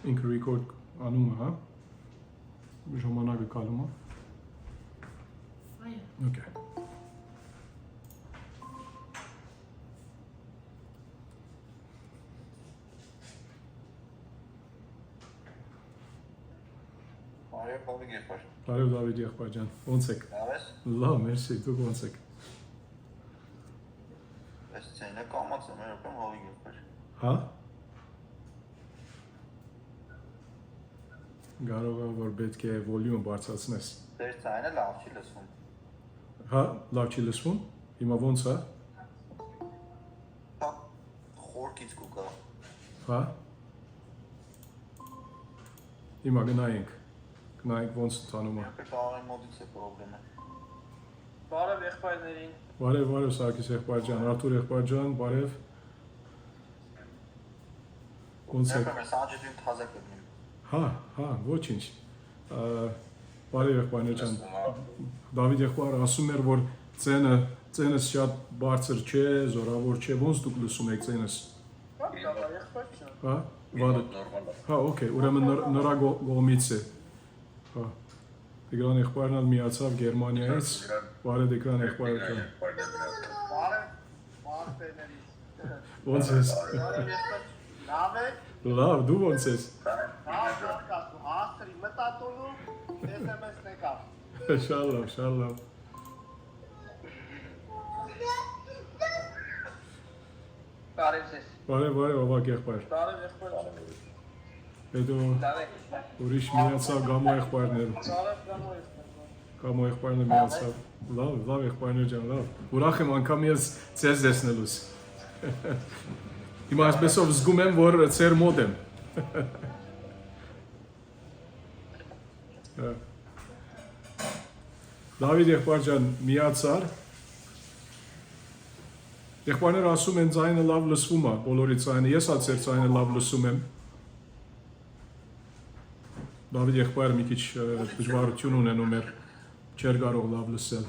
Ինքը record անում է, հա? Ժամանակը կալում է։ Այո։ Okay. Բարև Դավիթ եղբայր ջան, ո՞նց եք։ Լավ ես։ Լավ, մերսի, դուք ո՞նց եք։ Այս ցենը կամած է, մեր opem հովի եղբայր։ Հա։ Կարող է որ պետք է վոլյումը բարձրացնես։ Ձեր ցայնը լավ չի լսվում։ Հա, լավ չի լսվում։ Հիմա ո՞նց է։ Հա, խորքից կուկա։ Հա։ Հիմա գնայինք ոնց ընթանում է։ Կտարի մոդից է պրոբլեմը։ Բարև եղբայրներին։ Բարև Սարգիս եղբայր ջան, Արթուր եղբայր ջան, բարև։ Ոնց եք։ Երբեմն սանջետին թազա կդնի։ Հա, ոչինչ։ Բարև եղբայրներ ջան։ Դավիթ եղբայրը ասում էր, որ ծենս շատ բարձր չէ, զորավոր չէ, ոնց դուք լսում եք ծենս։ Հա, եղբայր ջան։ Հա, վարը։ Հա, օքեյ, ուրեմն նրա կողմից է։ Հա։ Տիգրան եղբայրն ալ միացավ Գերմանիայից։ Բարև Տիգրան եղբայր ջան։ Բարև տերերի։ Ոնց ես։ Լավ է։ Լավ, դու ոնց ես։ Հա, կասու, հաստրի մտատոլու SMS-ն եկավ։ Շալավ։ Բարև ձեզ։ Բարև ավակ եղբայր։ Բարև եղբայր ջան։ Հետո Բարև։ ուրիշ միացավ Գամո եղբայրներ։ Բարև գամո եղբայր։ Գամո եղբայրը միացավ։ Լավ եղբայրներ ջան, լավ։ Ուրախ եմ անգամ ես ձեզ տեսնելուց։ Հիմա այսպեսով զգում եմ, որ ծեր մոտ եմ։ Դավիթ եղբայր ջան, միացար։ Եղբայրները ասում են ձայնը լավ լսվում է, բոլորի ձայնը, ես ձեր ձայնը լավ լսում եմ։ Դավիթ եղբայրը մի քիչ դժվարություն ունենում էր, չէր կարող լավ լսել։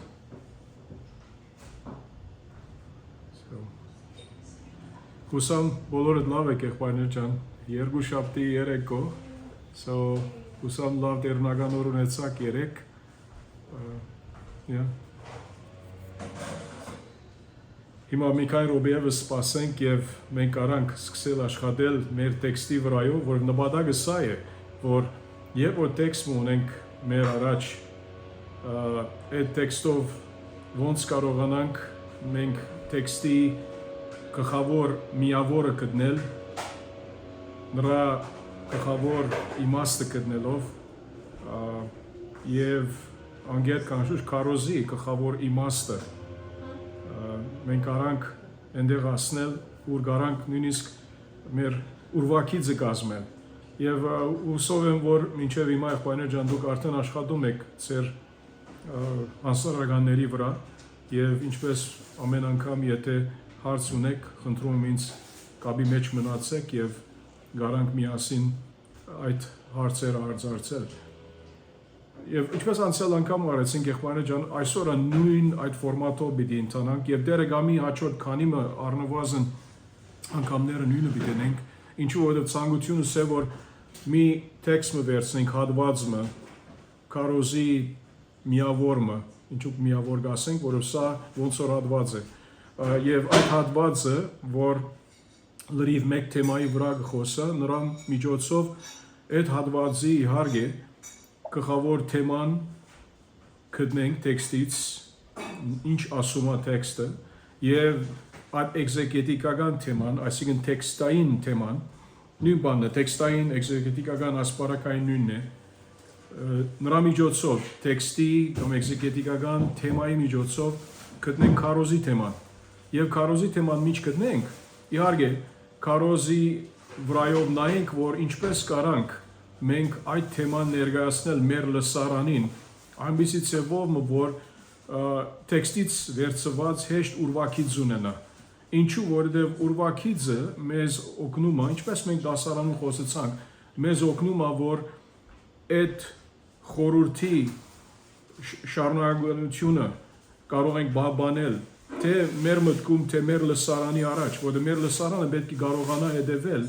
Հուսամ բոլորդ լավ եք եղբայրներ ջան, երկու շաբթի 3 օր, հուսամ լավ տերնական օր ունեցաք 3։ Հիմա մի քանի րոպեև սպասենք եւ մենք արանք սկսել աշխատել մեր տեքստի վրայով, որ նպատակը սա է, որ երբ որ տեքստ ունենք մեր առաջ, այդ տեքստով ոնց կարողանանք մենք տեքստի գլխավոր միավորը գտնել, նրա գլխավոր իմաստը գտնելով եւ անգետ կանշուշ կարոզի գլխավոր իմաստը մենք արանք այնտեղ ասնել, ուր գարանք նույնիսկ մեր ուրվակիցը կազմել եւ հուսով եմ, որ մինչեւ հիմա եղբայրներ ջան դուք արդեն աշխատում եք ձեր անսարականների վրա եւ ինչպես ամեն անգամ եթե հարց ունեք, խնդրում եմ ինձ կապի մեջ մնացեք եւ գարանք միասին այդ հարցերը արձարծել։ Եվ ինչպես անցյալ անգամ արեցինք եղբայրներ ջան, այսօր նույն այդ ֆորմատով պիտի ընթանանք եւ դերը գամի հաջորդ քանիմը առնվազն անգամները նույնը պիտի ունենք, ինչու որովհետեւ ցանկությունս է որ մի տեքստը վերցնենք հատվածը կարոզի միավորը, ինչու միավոր գասենք, որով սա ոնց որ հատված է։ Եվ այդ հատվածը, որ լրիվ մեկ թեմայի վրա գխոսա, նրան միջոցով այդ հատվածի իհարկե գլխավոր թեման գտնենք տեքստից, ինչ ասում է տեքստը, եւ այդ էքզեգետիկական թեման, այսինքն տեքստային թեման, նույն բանն է, տեքստային, էքզեգետիկական ասպարակային նույնն է։ Նրա միջոցով տեքստի կամ էքզեգետիկական թեմայի միջոցով գտնենք քարոզի թեման։ Եվ քարոզի թեման միջ գտնենք, իհարկե, քարոզի վրայով նայենք, որ ինչպես կարանք մենք այդ թեման ներկայացնել մեր լսարանին, այնպիսի ձևով, որ տեքստից վերցված հեշտ ուրվագիծ ունենա։ Ինչու, որովհետև ուրվագիծը մեզ օգնում է, ինչպես մենք դասարանում խոսեցանք, մեզ օգնում է, որ այդ խորհրդի շարունակությունը կարող ենք բաբանել թե մեր մտքում, թե մեր լսարանի առաջ, որովհետև մեր լսարանը պետք է կարողանա հետևել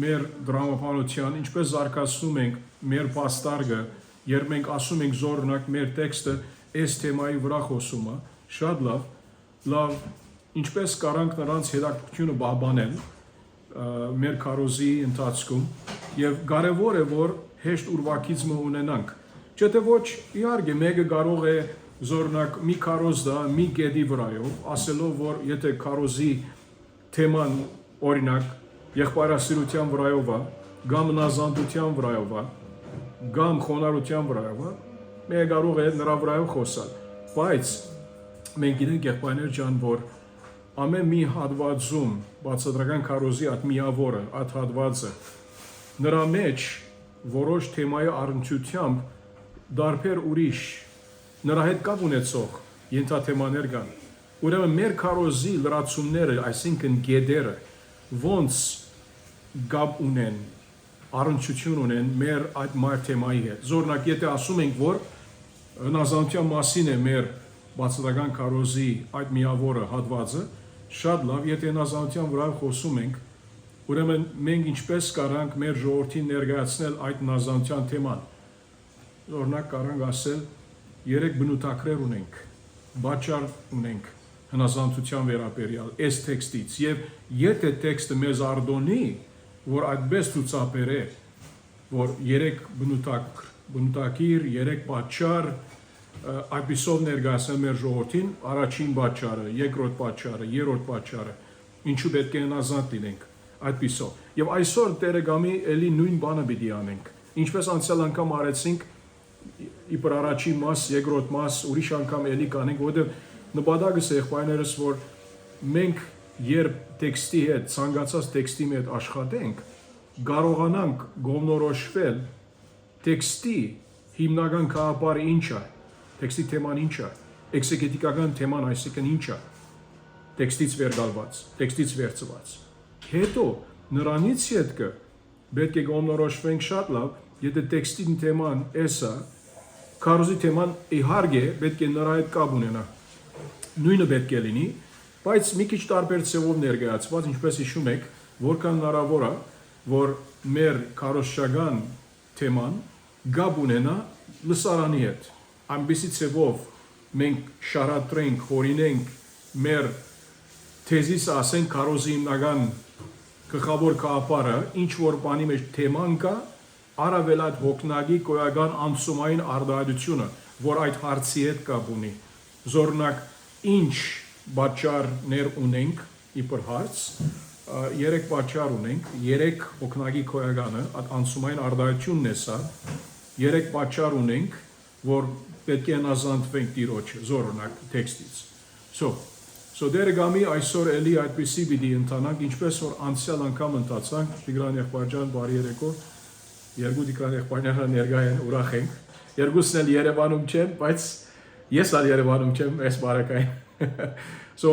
մեր դրամապանության, ինչպես զարգացնում ենք մեր պաստարգը, երբ մենք ասում ենք զորնակ մեր տեքստը այս թեմայի վրա խոսում է, շատ լավ, ինչպես կարանք նրանց հետաքրքրությունը բաբանել մեր քարոզի ընթացքում եւ կարեւոր է որ հեշտ ուրվագիծը ունենանք չէ թե ոչ իհարկե մեկը կարող է զորնակ մի քարոզ դա մի գեդի վրայով ասելով որ եթե քարոզի թեման օրինակ եղբայրասիրության վրայով է կամ նազանդության վրայով է կամ խոնարհության վրայով է մեկը կարող է նրա վրայով խոսալ բայց մենք գիտենք եղբայրներ ջան որ ամեն մի հատվածում բացատրական քարոզի այդ միավորը, այդ հատվածը նրա մեջ որոշ թեմայի առնչությամբ դարբեր ուրիշ նրա հետ կապ ունեցող ենթաթեմաներ կան։ Ուրեմն մեր քարոզի լրացումները, այսինքն գեդերը, ոնց կապ ունեն, առնչություն ունեն մեր այդ մայր թեմայի հետ։ Զորնակ, եթե ասում ենք, որ հնազանդության մասին է մեր բացատրական քարոզի այդ միավորը հատվածը, շատ լավ, եթե հնազանդության վրա խոսում ենք, ուրեմն մենք ինչպես կարանք մեր ժողովրդին ներկայացնել այդ հնազանդության թեման։ Օրինակ կարանք ասել, 3 բնութագրեր ունենք, բաճար ունենք հնազանդության վերաբերյալ այս տեքստից եւ եթե տեքստը մեզ արդոնի, որ այդպես ցուցաբերե, որ 3 բնութագիր, 3 բաճար այդպիսով ներկայացնել մեր ժողովրդին առաջին բաճարը, երկրորդ բաճարը, երրորդ բաճարը, ինչու պետք է հնազանդ լինենք այդպիսով։ Եվ այսօր Տերը գամի էլի նույն բանը պիտի անենք։ Ինչպես անցյալ անգամ արեցինք, իբր առաջին մաս, երկրորդ մաս, ուրիշ անգամ էլի կանենք, որովհետև նպատակս է եղբայրներս, որ մենք երբ տեքստի հետ, ցանկացած տեքստի հետ աշխատենք, կարողանանք գոմնորոշվել տեքստի հիմնական գաղափարը ինչ է, տեքստի թեման ինչ է, էքսեգետիկական թեման այսինքն ինչ է, տեքստից վերգալված, տեքստից վերցված։ Հետո նրանից հետո պետք է գոմնորոշվենք շատ լավ, եթե տեքստի թեման էսա, քարոզի թեման իհարկե պետք է նրա հետ կապ ունենա։ Նույնը պետք է լինի, բայց մի քիչ տարբեր ցևով ներկայացված, ինչպես հիշում եք, որքան հնարավոր է, որ մեր քարոզչական թեման կապ ունենա լսարանի հետ։ Այնպիսի ցևով մենք շարադրենք, հորինենք մեր թեզիս ասենք քարոզի հիմնական գլխավոր գաղափարը, ինչ որ բանի մեջ թեման կա, առավել այդ հոգնագի գոյական անցումային արտահայտությունը, որ այդ հարցի հետ կապ ունի։ Զորնակ ինչ բաճարներ ունենք, իբր հարց, 3 բաճար ունենք, 3 հոգնագի գոյականը, այդ անցումային արտահայտությունն է սա, 3 բաճար ունենք, որ պետք է հնազանդվենք Տիրոջը, զորնակ տեքստից։ So դերը գամի այսօր էլի այդպիսի պիտի ընթանանք, ինչպես որ անցյալ անգամ ընթացանք, Տիգրան եղբայրջան, բարի երեկո, երկու Տիգրան եղբայրները ներկա են, ուրախ ենք, երկուսն էլ Երևանում չեն, բայց ես ալ Երևանում չեմ, այս բարեկային։ So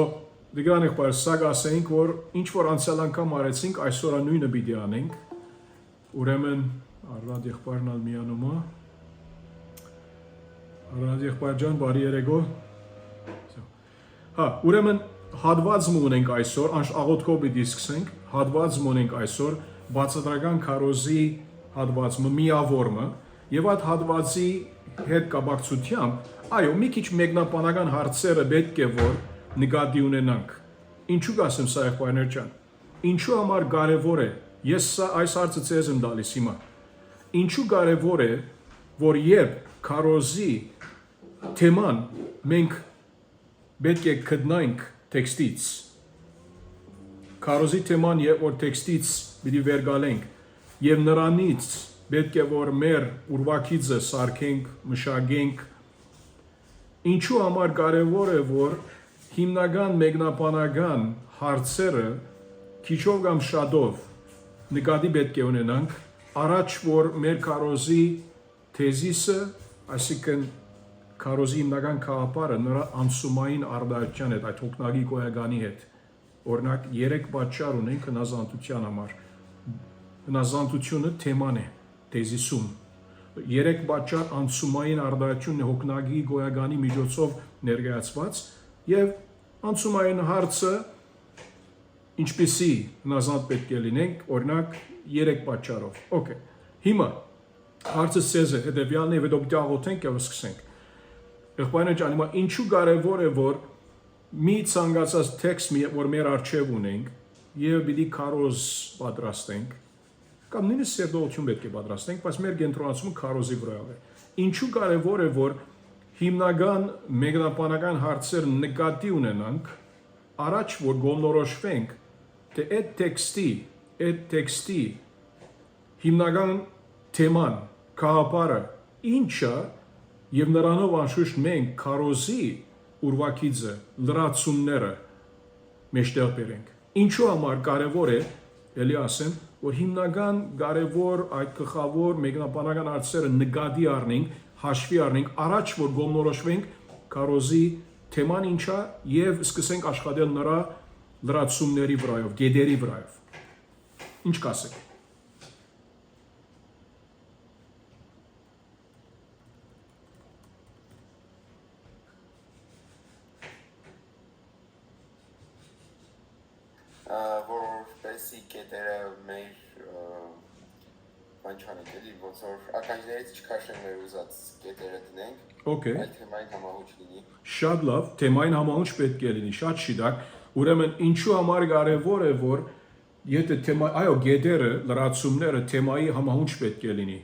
Տիգրան եղբայր, սա ասենք, որ ինչ որ անցյալ անգամ արեցինք, այսօր նույնը պիտի անենք, ուրեմն Արլադ եղբայրն ալ միանում է, Արլադ եղբայրջան, բարի երեկո։ Հա, ուրեմն հատվածում ունենք այսօր, աղոթքով պիտի սկսենք, հատվածում ունենք այսօր բացատրական քարոզի հատվածը միավորը եւ այդ հատվածի հետ կապակցությամբ, այո, մի քիչ մեկնաբանական հարցերը պետք է որ նկատի ունենանք։ Ինչու կասեմ սա եղբայրներ ջան։ Ինչու համար կարևոր է, ես այս հարցը ցեզ եմ տալիս հիմա։ Ինչու կարևոր է, որ երբ քարոզի թեման մենք պետք է գտնենք տեքստից։ Քարոզի թեման երբ որ տեքստից պիտի վերգալենք եւ նրանից պետք է որ մեր ուրվակիցը սարքենք, մշակենք։ Ինչու համար կարևոր է որ հիմնական մեկնաբանական հարցերը քիչով կամ շատով նկատի պետք է ունենանք առաջ որ մեր քարոզի թեզիսը, այսինքն քարոզի հիմնական քաղաքարը նրա անցումային արդարության հետ, այդ հոգնագի գոյականի հետ։ Օրինակ 3 պատճառ ունենք հնազանդության համար։ Հնազանդությունը թեման է թեզիսում։ 3 պատճառ անցումային արդարությունն է հոգնագի գոյականի միջոցով ներկայացված եւ անցումային հարցը ինչպեսի հնազանդ պետք է լինենք, օրինակ 3 պատճառով։ Okay։ Հիմա հարցը ցեզ է հետեւյալն է, հետո պիտի աղոթենք եւ սկսենք։ Եղբայրներ ջան, հիմա ինչու կարևոր է որ մի ցանկացած տեքստ որ մեր արժև ունենք եւ պիտի քարոզ պատրաստենք կամ նույնիսկ սերտողություն պետք է պատրաստենք, բայց մեր կենտրոնացումը քարոզի վրա է։ Ինչու կարևոր է որ հիմնական մեկնաբանական հարցեր նկատի ունենանք առաջ որ գոմնորոշվենք թե այդ տեքստի հիմնական թեման, քաղաքարը ինչը եւ նրանով անշուշտ մենք քարոզի ուրվակիցը լրացումները մեջտեղ բերենք։ Ինչու համար կարևոր է, ելի ասեմ, որ հիմնական կարևոր այդ գլխավոր մեկնաբանական հարցերը նկատի առնենք, հաշվի առնենք, առաջ որ գոմնորոշվենք քարոզի թեման ինչա եւ սկսենք աշխատել նրա լրացումների վրայով, գեդերի վրայով։ Ինչ կասեք։ Որպեսի կետերը մեր բանջանեք էլի, ոնց որ ականջներից չքաշեն մեր ուզած կետերը դնենք, Okay։ այդ թեմային համահունչ լինի։ Շատ լավ, թեմային համահունչ պետք է լինի, շատ շիտակ։ Ուրեմն ինչու համար կարևոր է որ եթե թեմա, այո, գեդերը, լրացումները թեմայի համահունչ պետք է լինի։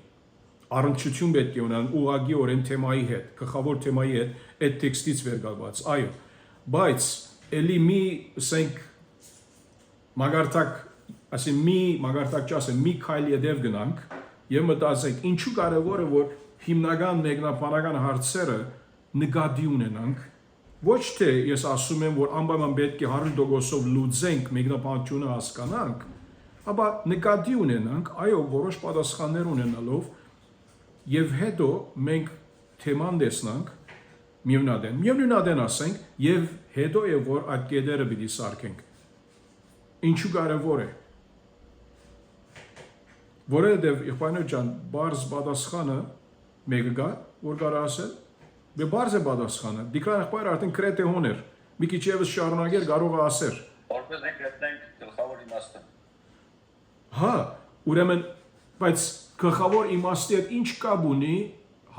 Առնչություն պետք է ունենան ուղղակիորեն թեմայի հետ, գլխավոր թեմայի հետ, այդ տեքստից վերգալված։ Այո, բայց էլի մի ասենք մագարտակ, ասեմ մի մագարտակ չասեմ, մի քայլ յետև գնանք եւ մտածենք ինչու կարեւոր է որ հիմնական մեկնաբանական հարցերը նկատի ունենանք ոչ թե ես ասում եմ որ անպայման պետք է 100%-ով լուծենք մեկնաբանությունը հասկանանք, ապա նկատի ունենանք, այո, որոշ պատասխաններ ունենալով եւ հետո մենք թեման տեսնանք միևնույնադեն ասենք եւ հետո եւ որ այդ կետերը պիտի սարքենք։ Ինչու կարևոր է։ Որովհետև եղբայրներ ջան, բարձ պատասխանը մեկը գա, որ կարա ասել, բե բարձ է պատասխանը։ Դիկրան եղբայրը արդեն կրետ է հոներ, մի քիչ եւս շարունակեր կարող է ասել։ Որպես մենք գտնենք գլխավոր իմաստը։ Հա, ուրեմն, բայց գլխավոր իմաստի հետ ինչ կապ ունի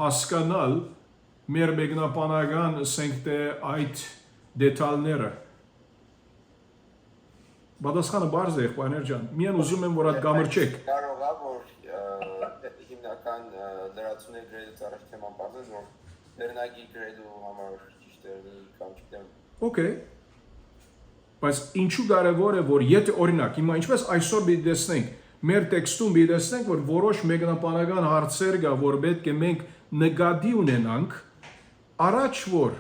հասկանալ մեր մեկնաբանական, ասենք թե այդ դետալները։ Պատասխանը բարձ է, եղբայրներ ջան, միայն ուզում եմ որ այդ գամրջեք։ Կարող է որ հիմնական լրացումներ գրելուց առաջ թեման բարձր որ դերնագի գրելու համար ճիշտ դերնի կամ չգիտեմ։ Okay։ Բայց ինչու կարևոր է որ եթե օրինակ հիմա ինչպես այսօր պիտի տեսնենք մեր տեքստում պիտի տեսնենք որ որոշ մեկնաբանական հարցեր կա որ պետք է մենք նկատի ունենանք առաջ որ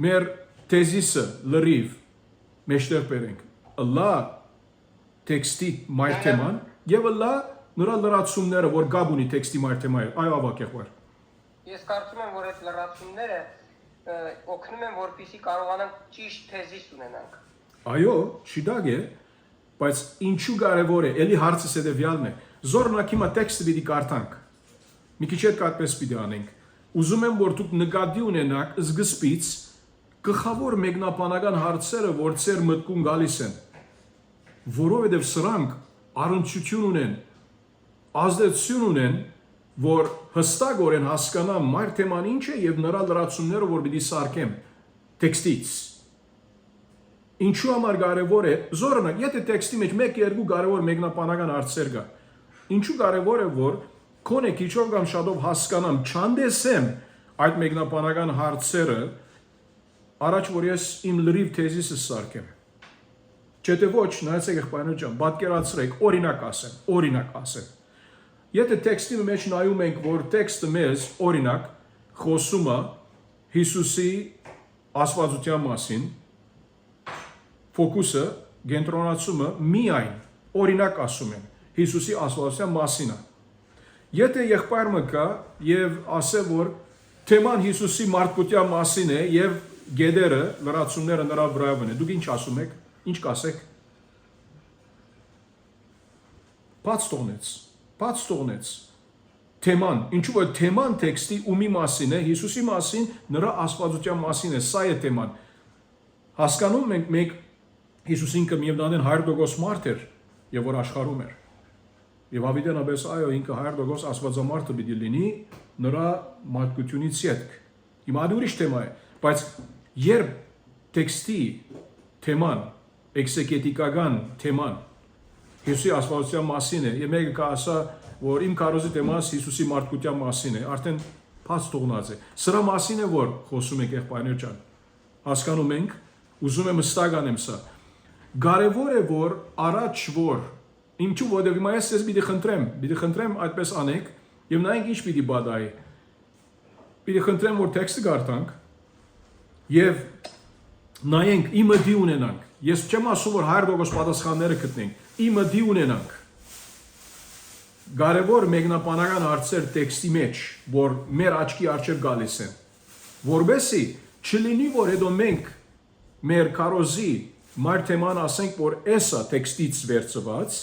մեր թեզիսը լրիվ մեջտեղ բերենք լա տեքստի մայր թեման եւ լա նրա լրացումները որ գաբ ունի տեքստի մայր թեմայի այո ավակ եղբայր Ես կարծում եմ որ այդ լրացումները օգնում են որպեսզի կարողանանք ճիշտ թեզիս ունենանք Այո շիդագ է բայց ինչու կարևոր է էլի հարցը հետեւյալն է զորնակ հիմա տեքստը պիտի կարդանք մի քիչ հետ կատպես պիտի անենք ուզում եմ որ դուք նկատի ունենաք սկզբից գլխավոր մեկնաբանական հարցերը որ ծեր մտքում գալիս են որովհետև սրանք առնչություն ունեն ազդեցություն ունեն որ հստակորեն հասկանան մայր թեման ինչ է եւ նրա լրացումները որ պիտի սարքեմ տեքստից ինչու համար կարևոր է զորնակ եթե տեքստի մեջ 1-2 կարևոր մեկնաբանական հարցեր կա ինչու կարևոր է որ քոնե քիչով կամ շատով հասկանամ չանդեսեմ այդ մեկնաբանական հարցերը Առաջ որ ես իմ լրիվ թեզիսը սարքեմ։ Չէ՞ ոչ, նայեցեք եղբայրներ ջան, պատկերացրեք, օրինակ ասեմ։ Եթե տեքստի մեջ նայում ենք, որ տեքստը մեզ օրինակ խոսում է Հիսուսի աստվածության մասին, ֆոկուսը, կենտրոնացումը միայն օրինակ ասում են Հիսուսի աստվածության մասին է։ Եթե եղբայրը կա եւ ասե որ թեման Հիսուսի մարդկության մասին է եւ գեդերը, լրացումները նրա վրա են, դուք ինչ ասում եք, ինչ կասեք։ Բաց թողնեց թեման, ինչու որ թեման տեքստի ումի մասին է, Հիսուսի մասին, նրա աստվածության մասին է, սա է թեման։ Հասկանում մենք Հիսուսին կմիևնանեն 100% մարդ էր, եւ որ աշխարհում էր։ Եվ ավիտենաբես այո, ինքը 100% աստվածամարտը պիտի լինի նրա մարդկությունից յետք։ Հիմա ուրիշ թեմա է, բայց երբ տեքստի թեման, էքսեգետիկական թեման Հիսուսի աստվածության մասին է, եւ մեկը կասա, որ իմ կարոզի թեմաս Հիսուսի մարդկության մասին է, արդեն բաց թողնած է։ Սրա մասին է որ խոսում ենք եղբայրներ ջան։ Հասկանում ենք, ուզում եմ հստակ անեմ սա։ Կարևոր է որ առաջ որ ինչու որովհետև հիմա ես պիտի խնդրեմ այդպես անեք եւ նայենք ինչ պիտի բադայի։ Պիտի խնդրեմ որ տեքստը գարտանք եւ նայենք իմը դի ունենանք։ Ես չեմ ասում որ 100% պատասխանները գտնենք։ Իմը դի ունենանք։ Կարևոր մեկնաբանական հարցեր տեքստի մեջ, որ մեր աչքի առջև գալիս են, որբեսի չլինի որ հետո մենք մեր կարոզի մայր թեման ասենք որ էսա տեքստից վերցված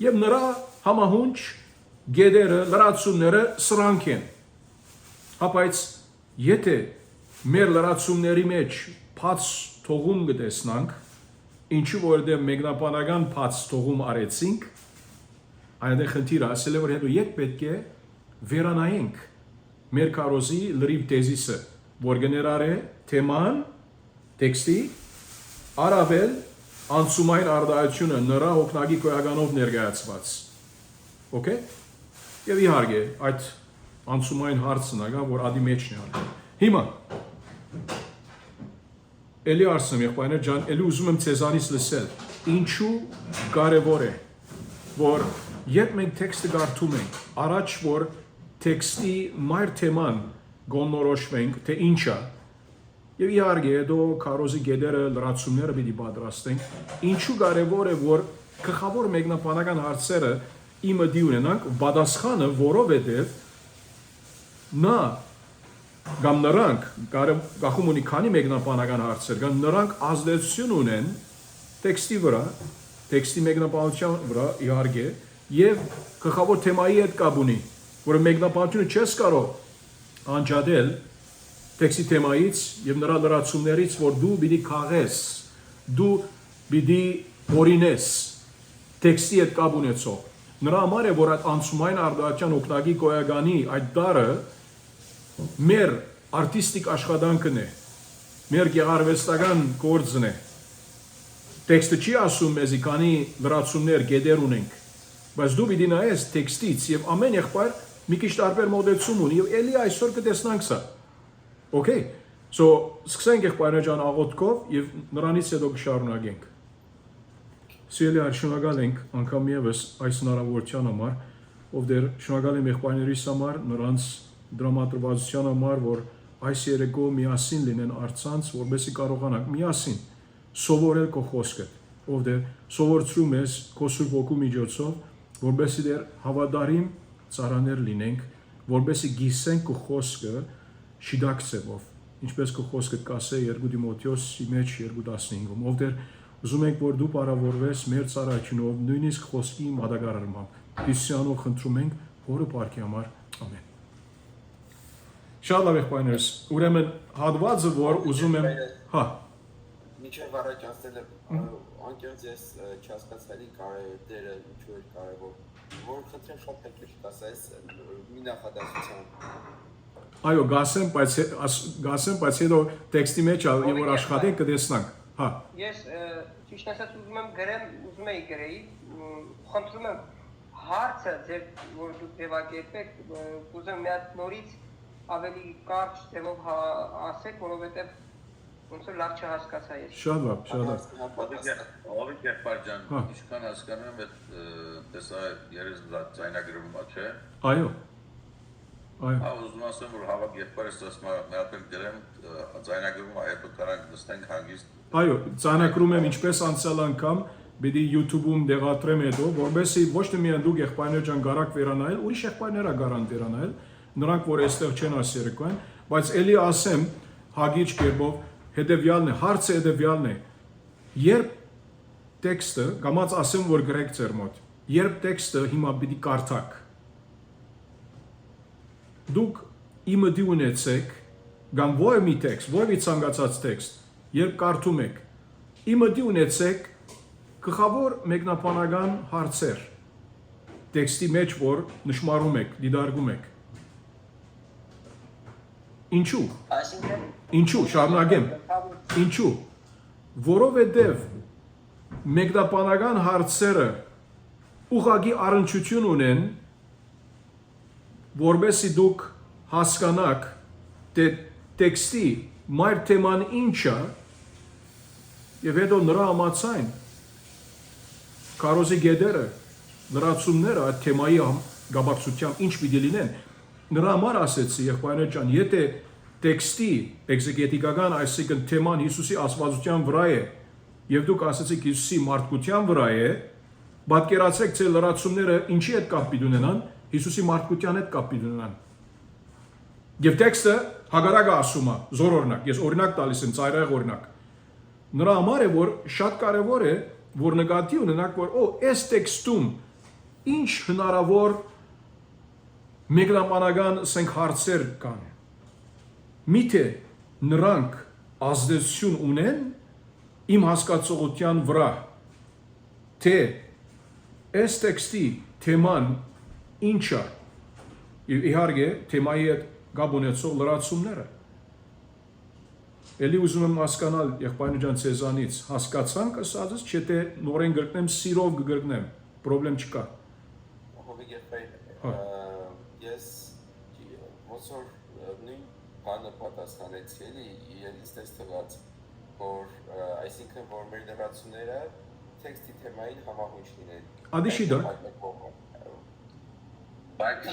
եւ նրա համահունչ գեդերը, լրացումները սրանք են։ Բայց եթե մեր լրացումների մեջ բաց թողում գտեսնանք, ինչու որովհետև մեկնաբանական բաց թողում արեցինք, այնտեղ խնդիրը ասել է որ հետո ետ պետք է վերանայենք մեր կարոզի լրիվ տեզիսը, որ գներար է թեման, տեքստի, առավել անցումային արդարությունը նրա հոգնագի գոյականով ներկայացված։ Okay? Եվ իհարկե այդ անցումային հարցն է, որ ադի մեջն է։ Հիմա էլի արսեմ եղբայրներ ջան, էլի ուզում եմ ցեզանից լսել, ինչու կարևոր է, որ երբ մենք տեքստը կարդում ենք, առաջ որ տեքստի մայր թեման գոնորոշվենք, թե ինչ է, եւ իհարկե հետո կարոզի գեդերը, լրացումները պիտի պատրաստենք, ինչու կարևոր է, որ գլխավոր մեկնաբանական հարցերը իմը դի ունենանք, պատասխանը, որովհետեւ նա կամ նրանք գախում ունի քանի մեկնաբանական հարցեր, կամ նրանք ազդեցություն ունեն տեքստի վրա, տեքստի մեկնաբանության վրա իհարկե, եւ գլխավոր թեմայի հետ կապ ունի, որը մեկնաբանությունը չես կարող անջատել տեքստի թեմայից եւ նրա լրացումներից, որ դու պիտի քաղես, դու պիտի օրինես տեքստի հետ կապ ունեցող։ Նրա համար է, որ այդ անցումային արդարության օգնակի գոյականի այդ դարը մեր արտիստիկ աշխատանքն է, մեր գեղարվեստական գործն է։ Տեքստը չի ասում մեզի քանի լրացումներ գեդեր ունենք, բայց դու պիտի նայես տեքստից եւ ամեն եղբայր մի քիչ տարբեր մոդելություն ունի եւ էլի այսօր կտեսնանք սա։ Okay, so սկսենք եղբայրներ ջան աղոթքով եւ նրանից հետո կշարունակենք։ Սիրելի շնորհակալ ենք անգամ եւս այս հնարավորության համար, ով դեր շնորհակալ եմ եղբայրներիս համար, նրանց դրամատրվածության համար, որ այս երեկո միասին լինեն արցանց, որովհետեւ կարողանանք միասին սովորել քո խոսքը, ով դեր սովորեցրու մեզ քո Սուրբ Ոգու միջոցով, որովհետեւ դեր հավատարիմ ծառաներ լինենք, որովհետեւ գիսենք քո խոսքը շիդակցեվով, ինչպես քո խոսքը կասե 2 Տիմոթեոսի մեջ 2:15-ում, ով դեր ուզում ենք որ դու բարավորվես մեր ծառայությունով, նույնիսկ խոսքի մատակարարմամբ։ Հիսուսյանով խնդրում ենք, Հորը բարքի համար, ամեն։ Շատ լավ եղբայրներս, ուրեմն հատվածը որ ուզում եմ, հա։ Միջև առաջ ասել եմ, անկեղծ ես չհասկացալի դերը ինչու է կարևոր, որ խնդրեմ շատ հեքիչ կասես մի նախադասությամբ։ Այո, գասեմ, բայց հետո տեքստի մեջ եւ որ աշխատենք կտեսնանք։ Հա։ Ես ճիշտ ասած ուզում եմ գրեմ, ուզում եի գրեի, խնդրում եմ հարցը ձեր որ դուք ձևակերպեք, ուզում եմ մի հատ նորից ավելի կարճ ձևով ասեք, որովհետեւ ոնց որ լավ չհասկացա ես։ Շատ լավ։ Ալի կերպարջան, Հա։ ինչքան հասկանում եմ, այդ տեսա երես ձայնագրումը, չէ։ Այո։ Հա, ուզում ասեմ, որ հավաք երբարս ասում եմ, մի հատ գրեմ ձայնագրումը, այո, կարանք նստենք հանգիստ։ Այո, ցանակրում եմ ինչպես անցյալ անգամ, պիտի YouTube-ում դեղատրեմ հետո, որովհետեւ ոչ թե միայն դուք եղբայրներ ջան գարակ վերանայել, ուրիշ եղբայրներ ա գարան վերանայել, նրանք որ այստեղ չեն ասերկան, բայց ելի ասեմ հագիչ կերպով հետեւյալն է, հարցը հետեւյալն է։ Երբ տեքստը, գամած ասեմ, որ գրեք ձեր մոտ, երբ տեքստը հիմա պիտի կարդաք, դուք իմը դի ունեցեք, գամ ո՞ր մի տեքստ, ո՞ր մի ցանկացած տեքստ, երբ կարդում եք, իմը դի ունեցեք գլխավոր մեկնաբանական հարցեր, տեքստի մեջ, որ նշмарում եք, դիտարկում եք։ Ինչու։ Ինչու, շարունակեմ։ Ինչու։ Որովհետև մեկնաբանական հարցերը ուղղակի առնչություն ունեն, որովհետեւ դուք հասկանաք թե տեքստի մայր թեման ինչ է, եւ հետո նրա համաձայն կարոզի գեդերը, լրացումները այդ թեմայի գաբակցությամբ ինչ պիտի լինեն։ Նրա համար ասեցի եղբայրներ ջան, եթե տեքստի էքզեգետիկական, այսինքն թեման Հիսուսի աստվածության վրա է, եւ դուք ասեցիք Հիսուսի մարդկության վրա է, պատկերացրեք թե լրացումները ինչի հետ կապ պիտի ունենան, Հիսուսի մարդկության հետ կապ պիտի ունենան։ Եվ տեքստը հագարակը ասում է, զոր օրինակ, ես օրինակ տալիս եմ, ծայրահեղ օրինակ։ Նրա համար է, որ շատ կարևոր է, որ նկատի ունենաք, որ այս տեքստում ինչ հնարավոր մեկնաբանական ասենք հարցեր կան։ Միթե նրանք ազդեցություն ունեն իմ հասկացողության վրա, թե այս տեքստի թեման ինչ է, եւ իհարկե թեմայի հետ կապ ունեցող լրացումները։ Էլի ուզում եմ հասկանալ եղբայրներ ջան ցեզանից, հասկացանք ասածս, չէ՞ թե նորեն գրկնեմ, սիրով կգրկնեմ, խնդրեմ չկա։ Հովի եղբայր, ես ոնց որ նույն բանը պատասխանեցի, էլի ինձ դες թվաց, որ այսինքն որ մեր լրացումները տեքստի թեմային համահունչ լինեն։ Ադիշի դա։ Բայց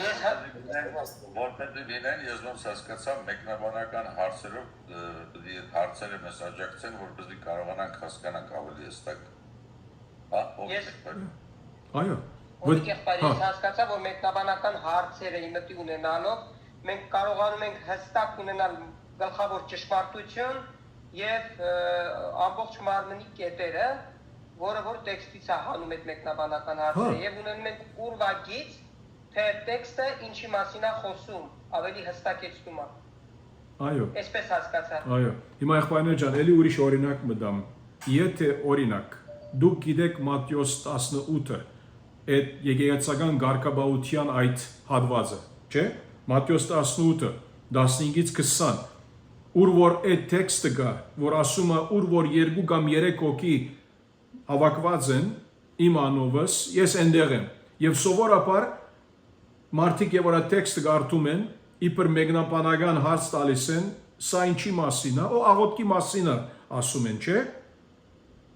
որտեղ դինեն ես ոնց հասկացա մեկնաբանական հարցերով հարցերը մեզ աջակցեն, որպեսզի կարողանանք հասկանանք ավելի հստակ։ Հա, այո։ Ոնց եղբայրից հասկացա, որ մեկնաբանական հարցերը իմտի ունենալով մենք կարողանում ենք հստակ ունենալ գլխավոր ճշմարտություն եւ ամբողջ մարմնի կետերը, որը որ տեքստից է հանում այդ մեկնաբանական հարցերը եւ ունենում ենք ուրվագից թե տեքստը ինչի մասին է խոսում, ավելի հստակեցնում է։ Այո։ Այսպես հասկացա։ Այո։ Հիմա եղբայրներ ջան, էլի ուրիշ օրինակ մտամ։ Եթե օրինակ դուք գիտեք Մատթեոս 18-ը, այդ եկեղեցական ղարքաբաության այդ հատվածը, չէ՞։ Մատթեոս 18-ը 15-ից 20, ուր որ այդ տեքստը կա, որ ասում է ուր որ 2 կամ 3 հոգի հավաքված են իմ անունով, ես այնտեղ եմ։ Եվ սովորաբար մարդիկ եւ որ այդ տեքստը կարդում են, իբր մեկնաբանական հարց տալիս են, սա ինչի մասին է, աղոթքի մասին է, ասում են, չէ՞։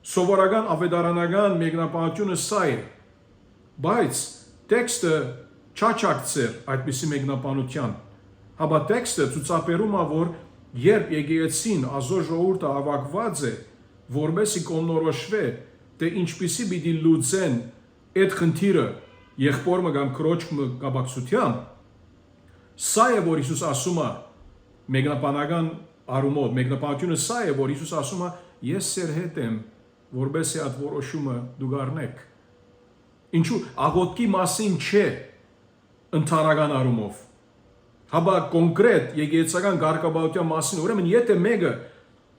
Սովորական ավետարանական մեկնաբանությունը սա է։ Բայց տեքստը չաչակցեր այդպիսի մեկնաբանության։ Հաբա տեքստը ցուցաբերում է, որ երբ եկեղեցին ազոր ժողովուրդը հավաքված է, որովհետեւ կողմնորոշվե, թե ինչպիսի պիտի լուծեն այդ խնդիրը եղբորը կամ քրոջը գաբակցությամբ, սա է, որ Հիսուս ասում է մեկնաբանական առումով, մեկնաբանությունը սա է, որ Հիսուս ասում է, ես սեր հետ եմ, որովհետեւ այդ որոշումը դուք առնեք։ Ինչու աղոթքի մասին չէ ընդհանրական առումով։ Հաբա կոնկրետ եկեղեցական ղարքաբաության մասին, ուրեմն եթե մեկը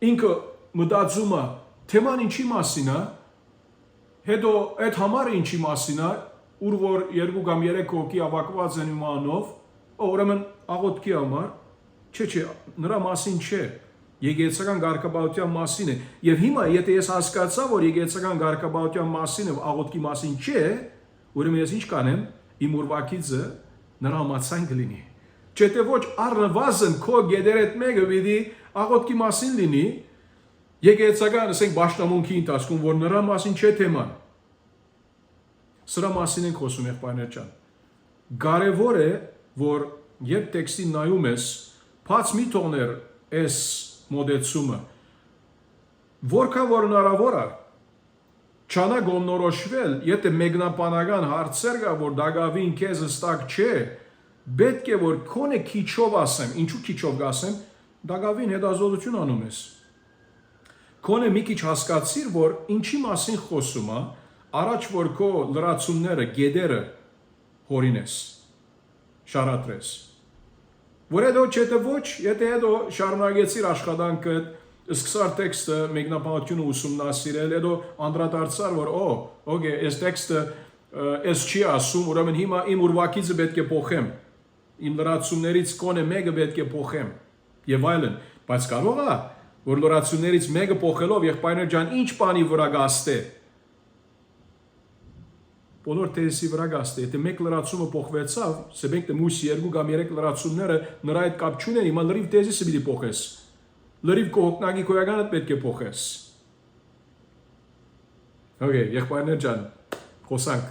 ինքը մտածում է, թեման ինչի մասին է, հետո այդ համարը ինչի մասին է, ուր որ 2 կամ 3 հոգի հավաքված են իմանով, ուրեմն աղոթքի համար, չէ, նրա մասին չէ, եկեղեցական ղարքաբաության մասին է։ Եվ հիմա եթե ես հասկացա, որ եկեղեցական ղարքաբաության մասին է, աղոթքի մասին չէ, ուրեմն ես ինչ կանեմ, իմ ուրվագիծը նրա համաձայն կլինի։ Չէ՞ թե ոչ առնվազն քո գեդերետ մեկը պիտի աղոթքի մասին լինի, Եկեղեցական ասենք Պաշտամունքի ընթացքում, որ նրա մասին չէ թեման։ Սրա մասին ենք խոսում եղբայրներ ջան։ Կարևոր է, որ երբ տեքստին նայում ես, բաց մի թողներ այս մոդեցումը, որքան որ հնարավոր է, չանա գոմնորոշվել, եթե մեկնաբանական հարցեր կա, որ դակավին քեզ հստակ չէ, պետք է որ քոնե քիչով ասեմ, ինչու քիչով կասեմ, դակավին հետազոտություն անում ես։ Քոնե մի քիչ հասկացիր, որ ինչի մասին խոսում է, առաջ որ քո լրացումները, գեդերը հորինես, շարատրես։ Որ հետո չէ ոչ, եթե հետո շարունակեցիր աշխատանքը, սկսար տեքստը մեկնաբանությունը ուսումնասիրել, հետո անդրադարձար, որ օքեյ, այս տեքստը այս չի ասում, ուրեմն հիմա իմ ուրվակիցը պետք է փոխեմ, իմ լրացումներից կոնե մեկը պետք է փոխեմ, եւ այլն, բայց կարող է, որ լրացումներից մեկը փոխելով եղբայրներ ջան, ինչ բանի վրա գաստե։ Բոլոր տեզիսի վրա գաստե, եթե մեկ լրացումը փոխվեցավ, սեբենք թե մույս 2 կամ 3 լրացումները նրա հետ կապ չունեն, հիմա լրիվ տեզիսը պիտի փոխես։ Լրիվ կողքնագի քոյականը պետք է փոխես։ Okay, եղբայրներ ջան, խոսանք։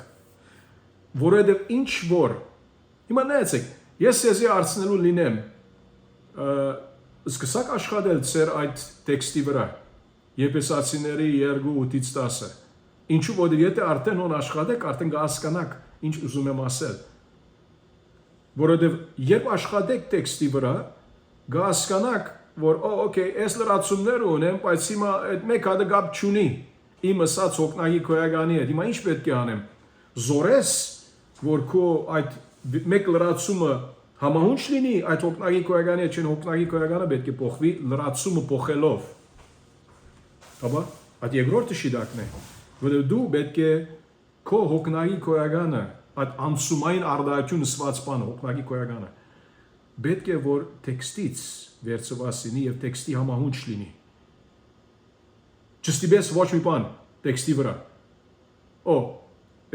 Որովհետև ինչ որ հիմա նայեցեք, ես սեզի արցնելու լինեմ, սկսակ աշխատել ծեր այդ տեքստի վրա, Եփեսացիների 2:8-10-ը։ Ինչու որ եթե արդեն on աշխատեք, արդեն կհասկանաք ինչ ուզում եմ ասել։ Որովհետև երբ աշխատեք տեքստի վրա, կհասկանաք, որ օքեյ, այս լրացումները ունեմ, բայց հիմա այդ մեկ հատը կապ չունի իմ ասած հոգնագի քոյականի հետ։ Հիմա ինչ պետք է անեմ։ Զորես, որ քո այդ մեկ լրացումը համահունչ լինի այդ հոգնագի քոյականի հետ, չեն հոգնագի քոյականը պետք է փոխվի լրացումը փոխելով։ Հաբա, այդ երկրորդը շիդակն է, որովհետև դու պետք է քո հոգնագի քոյականը, այդ անցումային արդայություն սված բանը, հոգնագի քոյականը, պետք է որ տեքստից վերցված լինի եւ տեքստի համահունչ լինի։ Չստիպես ոչ մի բան տեքստի վրա։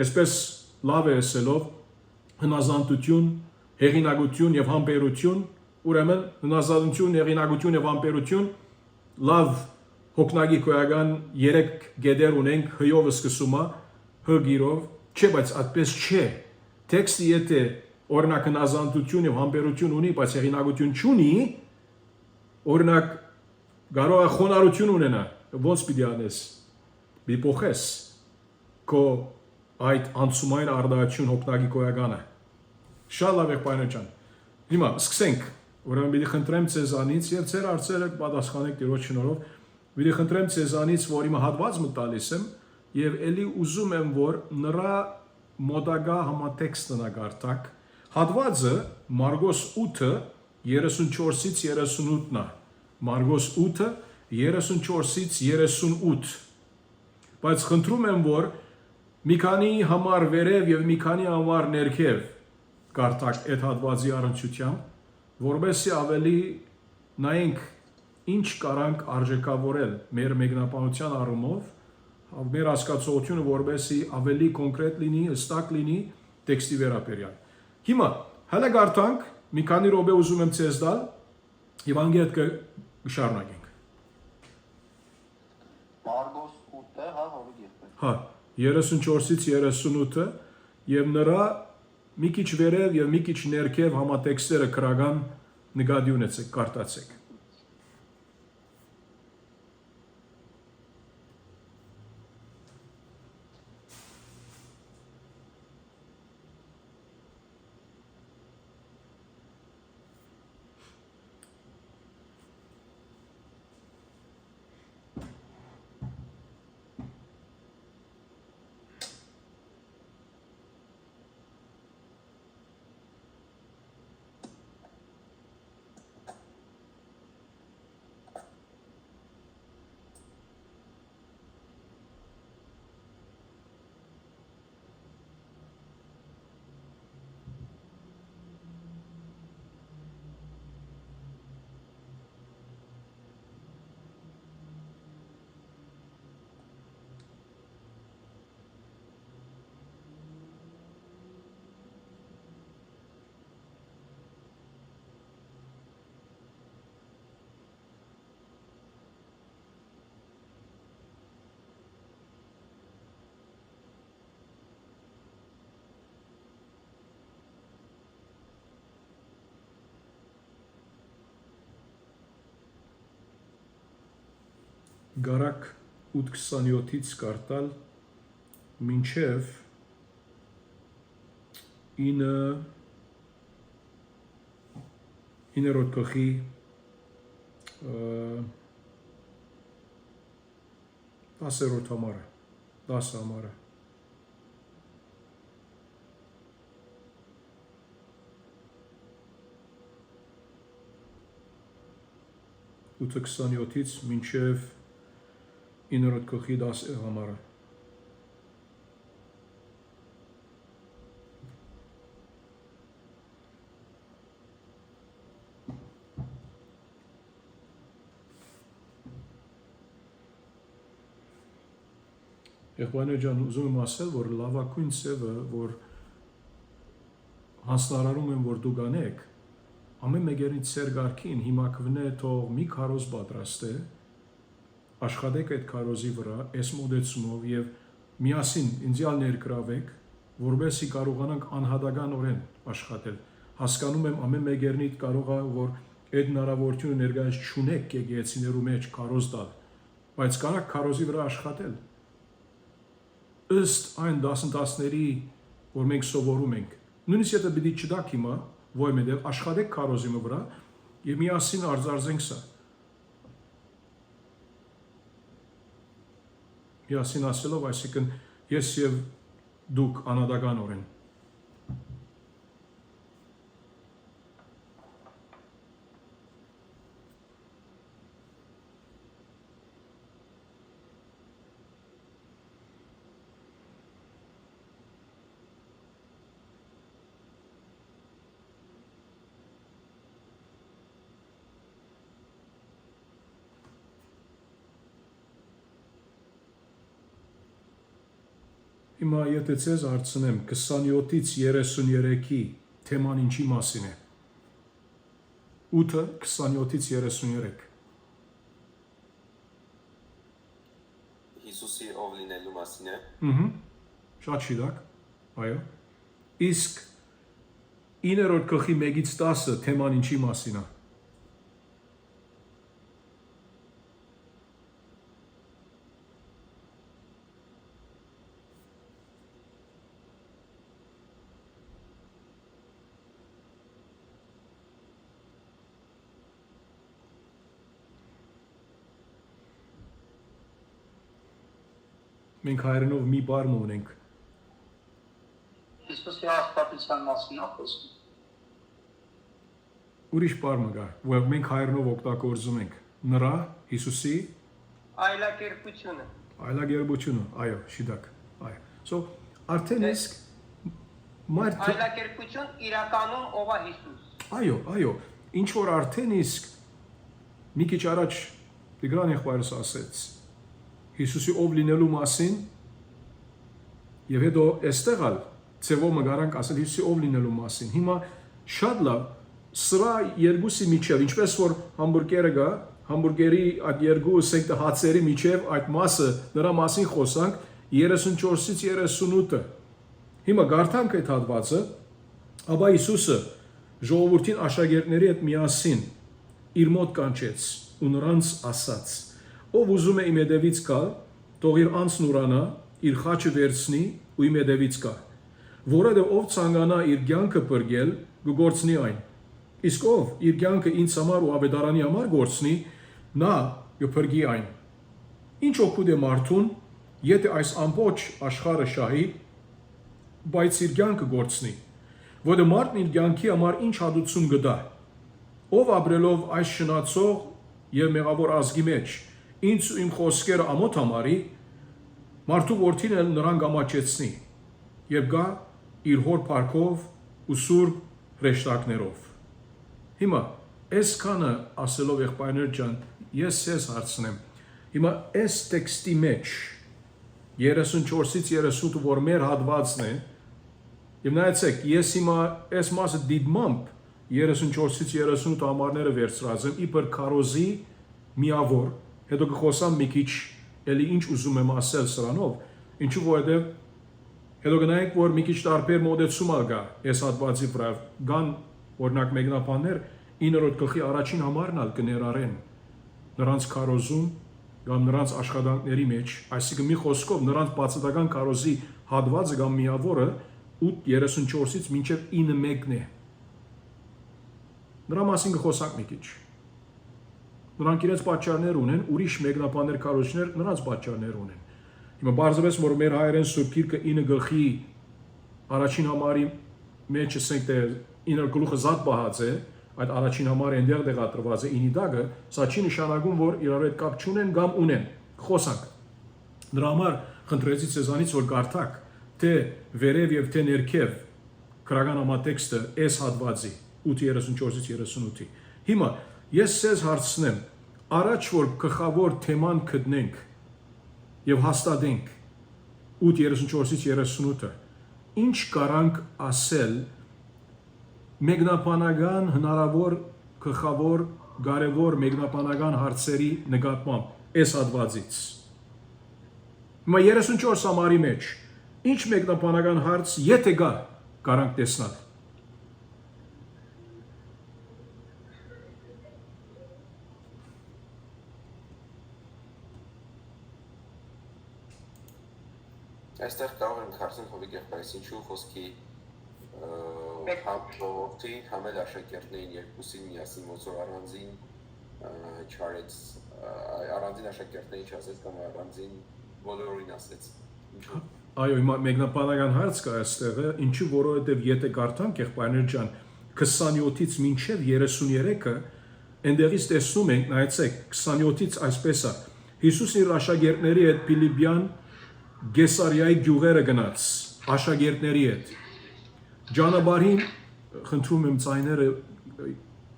Այսպես լավ է ասելով հնազանդություն, հեղինակություն եւ համբերություն, ուրեմն հնազանդություն, հեղինակություն եւ համբերություն լավ հոգնագի քոյական 3 գեդեր ունենք, հյովը սկսում է, հգիրով, չէ, բայց այդպես չէ։ Տեքստը եթե օրինակ հնազանդություն եւ համբերություն ունի, բայց հեղինակություն չունի, օրինակ կարող է խոնարհություն ունենա, ոնց պիտի անես։ Մի փոխես քո այդ անցումային արդայություն հոգնագի քոյականը։ Շատ լավ եղբայրներ ջան։ Հիմա սկսենք, ուրեմն պիտի խնդրեմ ցեզանից եւ ձեր հարցերը պատասխանեք Տիրոջ շնորհով։ Պիտի խնդրեմ ցեզանից, որ հիմա հատված մը տալիս եմ եւ ելի ուզում եմ, որ նրա մոդագա համատեքստը նկարտակ։ Հատվածը Մարգոս 8-ը 34-ից 38-ն է։ Մարգոս 8-ը 34-ից 38։ Բայց խնդրում եմ, որ մի քանի համար վերև եւ մի քանի համար ներքև կարտակ այդ հատվածի առնչությամբ, որովհետեւ ավելի նայենք ինչ կարանք արժեքավորել մեր մեկնաբանության առումով, մեր հասկացողությունը որովհետեւ ավելի կոնկրետ լինի, հստակ լինի տեքստի վերաբերյալ։ Հիմա հələ գարտանք, մի քանի րոպե ուզում եմ ցեզ տալ եւ անգետ կշարունակենք։ Մարգոս 8-ը, հա, հորիդ եղբայր։ Հա, 34-ից 38-ը եւ նրա մի քիչ վերև եւ մի քիչ ներքև համատեքստերը քրական նկատի ունեցեք, կարտացեք։ գարակ 8:27-ից կարտալ մինչև 9-րդ գլխի 10-րդ համարը 10 համարը ութը 27-ից մինչև 9-րդ գլխի 10 համարը Եղբայրներ ջան, ուզում եմ ասել, որ լավագույն սևը, որ հանձնարարում եմ, որ դուք անեք, ամեն մեկերից սեր գարքին հիմա կվնե թող մի քարոզ պատրաստե, աշխատեք այդ քարոզի վրա, այս մոդեցումով եւ միասին ինձյալ ներգրավեք, որովհետեւ կարողանանք անհատականորեն աշխատել։ Հասկանում եմ ամեն մեկերնիդ կարող է, որ այդ հնարավորությունը ներկայիս չունեք եկեղեցիներու մեջ քարոզ տալ, բայց կարաք քարոզի վրա աշխատել։ Ըստ այն դասընթացների, որ մենք սովորում ենք, նույնիսկ եթե պիտի չդաք հիմա, ոյ մետեղ աշխատեք քարոզի վրա եւ միասին արձարծենք սա։ Միասին ասելով, այսինքն ես եւ դուք անհատականորեն Հիմա եթե ցեզ հարցնեմ 27-ից 33-ի թեման ինչի մասին է։ 8-ը 27-ից 33։ Հիսուսի ով լինելու մասին է։ Շատ շիրակ, այո։ Իսկ 9-րդ գլխի 1-ից 10-ը թեման ինչի մասին է։ Մենք հայերենով մի բառ ունենք։ Հիսուսի հաստատության մասին է խոսքը։ Ուրիշ բառ կա, որ մենք հայերենով օգտագործում ենք։ Նրա Հիսուսի այլակերպությունը։ Այլակերպությունը, այո, շիդակ, այո։ So, արդեն իսկ այլակերպություն իրականում ով է Հիսուս։ Այո, ինչ որ արդեն իսկ մի քիչ առաջ Տիգրան եղբայրս ասեց Հիսուսի ով լինելու մասին եւ հետո այստեղալ ծևով մգարանք ասել Հիսուսի ով լինելու մասին։ Հիմա շատ լավ սրա երկուսի միջև, ինչպես որ համբուրգերը գա, համբուրգերի այդ երկու սեկտը հացերի միջև այդ մասը նրա մասին խոսանք 34-ից 38-ը։ Հիմա գարթանք այդ հատվածը, ապա Հիսուսը ժողովրդին աշակերտների հետ միասին իր մոտ կանչեց ու նրանց ասաց. Ով ուզում է իմ հետևից գալ, թող իր անձն ուրանա, իր խաչը վերցնի ու իմ հետևից գա։ Որովհետև ով ցանկանա իր կյանքը բրգել, կգործնի այն։ Իսկ ով իր կյանքը ինձ համար ու ավետարանի համար գործնի, նա կբրգի այն։ Ինչ օգուտ է մարդուն, եթե այս ամբողջ աշխարհը շահի, բայց իր կյանքը գործնի։ Որը մարդն իր կյանքի համար ինչ հատուցում կտա։ Ով ապրելով այս շնացող եւ մեղավոր ազգի մեջ ինձ ու իմ խոսքերը ամոթ համարի, մարդու որդին էլ նրան կամաչեցնի եւ գա իր հոր փառքով ու սուրբ հրեշտակներով։ Հիմա այսքանը ասելով եղբայրներ ջան, ես ես հարցնեմ։ Հիմա այս տեքստի մեջ 34-ից 38, որ մեր հատվածն է, եւ նայեցեք, ես հիմա այս մասը դիտմամբ 34-ից 38 համարները վերցրած եմ իբր քարոզի միավոր, հետո կխոսամ մի քիչ էլի ինչ ուզում եմ ասել սրանով, ինչու որովհետև հետո գնայինք, որ մի քիչ տարբեր մոդեցում կա այս հատվածի վրա, կան օրինակ մեկնաբաններ 9-րդ գլխի առաջին համարն ալ կներառեն նրանց քարոզում, կամ նրանց աշխատանքների մեջ, այսինքն մի խոսքով նրանց բացատական քարոզի հատվածը կամ միավորը 8:34-ից մինչև 9:1-ն է։ Նրա մասին կխոսանք մի քիչ։ Նրանք իրենց պատճառներ ունեն, ուրիշ մեկնաբաններ քարոզիչներ նրանց պատճառներ ունեն։ Հիմա բարձրապես որ մեր հայերեն Սուրբ Գիրքը 9 գլխի առաջին համարի մեջ ասենք թե 9 գլուխը զատ բահած է, այդ առաջին համարը այնտեղ դեղատրված է 9-ի դագը, սա չի նշանակում, որ իրար հետ կապ չունեն կամ ունեն։ Խոսանք։ Դրա համար խնդրեցի ցեզանից որ կարդակ, թե վերև եւ թե ներքև քրական համատեքստը այս հատվածի 8:34-ից 38-ի։ Հիմա ես ցեզ հարցնեմ, առաջ որ գլխավոր թեման գտնենք եւ հաստատենք 8:34-ից 38-ը, ինչ կարանք ասել մեկնաբանական հնարավոր գլխավոր կարևոր մեկնաբանական հարցերի նկատմամբ այս հատվածից։ Հիմա 34 համարի մեջ ինչ մեկնաբանական հարց եթե կա կարանք տեսնել։ Այստեղ կարող ենք հարցնել հովիկ եղբայրս ինչու խոսքի համբողոքի համել աշակերտներին երկուսին միասին ոնցոր առանձին չարեց առանձին աշակերտներին չասեց կամ առանձին բոլորին ասեց ինչու Այո, հիմա մեկնաբանական հարց կա այստեղը, ինչու որովհետև եթե կարդանք եղբայրներ ջան 27-ից մինչև 33-ը այնտեղից տեսնում ենք, նայեցեք 27-ից այսպես է Հիսուսն իր աշակերտների հետ Փիլիպյան Գեսարիայի գյուղերը գնաց աշակերտների հետ Ջանաբարին խնդրում եմ ցայները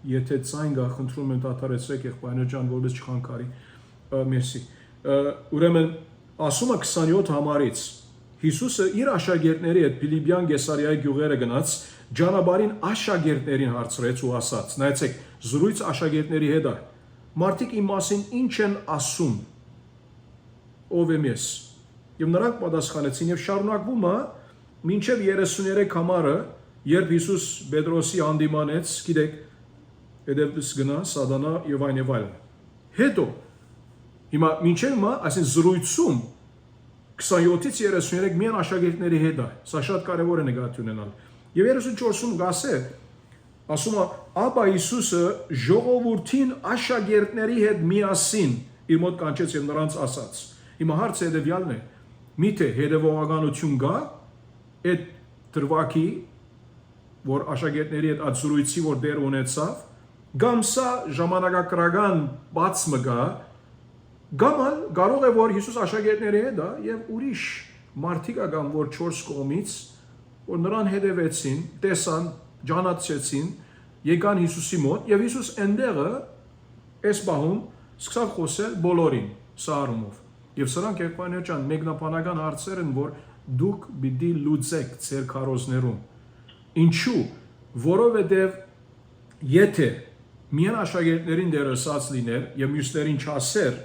եթե ցայն գա խնդրում եմ դադարեցրեք եղբայրներ ջան որպես չխանգարի մերսի ուրեմն ասում է 27 համարից Հիսուսը իր աշակերտների հետ Փիլիպյան Գեսարիայի գյուղերը գնաց Ջանաբարին աշակերտներին հարցրեց ու ասաց նայեցեք զրույց աշակերտների հետ է մարդիկ իմ մասին ինչ են ասում ով եմ ես եւ նրանք պատասխանեցին եւ շարունակվում է մինչև 33 համարը երբ Հիսուս Պետրոսի հանդիմանեց գիտեք հետևից գնա սատանա եւ այլն հետո հիմա մինչև հիմա այսին զրույցում 27-ից 33 միան աշակերտների հետ է սա շատ կարեւոր է նկատի ունենալ եւ 34-ում գասե ասում է ապա Հիսուսը ժողովրդին աշակերտների հետ միասին իր մոտ կանչեց եւ նրանց ասաց հիմա հարցը հետեւյալն է միթե հետևողականություն կա այդ դրվագի որ աշակերտների հետ այդ զրույցի որ դեր ունեցավ կամ սա ժամանակակրական բաց մգա կամ կարող է որ Հիսուս աշակերտների հետ է եւ ուրիշ մարդիկ ական որ 4 կողմից որ նրան հետևեցին տեսան ջանացեցին եկան Հիսուսի մոտ եւ Հիսուս այնտեղը այս բահում սկսավ խոսել բոլորին սա առումով եւ սրանք եղբայրներ ջան մեկնաբանական հարցեր են որ դուք պիտի լուծեք ձեր քարոզներում ինչու որովհետեւ եթե միան աշակերտներին դերասած լիներ եւ մյուսներին չասեր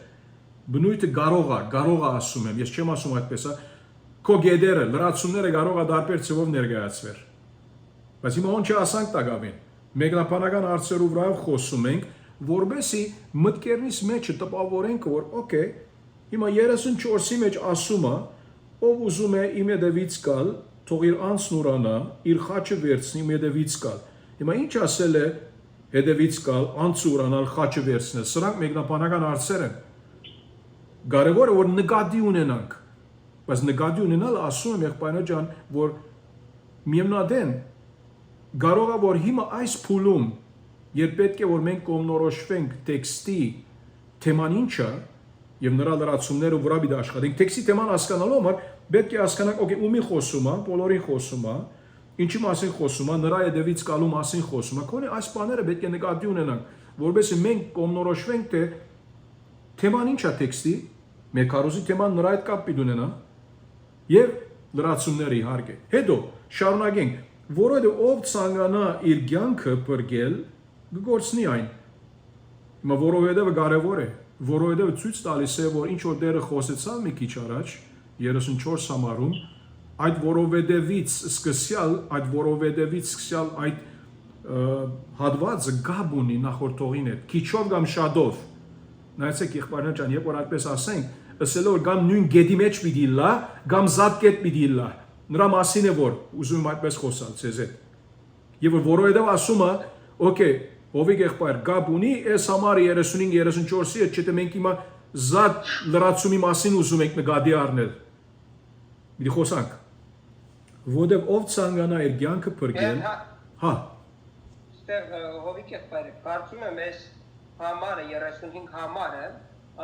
բնույթը կարող է ասում եմ ես չեմ ասում այդպես քո գեդերը լրացումները կարող է դարբեր ծավով ներկայացվեր բայց հիմա ոնց ասանք տակավին մեկնաբանական հարցերով վրա խոսում ենք որբեսի մտքերնից մեջը տպավորենք որ օքեյ հիմա 34-ի մեջ ասում է ով ուզում է իմ հետևից գալ թող իր անձն ուրանա իր խաչը վերցնի իմ հետևից գալ հիմա ինչ ասել է հետևից գալ անձ ուրանալ խաչը վերցնել սրանք մեկնաբանական հարցեր են կարևորը որ նկատի ունենանք բայց նկատի ունենալ ասում եմ եղբայրներ ջան որ միևնադեն կարող է որ հիմա այս փուլում երբ պետք է որ մենք կողմնորոշվենք տեքստի թեման ինչը եւ նրա լրացումները վրա պիտի աշխատենք տեքստի թեման հասկանալու համար պետք է հասկանանք օքեյ ումի խոսում է բոլորին խոսում է ինչի մասին խոսում է նրա հետևից գալու մասին խոսում է քոնե այս բաները պետք է նկատի ունենանք որովհետեւ մենք կողմնորոշվենք թե թեման ինչ է տեքստի մեր քարոզի թեման նրա հետ կապ պիտի ունենա եւ լրացումները իհարկե հետո շարունակենք որովհետեւ ով ցանկանա իր կյանքը բրգել գործնի այն հիմա որովհետեւ կարեւոր է որովհետեւ ցույց տալիս է որ ինչ որ դերը խոսեցավ մի քիչ առաջ 34 համարում այդ որովհետեւից սկսյալ այդ հատվածը գաբ ունի նախորդողին հետ քիչով կամ շատով նայեցեք եղբայրներ ջան, երբ որ այդպես ասենք, ասելով որ կամ նույն գեդի մեջ պիտի լա, կամ զատկետ պիտի լա։ Նրա մասին է որ ուզում եմ այդպես խոսալ ցեզ հետ։ Եվ որովհետև ասում է, օքեյ, Հովիկ եղբայր, գապ ունի, այս համարը 35-34-ի հետ, չէ՞ մենք հիմա զատ լրացումի մասին ուզում ենք նկատի առնել։ Մի խոսանք։ Որտեվ ով ցանկանա իր կյանքը փրկել, հա։ Ստեղ Հովիկ եղբայրը, կարծում եմ այս համարը 35 համարը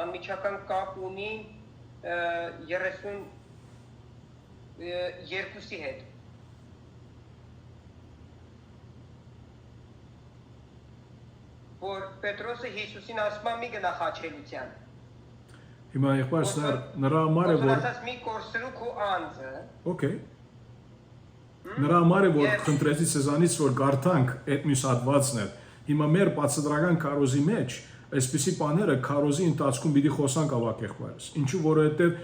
անմիջական կապ ունի 32-ի հետ։ Որ Պետրոսը Հիսուսին ասում է մի գնա խաչելության։ Հիմա եղբայրս նրա համարը որ ասած մի կորսրուք ու անձը։ Okay։ Նրա համար է որ խնդրեցի սեզանից որ գարտանք այդ մյուս հատվածն է։ Հիմա մեր բացադրական քարոզի մեջ այսպիսի բաները քարոզի ընթացքում պիտի խոսանք ավակ եղբայրս։ Ինչու որովհետև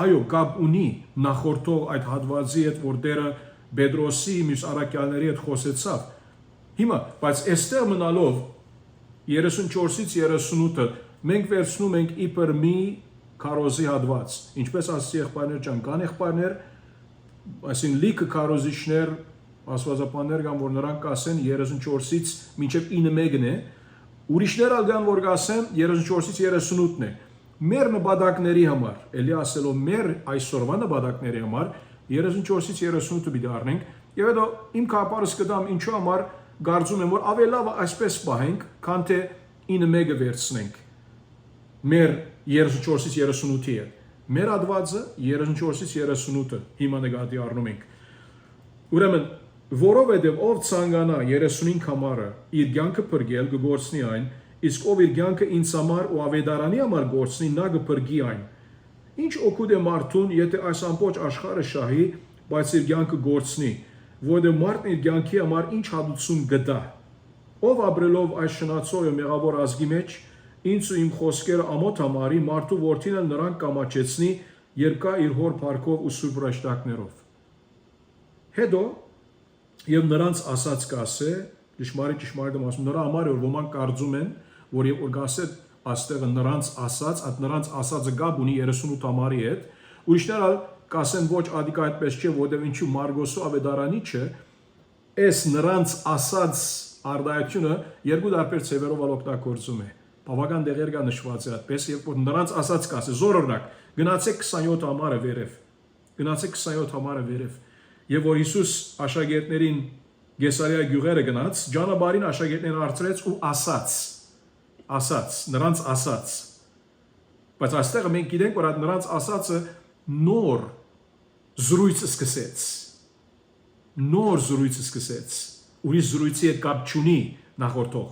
այո, կապ ունի նախորդող այդ հատվածի հետ որ դերը Պետրոսի մյուս առաքյալների հետ խոսեցավ։ Հիմա, բայց այստեղ մնալով 34-ից 38-ը մենք վերցնում ենք իբր մի քարոզի հատված։ Ինչպես ասացի եղբայրներ ջան, կան եղբայրներ, այսինքն լիքը քարոզիչներ, աստվածապաններ կան, որ նրանք կասեն 34-ից մինչև 9-ն է, ուրիշներ ալ կան, որ կասեն 34-ից 38-ն է։ Մեր նպատակների համար, էլի ասելով մեր այսօրվա նպատակների համար 34-ից 38-ը պիտի առնենք, եւ հետո իմ կապարս կդամ ինչու համար Գարձում եմ որ ավելի լավ այսպես պահենք, քան թե 9-ը վերցնենք։ Մեր 34-ից 38-ի հետ։ Մեր հատվածը 34-ից 38-ը հիմա նկատի առնում ենք։ Ուրեմն, որովհետև ով ցանկանա 35 համարը իր կյանքը փրկել կգործնի այն, իսկ ով իր կյանքը ինձ համար ու ավետարանի համար գործնի, նա կփրկի այն։ Ինչ օգուտ է մարդուն, եթե այս ամբողջ աշխարհը շահի, բայց իր կյանքը գործնի, որովհետև մարդն իր կյանքի համար ինչ հատուցում գտա։ Ով ապրելով այս շնացող եւ մեղավոր ազգի մեջ, ինձ ու իմ խոսքերը ամոթ համարի, մարդու որդին էլ նրան կամաչեցնի, երկա իր հոր փառքով ու սուրբ հրաշտակներով։ Հետո եւ նրանց ասած կասե, ճշմարիտ եմ ասում, նրա համար որ ոմանք կարծում են, որ երբ որ գասե աստեղը նրանց ասած, այդ նրանց ասածը գաբ ունի 38 համարի հետ, ուրիշներ ալ կասեն ոչ ադիկա այդպես չէ, որտեղ ինչու Մարգոսու ավետարանի չէ, այս նրանց ասած արդայությունը երկու տարբեր ցևերով օգտագործում է։ Բավական դեղեր կա նշված է այդպես, երբ որ նրանց ասած կասե, զորօրինակ, գնացեք 27 համարը վերև։ Գնացեք 27 համարը վերև։ Եվ որ Հիսուս աշակերտներին Գեսարիա գյուղերը գնաց, ճանապարհին աշակերտներին հարցրեց ու ասաց, նրանց ասաց։ Բայց այստեղ մենք գիտենք, որ այդ նրանց ասածը նոր զրույցը սկսեց, ուրիշ զրույցի հետ կապ չունի նախորդող,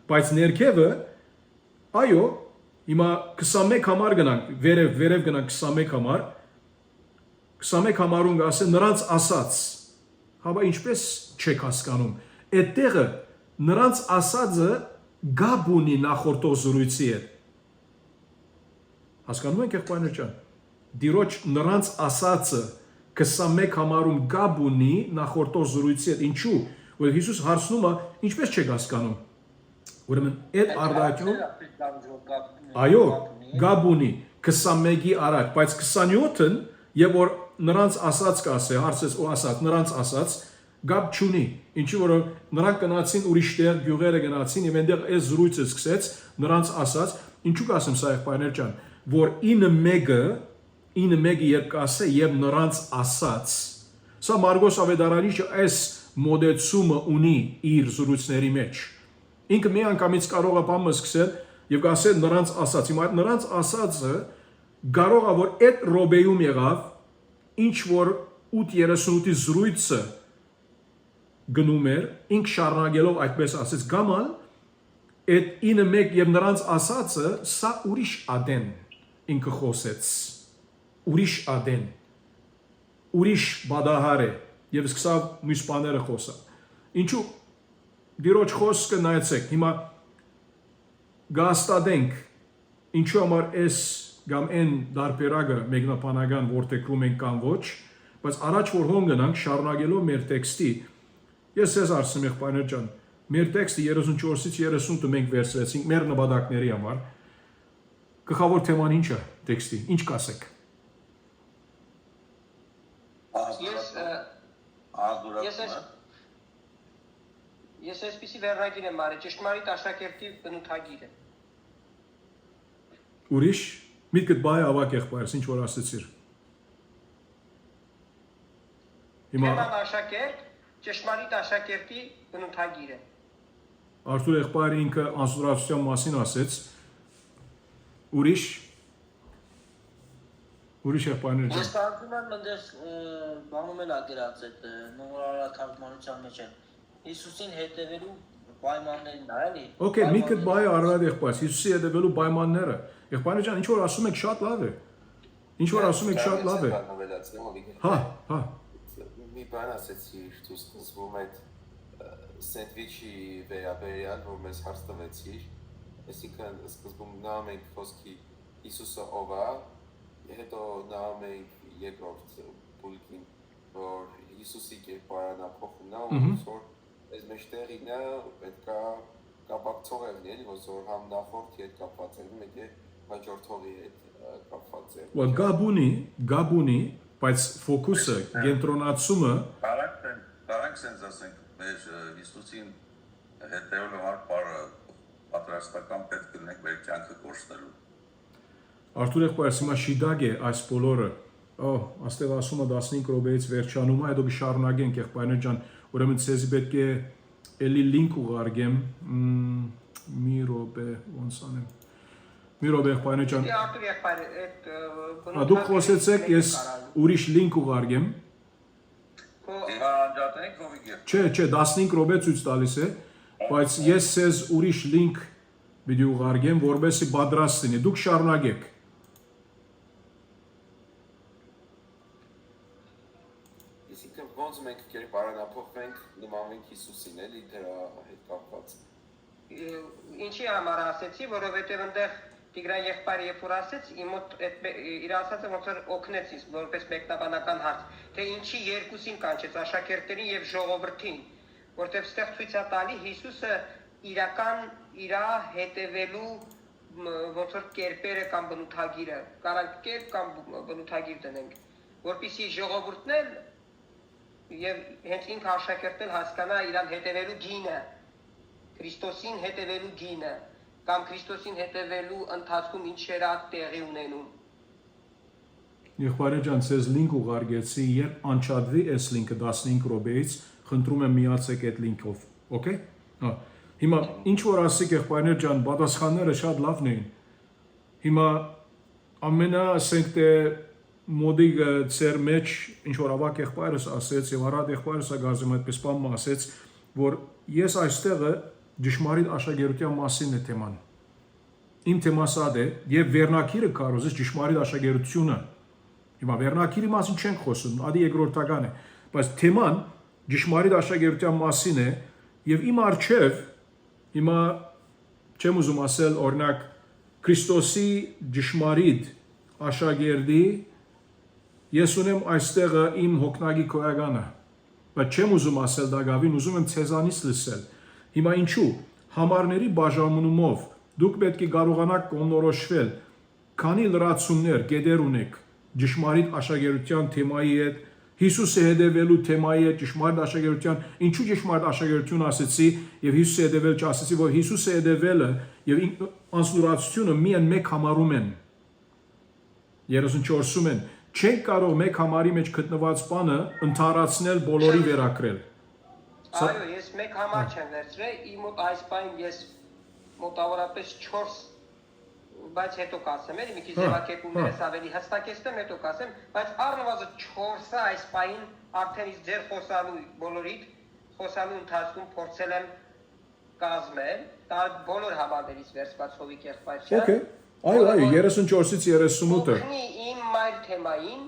բայց ներքևը, այո, հիմա 21 համար գնանք, վերև գնանք 21 համար, 21 համարում գասե նրանց ասաց, հավա ինչպես չեք հասկանում, այդ տեղը նրանց ասածը գաբ ունի նախորդող զրույցի հետ, հասկանում եք եղբայրներ ջան, դիրոջ նրանց ասածը 21 համարում գաբ ունի նախորդող զրույցի հետ, ինչու, որ Հիսուս հարցնում է, ինչպես չեք հասկանում, ուրեմն այդ արդյունքում, այո, գաբ ունի 21-ի առաջ, բայց 27-ն, եւ որ նրանց ասած կասե, հարցեց ու ասած, նրանց ասած, գաբ չունի, ինչու որ նրանք գնացին ուրիշ տեղ, գյուղերը գնացին եւ այնտեղ այս զրույցը սկսեց, նրանց ասած, ինչու կասեմ սա եղբայրներ ջան, որ 9-ը երբ կասե եւ նրանց ասած, սա Մարգոս ավետարանիչը այս մոդեցումը ունի իր զրույցների մեջ։ Ինքը մի անգամից կարող է բամը սկսել եւ կասել նրանց ասած, հիմա այդ նրանց ասածը կարող է որ այդ ռոբեյում եղավ, ինչ որ 8:38-ի զրույցը գնում էր, ինք շարունակելով այդպես ասեց, գամալ այդ 9-1 եւ նրանց ասածը սա ուրիշ ադեն ինքը խոսեց, ուրիշ ադեն, ուրիշ բադահար է եւ սկսավ մյուս բաները խոսալ։ Ինչու դիրոջ խոսքը նայեցեք, հիմա գաստադենք, ինչու համար այս կամ այն դարբերակը մեկնաբանական որտեքրում ենք կամ ոչ, բայց առաջ որ հոն գնանք շարունակելով մեր տեքստի, ես ես արսեմ եղբայրներ ջան, մեր տեքստը 34-ից 38-ը մենք վերցրեցինք մեր նպատակների համար, Գլխավոր թեման ինչ է տեքստի, ինչ կասեք։ Ես այսպիսի վերնագիր եմ արել, ճշմարիտ աշակերտի բնութագիրը։ Ուրիշ միտքդ բայ ավակ եղբայրս ինչ որ ասեցիր։ Թեման աշակերտ, ճշմարիտ աշակերտի բնութագիրը։ Արթուր եղբայրը ինքը անսուրացության մասին ասեց։ Ուրիշ եղբայրներ ջան։ Ես կարծում եմ այնտեղ բանում էլ ագրած այդ նորարար թարգմանության մեջ է Հիսուսին հետևելու պայմաններն է, էլի։ Okay, միտքդ բայ արարած եղբայրս, Հիսուսի հետևելու պայմանները։ Եղբայրներ ջան, ինչ որ ասում եք շատ լավ է։ Ինչ որ ասում եք շատ լավ է։ Հա։ Մի բան ասեցի դու սկզբում այդ սենդվիչի վերաբերյալ, որ մեզ հարց տվեցիր, այսինքն սկզբում նայում ենք խոսքի Հիսուսը ով է, հետո նայում ենք երկրորդ բուլկին, որ Հիսուսի կերպարանափոխումն է, որ այս մեջտեղին է պետքա կապակցողերն են, որ համ նախորդի հետ կապված են, մեկ է հաջորդողի հետ կապված են։ Ու գաբունի, բայց ֆոկուսը, կենտրոնացումը Կարանք սենց ասենք, մեր Հիսուսին հետևելու համար պատրաստական պետք կնենք մեր կյանքը կորցնելու։ Արթուր եղբայրս հիմա շիդագ է այս բոլորը։ Աստեղ ասում է 15 րոպեից վերջանում է, հետո կշարունակենք եղբայրներ ջան, ուրեմն ցեզի պետք է էլի լինք ուղարկեմ, մի րոպե, ոնց անեմ։ Մի րոպե եղբայրներ ջան։ Արթուր եղբայր, այդ Դուք խոսեցեք, ես ուրիշ լինք ուղարկեմ։ Հիմա անջատենք ովիգ։ Չէ, 15 րոպե ցույց տալիս է, բայց ես ցեզ ուրիշ լինք պիտի ուղարկեմ, որովհետեւ պատրաստ լինի։ Դուք շարունակեք։ Այսինքն ոնց մենք կերպարանափոխվենք, նմանվենք Հիսուսին, էլի դրա հետ կապված։ Ինչի համար ասեցի, որովհետև այնտեղ Տիգրան եղբայրը երբ որ ասեց, իմ մոտ իր ասածը ոնց որ օգնեց ինձ որպես մեկնաբանական հարց, թե ինչի երկուսին կանչեց աշակերտներին եւ ժողովրդին, որտեղ ստեղ ցույց է տալի Հիսուսը իրական իրա հետևելու ոնց որ կերպերը կամ բնութագիրը, կարանք կերպ կամ բնութագիր դնենք, որպեսզի ժողովուրդն էլ եւ հենց ինքը աշակերտել հասկանա իրան հետևելու գինը, Քրիստոսին հետևելու գինը, կամ Քրիստոսին հետևելու ընթացքում ինչեր է տեղի ունենում։ Եղբայրը ջան, ցեզ լինք ուղարկեցի, երբ անչափվի այս լինքը 15 րոպեից, խնդրում եմ միացեք այդ լինքով, օքեյ։ Հա։ Հիմա ինչ որ ասեք եղբայրներ ջան, պատասխանները շատ լավն էին։ Հիմա ամենասենք թե մոդիգը ծեր մեջ ինչ որ ավակ եղբայրս ասեց եւ առատ եղբայրս ագազում այդպես բան ասեց, որ ես այստեղը ճշմարիտ աշակերտության մասին է թեման։ Իմ թեման սա է եւ վերնակիրը կարոզես ճշմարիտ աշակերտությունը։ Հիմա վերնակիրի մասին չենք խոսում, ադի երկրորդական է, բայց թեման ճշմարիտ աշակերտության մասին է եւ իմ արչեւ հիմա չեմ ուզում ասել օրինակ Քրիստոսի ճշմարիտ աշակերտի ես ունեմ այստեղը իմ հոգնագի քոյականը, բայց չեմ ուզում ասել դա գավին, ուզում եմ ցեզանից լսել։ Հիմա ինչու համարների բաժանումով դուք պետք է կարողանաք կողմնորոշվել, քանի լրացումներ գեդեր ունեք ճշմարիտ աշակերտության թեմայի հետ, Հիսուսի հետևելու թեմայի հետ, ճշմարիտ աշակերտության, ինչու ճշմարիտ աշակերտություն ասեցի եւ Հիսուսի հետևել չասեցի, որ Հիսուսի հետևելը եւ անսուրացությունը միայն մեկ համարում են 34-ում են, չենք կարող մեկ համարի մեջ գտնված բանը ընդհանրացնել բոլորի վերակրել։ Այո, ես մեկ համար չեմ վերցրել, իմ մոտ այս բան ես մոտավորապես 4, բայց հետո կասեմ, էլի մի քիչ ձևակերպումներս ավելի հստակեցնեմ, հետո կասեմ, բայց առնվազն 4-ը այս բանին արդեն իսկ ձեր խոսալու բոլորիդ խոսալու ընթացքում փորձել եմ կազմել, դա բոլոր համարներից վերցված հովիկ եղբայրը։ Okay, այո, 34-ից 38-ը։ Օգնի իմ մայր թեմային,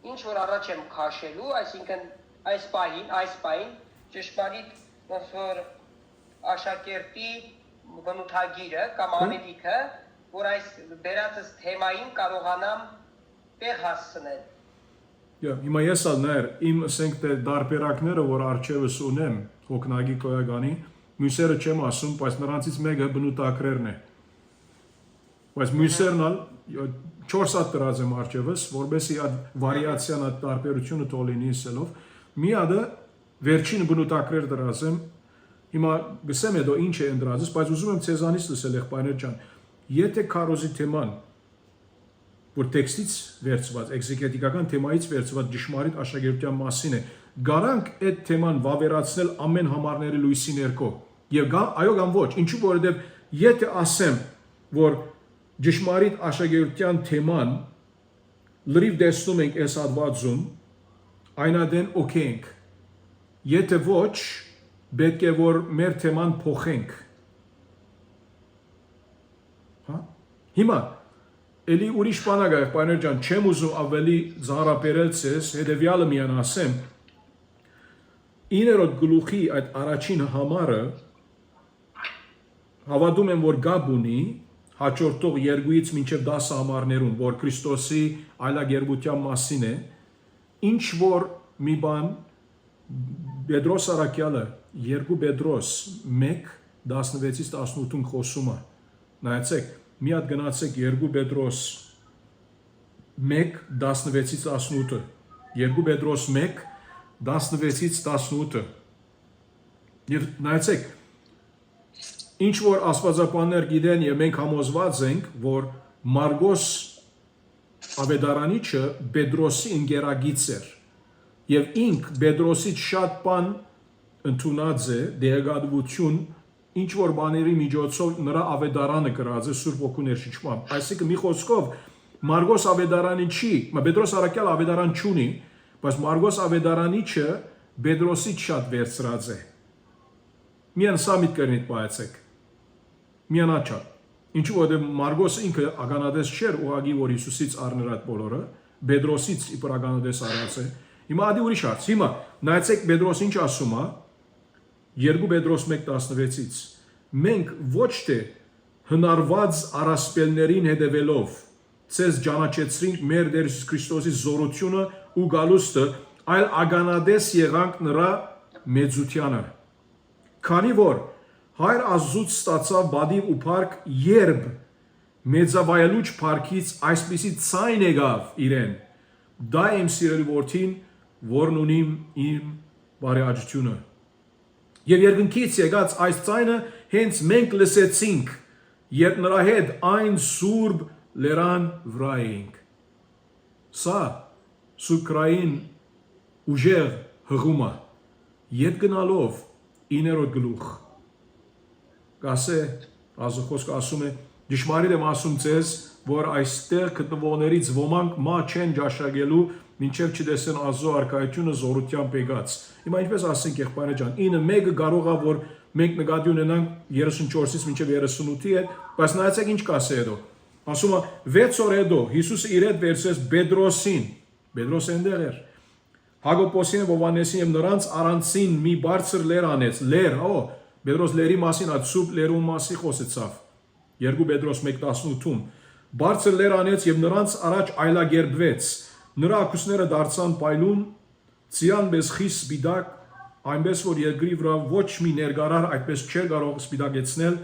ինչ որ առաջ եմ քաշելու, այսինքն այս պահին ճշմարիտ ոնց որ աշակերտի բնութագիրը կամ անելիքը, որ այս բերածս թեմային կարողանամ տեղ հասցնել։ Հիմա ես ալ նայր, իմ ասենք թե դարբերակները, որ արջևս ունեմ, հոգնագի քոյականի, մյուսերը չեմ ասում, բայց նրանցից մեկը բնութագրերն է։ բայց մյուսերն ալ 4 հատ դրած եմ արջևս, որբեսի այդ վարիացիան այդ տարբերությունը թողնի ասելով, մի հատը վերջին բնութագրեր դրած եմ, հիմա գսեմ հետո ինչ է ընդրածս, բայց ուզում եմ ցեզանից լսել եղբայրներ ջան, եթե քարոզի թեման, որ տեքստից վերցված, էքզեգետիկական թեմայից վերցված ճշմարիտ աշակերտության մասին է, գարանք այդ թեման վավերացնել ամեն համարների լույսի ներքո, եւ այո կամ ոչ, ինչու որովհետեւ եթե ասեմ, որ ճշմարիտ աշակերտության թեման լրիվ դեսնում ենք այս հատվածում, այնադեն օքեյ ենք, եթե ոչ, պետք է որ մեր թեման փոխենք։ Հա? Հիմա էլի ուրիշ բան ա եղբայրներ ջան, չեմ ուզում ավելի զարապերել ցես, հետեւյալը միան ասեմ։ 9-րդ գլուխի այդ առաջին համարը հավատում եմ, որ գաբ ունի հաջորդող 2-ից մինչև 10 համարներում, որ Քրիստոսի այլագերբության մասին է, ինչ որ մի բան Պետրոս Արաքյալը 2 Պետրոս 1:16-ից 18-ում խոսում է։ Նայեցեք, մի հատ գնացեք 2 Պետրոս 1:16-ից 18-ը։ 2 Պետրոս 1:16-ից 18-ը։ Եվ նայեցեք, ինչ որ աստվածապաններ գիտեն եւ մենք համոզված ենք, որ Մարգոս Ավետարանիչը Պետրոսի ընկերագից էր եւ ինք Պետրոսից շատ բան ընդունած է դեղագատվություն ինչ որ բաների միջոցով նրա ավետարանը գրած է Սուրբ Օգու ներշնչմամբ այսինքն մի խոսքով Մարգոս Ավետարանիչի Պետրոս Արաքյալ ավետարան չունի բայց Մարգոս Ավետարանիչը Պետրոսից շատ վերծրած է միան սա միտքերնիդ պայացեք միանաչա ինչու որ Մարգոսը ինքը ականադես չէր ուղագի որ Հիսուսից առներ այդ բոլորը Պետրոսից իբր ականադես արած է հիմա ադի ուրիշ հարց հիմա նայեցեք Պետրոս ինչ ասում է 2 Պետրոս 1:16-ից մենք ոչ թե հնարված առասպելներին հետևելով ցեզ ճանաչեցրինք մեր Տեր Հիսուս Քրիստոսի զորությունը ու գալուստը այլ ականադես եղանք նրա մեծությանը քանի որ Հայր Աստծուց ստացավ բադիվ ու փառք երբ մեծավայելուչ փառքից այսպիսի ցայն եկավ իրեն դա իմ սիրելի որդին որն ունի իմ բարեհաճությունը եւ երկնքից եկած այս ցայնը հենց մենք լսեցինք երբ նրա հետ այն սուրբ լերան վրա էինք սա սուկրային ուժեղ հղումը ետ գնալով 9-րդ գլուխ Գասե ազոխոսքը ասում է դժմարիտ եմ ասում ձեզ որ այստեղ գտնվողներից ոմանք մա չեն ճաշակելու մինչև չտեսեն Աստծո արքայությունը զորությամբ եկած հիմա ինչպես ասենք եղբայրը ջան 9-1-ը կարող է որ մենք նկատի ունենանք 34-ից մինչև 38-ի հետ բայց նայեցեք ինչ կասե հետո ասում է 6 օր հետո Հիսուսը իր հետ վերցրեց Պետրոսին Պետրոս այնտեղ էր Հակոբոսին եւ Հովհաննեսին եւ նրանց առանցին մի բարձր լեր անեց լեր Պետրոս լերի մասին այդ սուրբ լերում մասի խոսեցավ 2 Պետրոս 1:18-ում բարձր լեր անեց եւ նրանց առաջ այլագերբվեց նրա ակուսները դարձան պայլուն ցիան մեզ խիստ սպիտակ այնպես որ երկրի վրա ոչ մի ներգարար այդպես չէր կարող սպիտակեցնել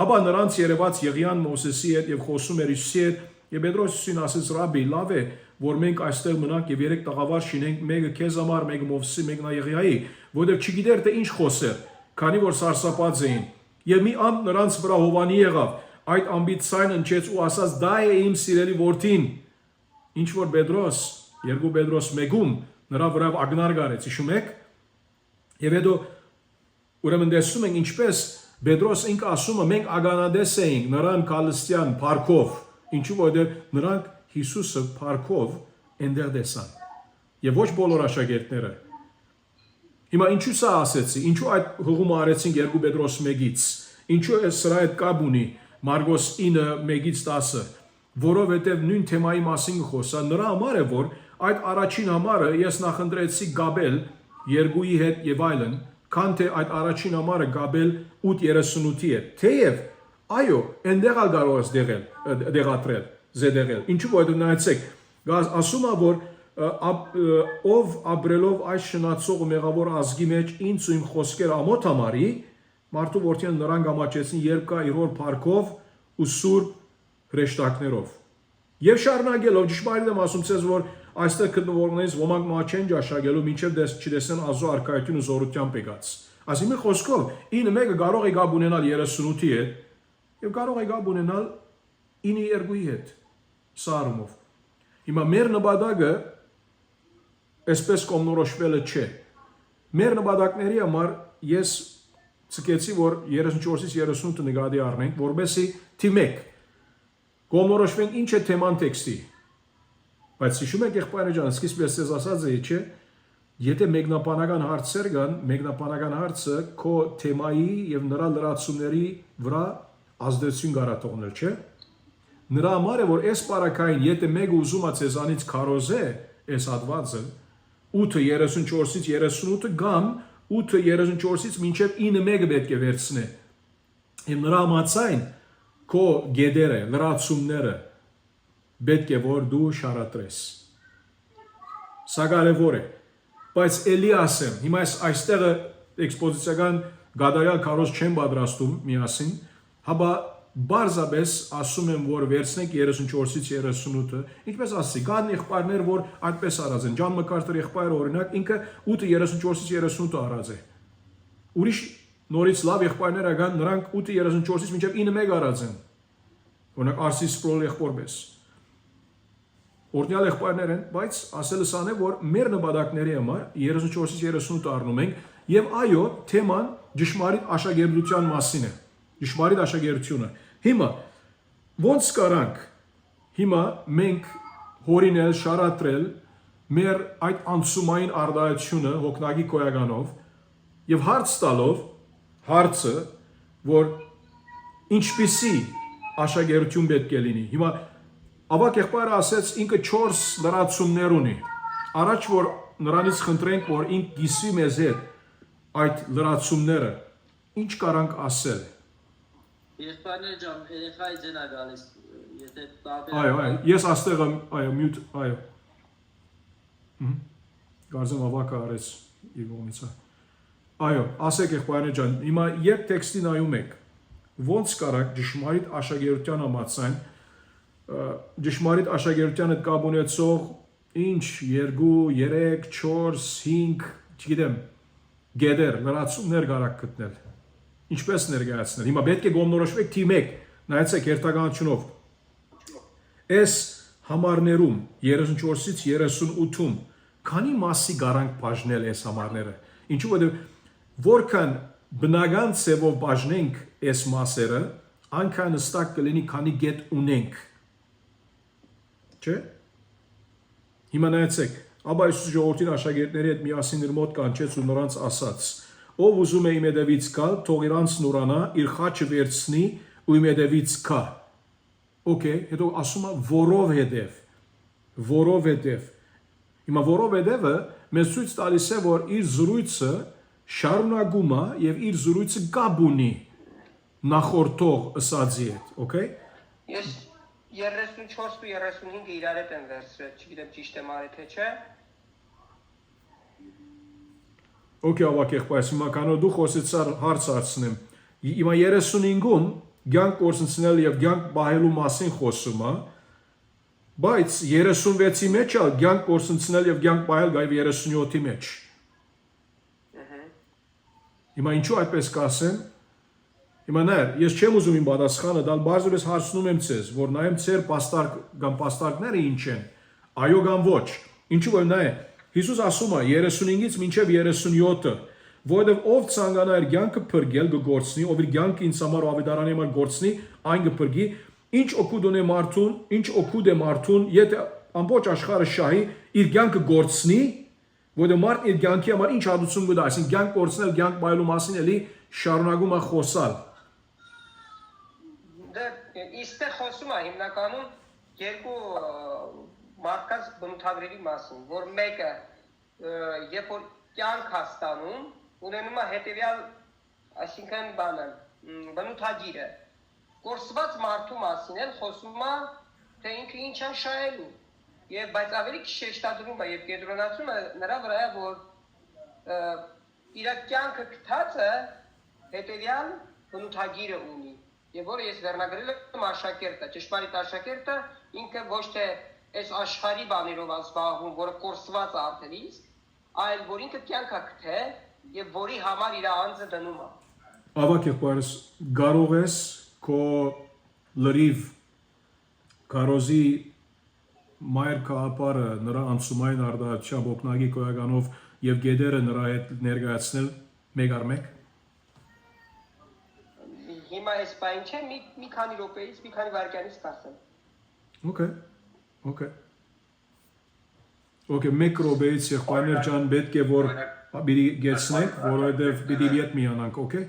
ապա նրանց երևաց Եղիան Մովսեսի հետ եւ խոսում էր Հիսուսի հետ եւ Պետրոսին ասեց ռաբի լավ է որ մենք այստեղ մնանք եւ 3 տաղավար շինենք մեկը քեզ համար մեկը Մովսեսի մեկը Եղիայի որովհետեւ չգիտեր թե ինչ խոսեր քանի որ սարսափած էին եւ մի ամպ նրանց վրա Հովանի եղավ այդ ամբից ցայն ընչեց ու ասաց դա է իմ սիրելի որդին ինչ որ Պետրոս 2 Պետրոս 1-ում նրա վրա ագնար գարեց հիշում եք եւ հետո ուրեմն տեսնում ենք ինչպես Պետրոս ինքը ասում է մենք ագանադես էինք նրան Կալստյան Փարքով ինչու որովհետեւ նրանք Հիսուսը Փարքով այնտեղ տեսան եւ ոչ բոլոր աշակերտները Հիմա ինչու սա ասեցի, ինչու այդ հղումը արեցինք 2 Պետրոս 1-ից, ինչու սրա այդ կապ ունի Մարգոս 9:1-10-ը, որովհետև նույն թեմայի մասին խոսա, նրա համար է, որ այդ առաջին համարը ես նախընտրեցի գաբել 2-ի հետ եւ այլն, քան թե այդ առաջին համարը գաբել 8:38-ի հետ, թեև, այո, այնտեղ կարող ես դեղատրել, զեդեղել, ինչու որովհետև նայեցեք, ասում է, որ ով ապրելով այս շնացող մեղավոր ազգի մեջ ինձ ու իմ խոսքերը ամոթ համարի մարդու որդին նրան գամաչեցին երբ կա իր փառքով ու սուրբ հրեշտակներով։ Եվ շարունակելով ճշմարիտ եմ ասում ցեզ, որ այստեղ գտնվողներից ոմանք մահ չեն ճաշակելու, մինչև չտեսնեն Աստծո արքայությունը զորությամբ եկած։ Այսինքն խոսքով 9-1-ը կարող է գաբ ունենալ 38-ի հետ եւ կարող է գաբ ունենալ 9-2-ի հետ։ Սա առումով։ Հիմա մեր նպատակը այսպես կողմնորոշվելը չէ։ Մեր նպատակների համար ես ցկեցի, որ 34-ից 38-ը նկատի առնենք, որովհետեւ թիմեք կողմնորոշվենք ինչ է թեման տեքստի։ Բայց հիշում եք եղբայրը ջան, սկիզբը ես ասած էի, չէ՞, եթե մեկնաբանական հարցեր կան, մեկնաբանական հարցը քո թեմայի եւ նրա լրացումների վրա ազդեցություն կարա թողնել, չէ՞։ Նրա համար է, որ այս պարակային, եթե մեկը ուզում է ցեզանից քարոզե այս հատվածը 8:34-ից 38 կամ 8:34-ից մինչև 9:1 պետք է վերցնե։ Եվ նրա համաձայն քո գեդերը, լրացումները պետք է որ դու շարատրես։ Սա կարևոր է։ Բայց էլի ասեմ, հիմա այստեղ էքսպոզիցիական գադարյալ քարոզ չեմ պատրաստում միասին, հաբա բարձաբես ասում եմ, որ վերցնենք 34-ից 38-ը, ինչպես ասի, կան եղբայրներ, որ այդպես արած են, Ջան Մակարթեր եղբայրը օրինակ, ինքը 8:34-ից 38-ը արած է։ Ուրիշ նորից լավ եղբայրներ ական, նրանք 8:34-ից մինչև 9:1 արած են։ Օրինակ Արսիս Սպրոլ եղբորբես։ Օրինալ եղբայրներ են, բայց ասելս անե, որ մեր նպատակների համար 34-ից 38 առնում ենք եւ այո, թեման ճշմարիտ աշակերտության մասին է։ Ճշմարիտ աշակերտությունը։ Հիմա ոնց կարանք հիմա մենք հորինել, շարատրել մեր այդ անցումային արդայությունը հոգնագի կոյականով եւ հարց տալով հարցը, որ ինչպիսի աշակերտություն պետք է լինի։ Հիմա ավակ եղբայրը ասեց ինքը 4 լրացումներ ունի։ Առաջ որ նրանից խնդրենք, որ ինք գիսվի մեզ հետ այդ լրացումները, ինչ կարանք ասել։ Եղբայրներ ջան, երեխայի ձենա գալիս, եթե տարբեր։ Այո, ես աստեղ եմ, այո, մյուտ, այո։ Կարծեմ ավակը արեց իր կողմից։ Այո, ասեք եղբայրներ ջան, հիմա երբ տեքստի նայում եք, ոնց կարաք ճշմարիտ աշակերտության համաձայն ճշմարիտ աշակերտությանը կապ ունեցող ինչ 2, 3, 4, 5, չգիտեմ, գեդեր, լրացումներ կարաք գտնել։ Ինչպես ներկայացնել։ Հիմա պետք է գոմնորոշվեք թիմ 1, նայեցեք երթականությունով։ Այս համարներում 34-ից 38-ում քանի մասի կարանք բաժնել այս համարները։ Ինչու որ որքան բնական ցևով բաժնենք այս մասերը, այնքան հստակ կլինի քանի գետ ունենք։ Չէ՞։ Հիմա նայեցեք, Աբա Հիսուս ժողովրդին աշակերտների հետ միասին իր մոտ կանչեց ու նրանց ասաց. Ով ուզում է իմ հետևից գալ, թող իրանց նորանա, իր խաչը վերցնի ու իմ հետևից գա։ Okay, հետո ասում է որովհետև։ Հիմա որովհետևը մեզ ցույց տալիս է, որ իր զրույցը շարունակում է եւ իր զրույցը կապ ունի նախորդող ըսածի հետ, okay։ Ես 34 ու 35-ը իրար հետ են վերցրել, չգիտեմ ճիշտ եմ արել թե չէ։ Okay, ավակ եղբայր, հիմա կանոն դու խոսեցար հարց հարցնեմ։ Հիմա 35-ում գյանք կորսնցնել եւ գյանք բահելու մասին խոսում է, բայց 36-ի մեջ է գյանք կորսնցնել եւ գյանք բահել գայվ 37-ի մեջ։ Հիմա ինչու այդպես կասեմ։ Հիմա նայ, ես չեմ ուզում իմ պատասխանը տալ, բարձրապես հարցնում եմ ցեզ, որ նայեմ ծեր պաստարկ կամ պաստարկները ինչ են, այո կամ ոչ։ Ինչու որ նայ, Հիսուս ասում է 35-ից մինչև 37-ը, որովհետև ով ցանկանա իր կյանքը փրկել կգործնի, ով իր կյանքը ինձ համար ավետարանի համար գործնի, այն կփրկի, ինչ օգուտ ունի մարդուն, ինչ օգուտ է մարդուն, եթե ամբողջ աշխարհը շահի իր կյանքը գործնի, որովհետև մարդն իր կյանքի համար ինչ հատուցում կտա, այսինքն կյանք կորցնել, կյանք բայելու մասին էլի շարունակում է խոսալ։ Իստեղ խոսում է հիմնականում երկու մարդկանց բնութագրերի մասին, որ մեկը երբ որ կյանք հաստանում, ունենում է հետևյալ, այսինքն բանը, բնութագիրը, կորսված մարդու մասին էլ խոսում է, թե ինքը ինչ է շահելու, եւ բայց ավելի շեշտադրում է եւ կենտրոնացումը նրա վրա է, որ իր կյանքը գտածը հետևյալ բնութագիրը ունի, Եվ որը ես վերնագրել եմ աշակերտը, ճշմարիտ աշակերտը ինքը ոչ թե այս աշխարհի բաներով զբաղվում, որը կորսված է արդեն իսկ, այլ որ ինքը կյանքա գթե եւ որի համար իր անձը դնում է։ Ավակ եղբայրս կարող ես քո լրիվ կարոզի մայր կապարը նրա անցումային արդարացիամբ օգնագի կոյականով եւ գեդերը նրա հետ ներկայացնել մեկ առ մեկ։ Հիմա այս բան չէ, մի քանի րոպեից, մի քանի վայրկյանից կասեմ։ Okay, մեկ րոպեից եղբայրներ ջան պետք է որ պիտի գեցնենք, որովհետեւ պիտի ետ միանանք, okay։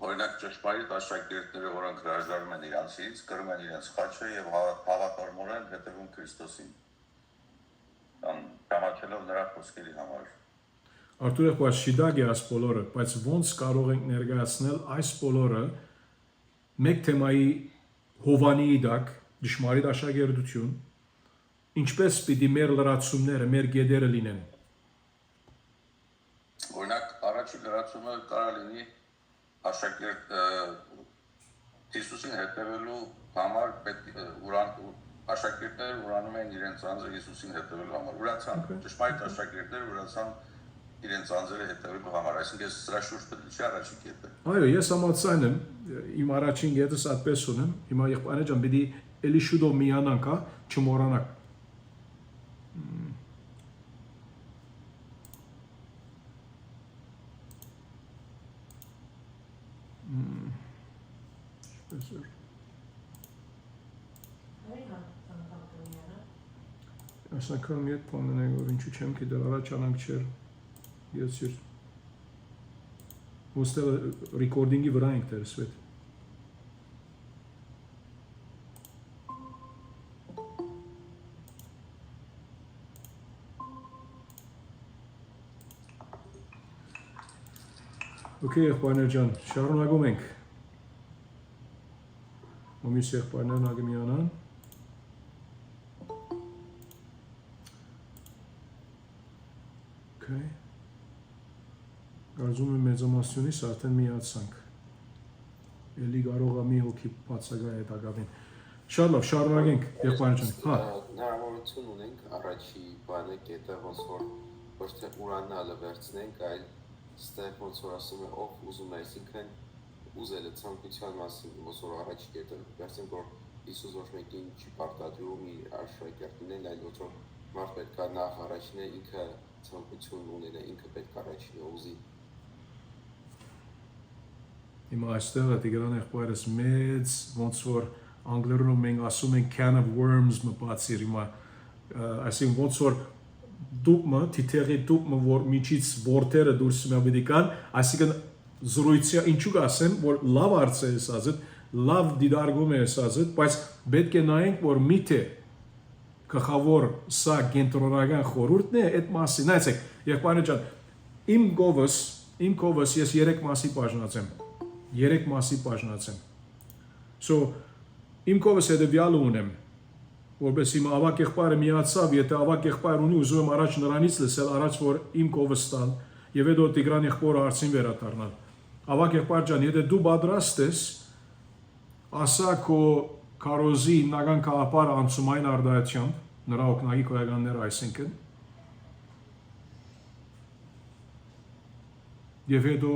Օրինակ ճշմարիտ աշակերտները, որոնք հրաժարվում են իրանցից, կրում են իրենց խաչը եւ հավատարմորեն հետևում Քրիստոսին։ Ճանաչելով նրա խոսքերի համար։ Արտուր եղբայր շիդագ է այս բոլորը, բայց ոնց կարող ենք ներկայացնել այս բոլորը մեկ թեմայի հովանիի դակ, ճշմարիտ աշակերտություն, ինչպես պիտի մեր լրացումները, մեր գեդերը լինեն։ Օրինակ առաջի լրացումը կարող լինի աշակերտ Հիսուսին հետևելու համար աշակերտները ուրանում են իրենց անձը Հիսուսին հետևելու համար։ Ուրացան ճշմարիտ աշակերտները ուրացան իրենց անձերը հետևելու համար, այսինքն ես սրա շուրջ պետք չի առաջին կետը։ Այո, ես համաձայն եմ, իմ առաջին կետս այդպես ունեմ, հիմա եղբայրներ ջան, պիտի էլի շուտով միանանք, հա, չմոռանաք։ Այս անգամ մի հատ բան ունենք, որ ինչու չեմ գիտել, առաջ անանք չէր։ Ես իր ոստել ռեկորդինգի վրա ենք դերսվետ։ Okay, եղբայրներ ջան, շարունակում ենք։ Մոմիս եղբայրներն ագի միանան։ Okay. Կարծում եմ մեծամասնությունից արդեն միացանք։ Էլի կարող է մի հոգի բացակայ այդ ագավին։ Շատ լավ, շարունակենք, եղբայր ջան։ Հա։ Հնարավորություն ունենք առաջի բանը կետը ոնց որ ոչ թե ուրանալը վերցնենք, այլ ստեղ ոնց որ ասում է ով ուզում է, այսինքն ուզելը ցանկության մասին ոնց որ առաջի կետը վերցնենք, որ Հիսուս ոչ մեկին չի պարտադրում իր աշակերտներին, այլ ոչ որ մարդ պետք է նախ առաջինը ինքը ցանկություն ունենա, ինքը պետք է առաջինը ուզի։ Հիմա այստեղ է Տիգրան եղբայրս մեծ ոնց որ անգլերենով մենք ասում ենք can of worms մբացիր հիմա այսինքն ոնց որ դուպմը թիթեղի դուպմը որ միջից ворթերը դուրս մաբիդի կան այսինքն զրույցը ինչու կասեմ որ լավ արծ է ասած լավ դիդարգում է ասած բայց պետք է նայենք որ միթե գլխավոր սա կենտրոնական խորհուրդն է այդ մասի նայեցեք եղբայրներ ջան իմ կովս ես 3 մասի բաժնացեմ 3 մասի բաժնացեմ so իմ կովս հետևյալը ունեմ որպես իմ ավակ եղբայրը միացավ եթե ավակ եղբայր ունի ուզում եմ առաջ նրանից լսել առաջ որ իմ կովս տալ եւ հետո Տիգրան եղբորը արցին վերադառնալ ավակ եղբայր ջան եթե դու պատրաստ ես ասա քո կարոզի հիմնական կապարը անցումային արդարացիամբ նրա օգնակի քոյականները այսինքն եւ հետո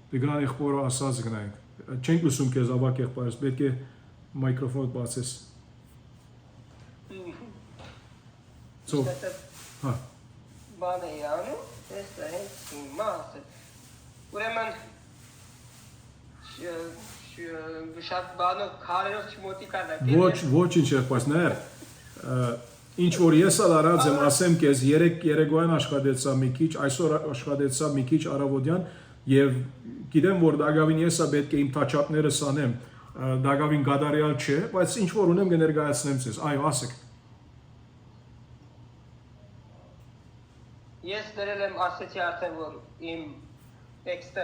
Տիգրան եղբորը ասած գնանք չենք լսում քեզ ավակ եղբայրս պետք է մայկրոֆոնը բացես So, հա բան է անում, ես հենց հիմա ասել։ Ուրեմն շատ բանով քարերով չմոտիկան է։ Ոչինչ եղբայրս ներ ինչ որ ես արած եմ ասեմ քեզ 3 երեկոյան աշխատեցա մի քիչ այսօր աշխատեցա մի քիչ արավոդյան եւ գիտեմ որ դակավին եսա պետք է իմ թաչապներս անեմ դակավին գադարյալ չէ բայց ինչ որ ունեմ կներկայացնեմ ցես այո ասեք Ես դրել եմ ասեցի արդեն որ իմ տեքստը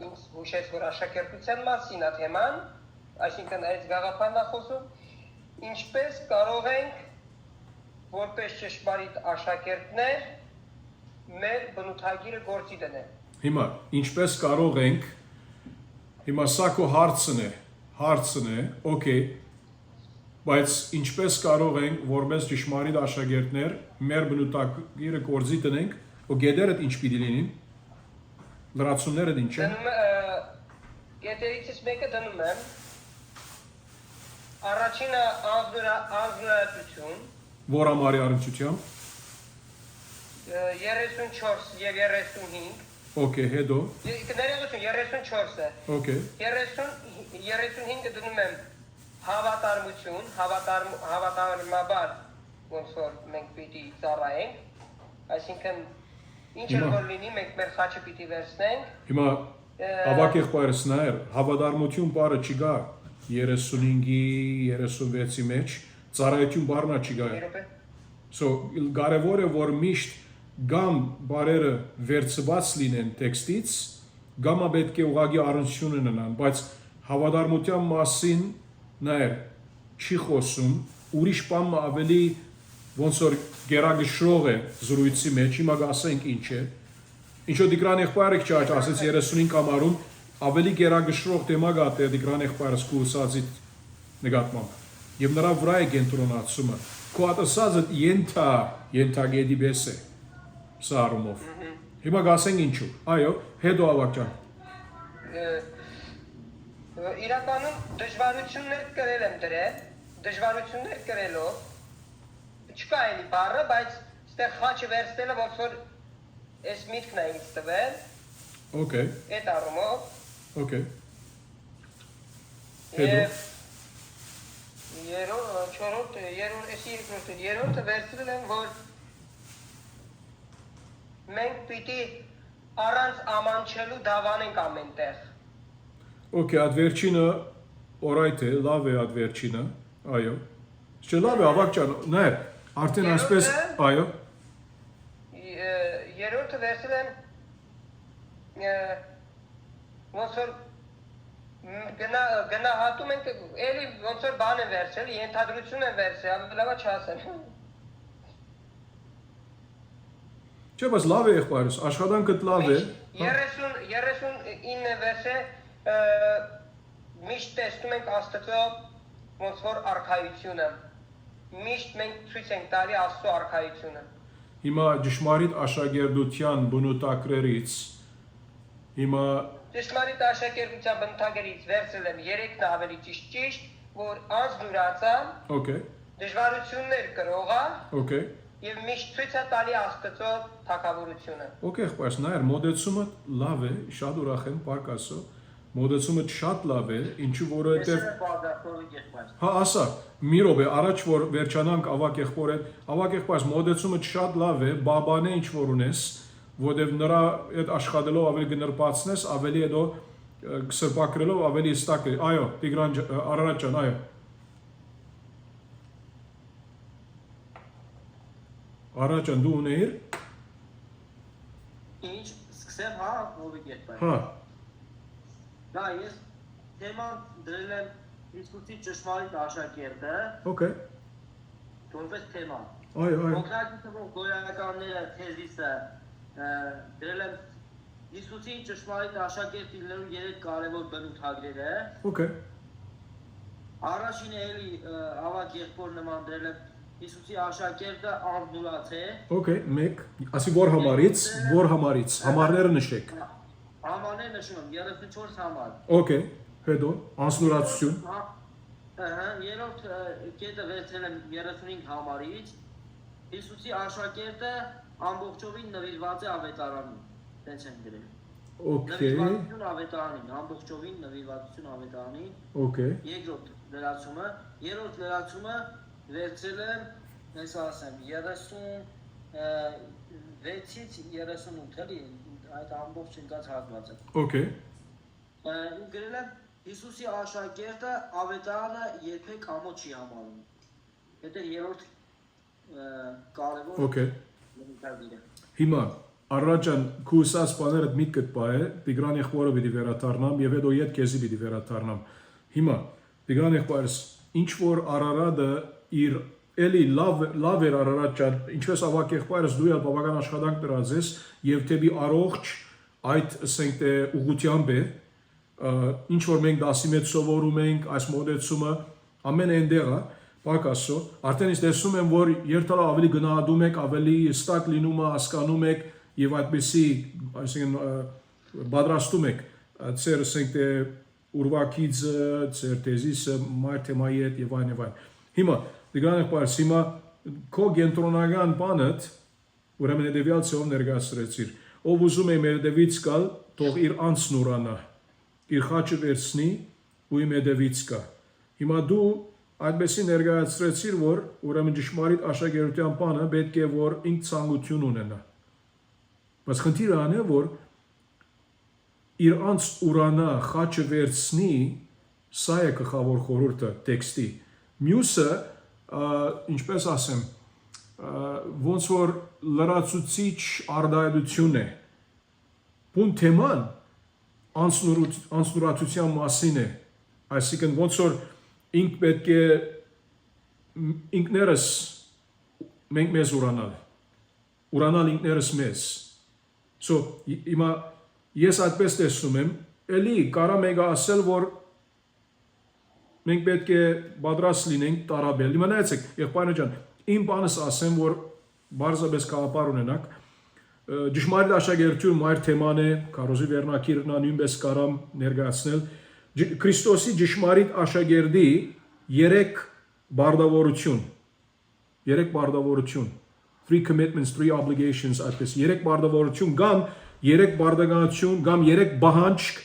ինձ հուշեց որ աշակերտության մասին է թեման այսինքն այս գաղափարն է խոսում ինչպես կարող ենք որպես ճշմարիտ աշակերտներ մեր բնութագիրը գործի դնել Հիմա ինչպես կարող ենք Հիմա սա քո հարցն է, օքեյ, բայց ինչպես կարող ենք որպես ճշմարիտ աշակերտներ մեր բնութագիրը կորձի տնենք, ու գեդերը ինչ պիտի լինին, լրացումները ինչ են։ Գետերից մեկը դնում եմ, առաջինը անznորատություն, Որ ամարի առնչությամբ, 34 և 35, օքեյ, հետո, ներողություն 34-ը, օքեյ, 35-ը դնում եմ հավատարմություն, հավատարմաբար ոնց որ մենք պիտի ծառայենք, այսինքն ինչ էլ որ լինի մենք մեր խաչը պիտի վերցնենք։ Հիմա ավակ եղբայրս նայր, հավատարմություն բառը չի գա 35-ի, 36-ի մեջ, ծառայություն բառնա չի գա։ So, կարևոր է որ միշտ գամ բարերը վերցված լինեն տեքստից, գամը պետք է ուղղակի առնչություն ունենան, բայց հավատարմության մասին նայր չի խոսում, ուրիշ բան ավելի ոնց որ գերագշրող է զրույցի մեջ, հիմա գասենք ինչ է։ Ինչո դիկրան եղբայրը քիչ ասեց 35 ամառում ավելի գերագշրող թեմա գա թե դիկրան եղբայրս կուսածի նկատմամբ։ Եվ նրա վրա է կենտրոնացումը։ Քո ատասածը ենթագետի պես է սարումով։ Հիմա գասենք ինչու։ Այո, հետո ավակ ջան։ Իրականում դժվարություններ կրել եմ դրել, դժվարություններ կրելով չկա էլի բառը, բայց այստեղ խաչը վերցնելը ոնց որ այս միտքն է ինձ տվել։ Okay. Այդ առումով։ Okay. Երրորդը վերցրել եմ, որ մենք պիտի առանց ամանչելու դավանենք ամենտեղ։ Okay, այդ վերջինը օրայթ է, լավ է այդ վերջինը, այո։ Չէ, լավ է, ավակ ջան, նայր, արդեն այսպես, այո։ Երրորդը վերցրել եմ ոնց որ գնահատում ենք, էլի ոնց որ բան են վերցրել, ենթադրություն են վերցրել, լավա չասեմ։ Չէ, բայց լավ է եղբայրս, աշխատանքդ լավ է։ 39 վերսը միշտ տեսնում ենք Աստծո ոնց որ արքայությունը։ Միշտ մենք ցույց ենք տալի Աստծո արքայությունը։ Հիմա ճշմարիտ աշակերտության բնութագրերից հիմա ճշմարիտ աշակերտության բնութագրերից վերցրել եմ 3-ն ավելի ճիշտ, որ անձնուրացա, Okay. դժվարություններ կրողա, Okay. եւ միշտ ցույց է տալի Աստծո թագավորությունը։ Okay, եղբայրս, նայր, մոդեցումը լավ է, շատ ուրախ եմ, պարկասո։ Մոդեցումը շատ լավ է, ինչու որովհետև հա, ասա, մի րոպե, առաջ որ վերջանանք ավակ եղբայրս, մոդեցումը շատ լավ է, բաբան է ինչ որ ունես, որովհետև նրա այդ աշխատելով ավելի կնրբացնես, ավելի հետո սրբակրելով ավելի հստակ է։ Այո, Տիգրան Արարատ ջան, այո։ Արարատ ջան, դու ունեիր։ Ինչ, սկսեմ, հա, ովիկ եղբայր։ Հա։ Դա ես թեման դրել եմ Հիսուսի ճշմարիտ աշակերտը, Okay. որպես թեմա։ Այո, այո։ Կոնկրետ գոյականները թեզիսը դրել եմ Հիսուսի ճշմարիտ աշակերտ լինելու 3 կարևոր բնութագրերը։ Okay. Առաջինը էլի ավակ եղբոր նման դրել եմ Հիսուսի աշակերտը անձնուրաց է։ Okay, 1, ասի որ համարից, համարները նշեք։ Համարներ նշում եմ 34 համար։ Okay, հետո անձնուրացություն։ Ահա, երրորդ կետը վերցրել եմ 35 համարից։ Հիսուսի աշակերտը ամբողջովին նվիրված է ավետարանին։ Տենց են գրել։ Okay. Նվիրվածություն ավետարանին, ամբողջովին նվիրվածություն ավետարանին։ Okay. Երկրորդ լրացումը, երրորդ լրացումը վերցրել եմ, ես ասեմ, 36-ից 38 էլի այդ ամբողջ ընկած հատվածը։ Okay. Գրել եմ Հիսուսի աշակերտը ավետարանը երբեք ամոթ չի համարում։ Դա երրորդ կարևոր Okay. բնութագիր է։ Հիմա Արարաջան քուսած բաներդ միտքդ բայ է, Տիգրան եղբորը պիտի վերադառնամ եւ հետո իդ քեզի պիտի վերադառնամ։ Հիմա Տիգրան եղբայրս ինչ որ Արարատը իր էլի լավ էր Արարաջան, ինչպես ավակ եղբայրս դու յալ բավական աշխատանք դրած ես եւ թեպի առողջ այդ ասենք թե ուղղությամբ է ինչ որ մենք դասի մեջ սովորում ենք, այս մոդեցումը ամեն այնտեղ է, պակասո, արդեն իսկ տեսնում եմ, որ երբ ավելի գնահատում եք, ավելի ստակ լինում է, հասկանում եք եւ այդպեսի, այսինքն պատրաստում եք ծեր ասենք թե ուրվակիցը, ծեր թեզիսը, մայր թեմայի հետ եւ այլն եւ այլն։ Հիմա դիգրանք պարս, հիմա քո կենտրոնական բանդ ուրեմն հետեւյալ ծով ներկայացրեցիր։ Ով ուզում է մեր դեպից գալ, թող իր անձն ուրանա, իր խաչը վերցնի ու իմ հետևից գա։ Հիմա դու այդպեսի ներկայացրեցիր, որ ուրեմն ճշմարիտ աշակերտության բանը պետք է որ ինք ցանկություն ունենա։ Բայց խնդիրը այն է, որ իր անձ ուրանա, խաչը վերցնի, սա է գլխավոր խորհուրդը տեքստի։ Մյուսը, ինչպես ասեմ, ոնց որ լրացուցիչ արտահայտություն է։ Բուն թեման անձնուրացության մասին է, այսինքն ոնց որ ինք պետք է ինքներս մենք մեզ ուրանալ ինքներս մեզ։ So, հիմա ես այդպես տեսնում եմ, էլի կարա մեկը ասել, որ մենք պետք է պատրաստ լինենք տարաբել։ Հիմա նայեցեք, եղբայրը ջան, իմ բանս ասեմ, որ բարձրապես կապար ունենակ, ճշմարիտ աշակերտություն մայր թեման է, Քարոզի վերնակիրն է, նույնպես կարամ ներկայացնել Քրիստոսի ճշմարիտ աշակերտի երեք բardավորություն, 3 commitments, 3 obligations, այդպես երեք բardավորություն, կամ երեք բարդականություն, կամ երեք բահանջք,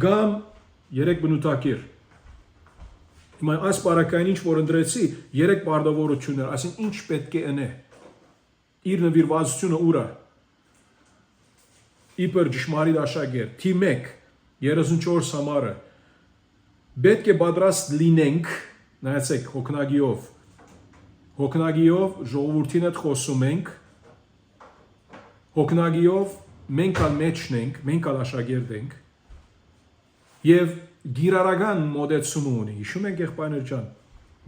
կամ երեք բնութակիր։ Հիմա այս բարակային ինչ որ ընդրեցի, երեք բardավորություններ, այսինքն ինչ պետք է ընե։ Իր նվիրվածությունը ուրա։ Իբր ճշմարիտ աշակերտ, թի 1, 34 համարը, պետք է պատրաստ լինենք, նայեցեք, հոգնագիով ժողովրդին հետ խոսում ենք, հոգնագիով մենք ալ մեջն ենք, մենք ալ աշակերտ ենք, եւ գիրարական մոդեցում ունի, հիշում ենք եղբայրներ ջան,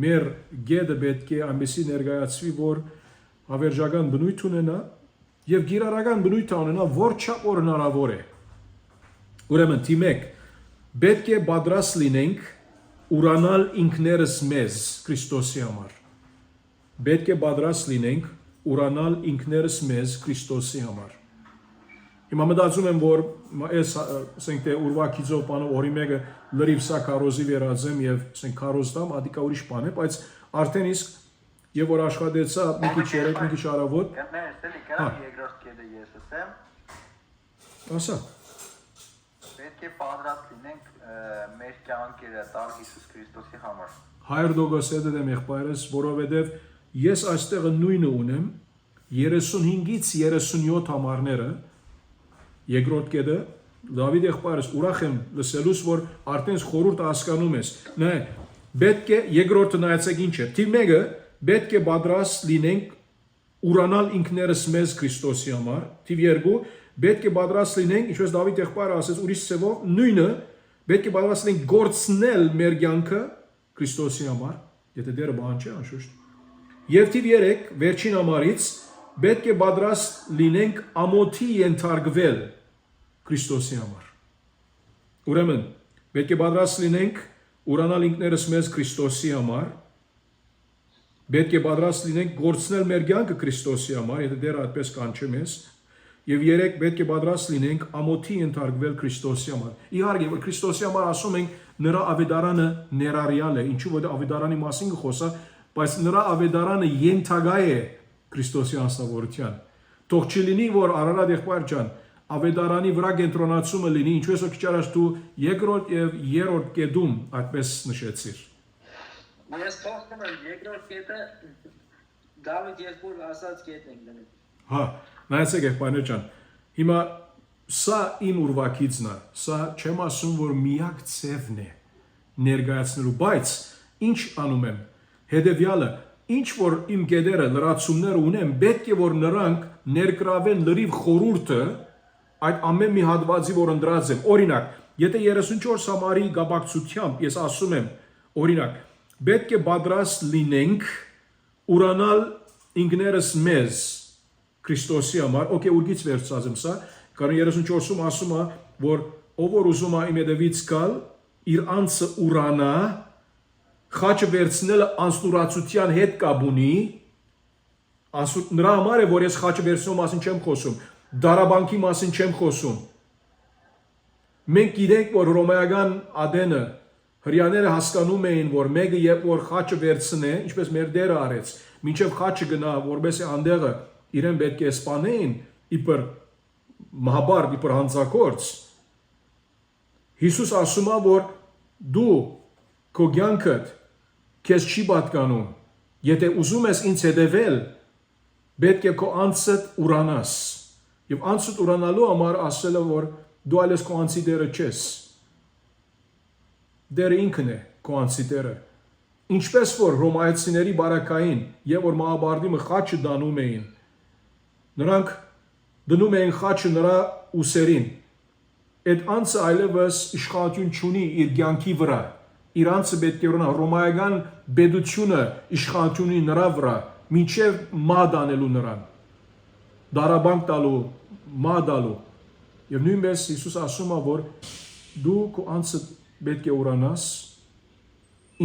մեր գեդը պետք է այնպեսի ներկայացվի, որ հավերժական բնույթ ունենա, եւ գիրարական բնույթ ունենա, որ չափ որ հնարավոր է։ Ուրեմն թի 1, պետք է պատրաստ լինենք ուրանալ ինքներս մեզ Քրիստոսի համար։ Պետք է պատրաստ լինենք ուրանալ ինքներս մեզ Քրիստոսի համար։ Հիմա մտածում եմ, որ այս ասենք թե ուրվակիցով բանը օրի մեկը լրիվ սա քարոզի վերածեմ եւ ասենք քարոզ դամ, ադիկա ուրիշ բան է, բայց արդեն իսկ եւ որ աշխատեցա մի քիչ երեք, մի քիչ արավոտ։ Էլի կարա երկրորդ կետը ես ասեմ։ Ասա։ Պետք է պատրաստ լինենք մեր կյանքերը տալ Հիսուս Քրիստոսի համար։ 100% դեմ եղբայրս, որովհետեւ ես այստեղ նույնը ունեմ 35-ից 37 համարները երկրորդ կետը Դավիթ եղբայրս ուրախ եմ լսելուց, որ արդեն խորհուրդ հասկանում ես։ Նայ, պետք է երկրորդը նայեցեք ինչ է։ Թիվ 1-ը պետք է պատրաստ լինենք ուրանալ ինքներս մեզ Քրիստոսի համար։ Թիվ 2 պետք է պատրաստ լինենք, ինչպես Դավիթ եղբայրը ասեց ուրիշ ցևով, նույնը պետք է պատրաստ լինենք գործնել մեր կյանքը Քրիստոսի համար, եթե դերը բան չէ, անշուշտ։ Եվ թիվ 3 վերջին համարից պետք է պատրաստ լինենք ամոթի ենթարկվել Քրիստոսի համար։ Ուրեմն պետք է պատրաստ լինենք ուրանալ ինքներս մեզ Քրիստոսի համար։ Պետք է պատրաստ լինենք գործնել մեր կյանքը Քրիստոսի համար, եթե դեռ այդպես կանչեմ ես։ Եվ 3 պետք է պատրաստ լինենք ամոթի ենթարկվել Քրիստոսի համար։ Իհարկե, որ Քրիստոսի համար ասում ենք նրա ավետարանը ներառյալ է, ինչու որ ավետարանի մասին խոսա, բայց նրա ավետարանը ենթագա է Քրիստոսի անձնավորության։ Թող չլինի, որ Արարատ եղբայր ջան, ավետարանի վրա կենտրոնացումը լինի, ինչպես որ քիչ առաջ դու երկրորդ եւ երրորդ կետում այդպես նշեցիր։ Ես թողնում եմ երկրորդ կետը Դավիթ երկու ասած կետն ենք դնում։ Հա, նայեցեք եղբայրներ ջան։ Հիմա սա իմ ուրվակիցն է, սա չեմ ասում, որ միակ ցևն է ներկայացնելու, բայց ինչ անում եմ։ Հետևյալը, ինչ որ իմ գեդերը լրացումներ ունեմ, պետք է որ նրանք ներգրավեն լրիվ խորհուրդը այդ ամեն մի հատվածի, որ ընդրած եմ։ Օրինակ, եթե 34 համարի գաբակցությամբ ես ասում եմ, օրինակ, պետք է պատրաստ լինենք ուրանալ ինքներս մեզ Քրիստոսի համար, օքեյ, ուրգից վերցած եմ սա, കാരണം 34-ում ասում է, որ ով որ ուզում է իմ հետևից գալ, իր անձը ուրանա, խաչը վերցնելը անսնուրացության հետ կապ ունի, նրա համար է, որ ես խաչը վերցնելու մասին չեմ խոսում, դարաբանքի մասին չեմ խոսում։ Մենք գիտենք, որ հռոմեական ադենը հրյաները հասկանում էին, որ մեկը երբ որ խաչը վերցնե, ինչպես մեր Տերը արեց, մինչև խաչը գնա, որովհետեւ անդեղը իրեն պետք է սպանեին, իբր մահաբար, իբր հանցագործ։ Հիսուս ասում է, որ դու քո կյանքդ քեզ չի պատկանում, եթե ուզում ես ինձ հետևել, պետք է քո անձդ ուրանաս։ Եվ անձդ ուրանալու համար ասել է, որ դու այլևս քո անձի Տերը չես։ Տերը ինքն է քո անձի Տերը։ Ինչպես որ հռոմայացիների բարակային, եւ որ մահաբարդիմը խաչը դանում էին, նրանք դնում էին խաչը նրա ուսերին։ Այդ անձը այլևս իշխանություն չունի իր կյանքի վրա։ Իր անձը պետք է ունենա հռոմայական պետությունը իշխանություն ունի նրա վրա, մինչև մահ դանելու նրան։ Դարաբանք տալու, մահ դալու։ Եվ նույնպես Հիսուս ասում է, որ դու քո անձը պետք է ուրանաս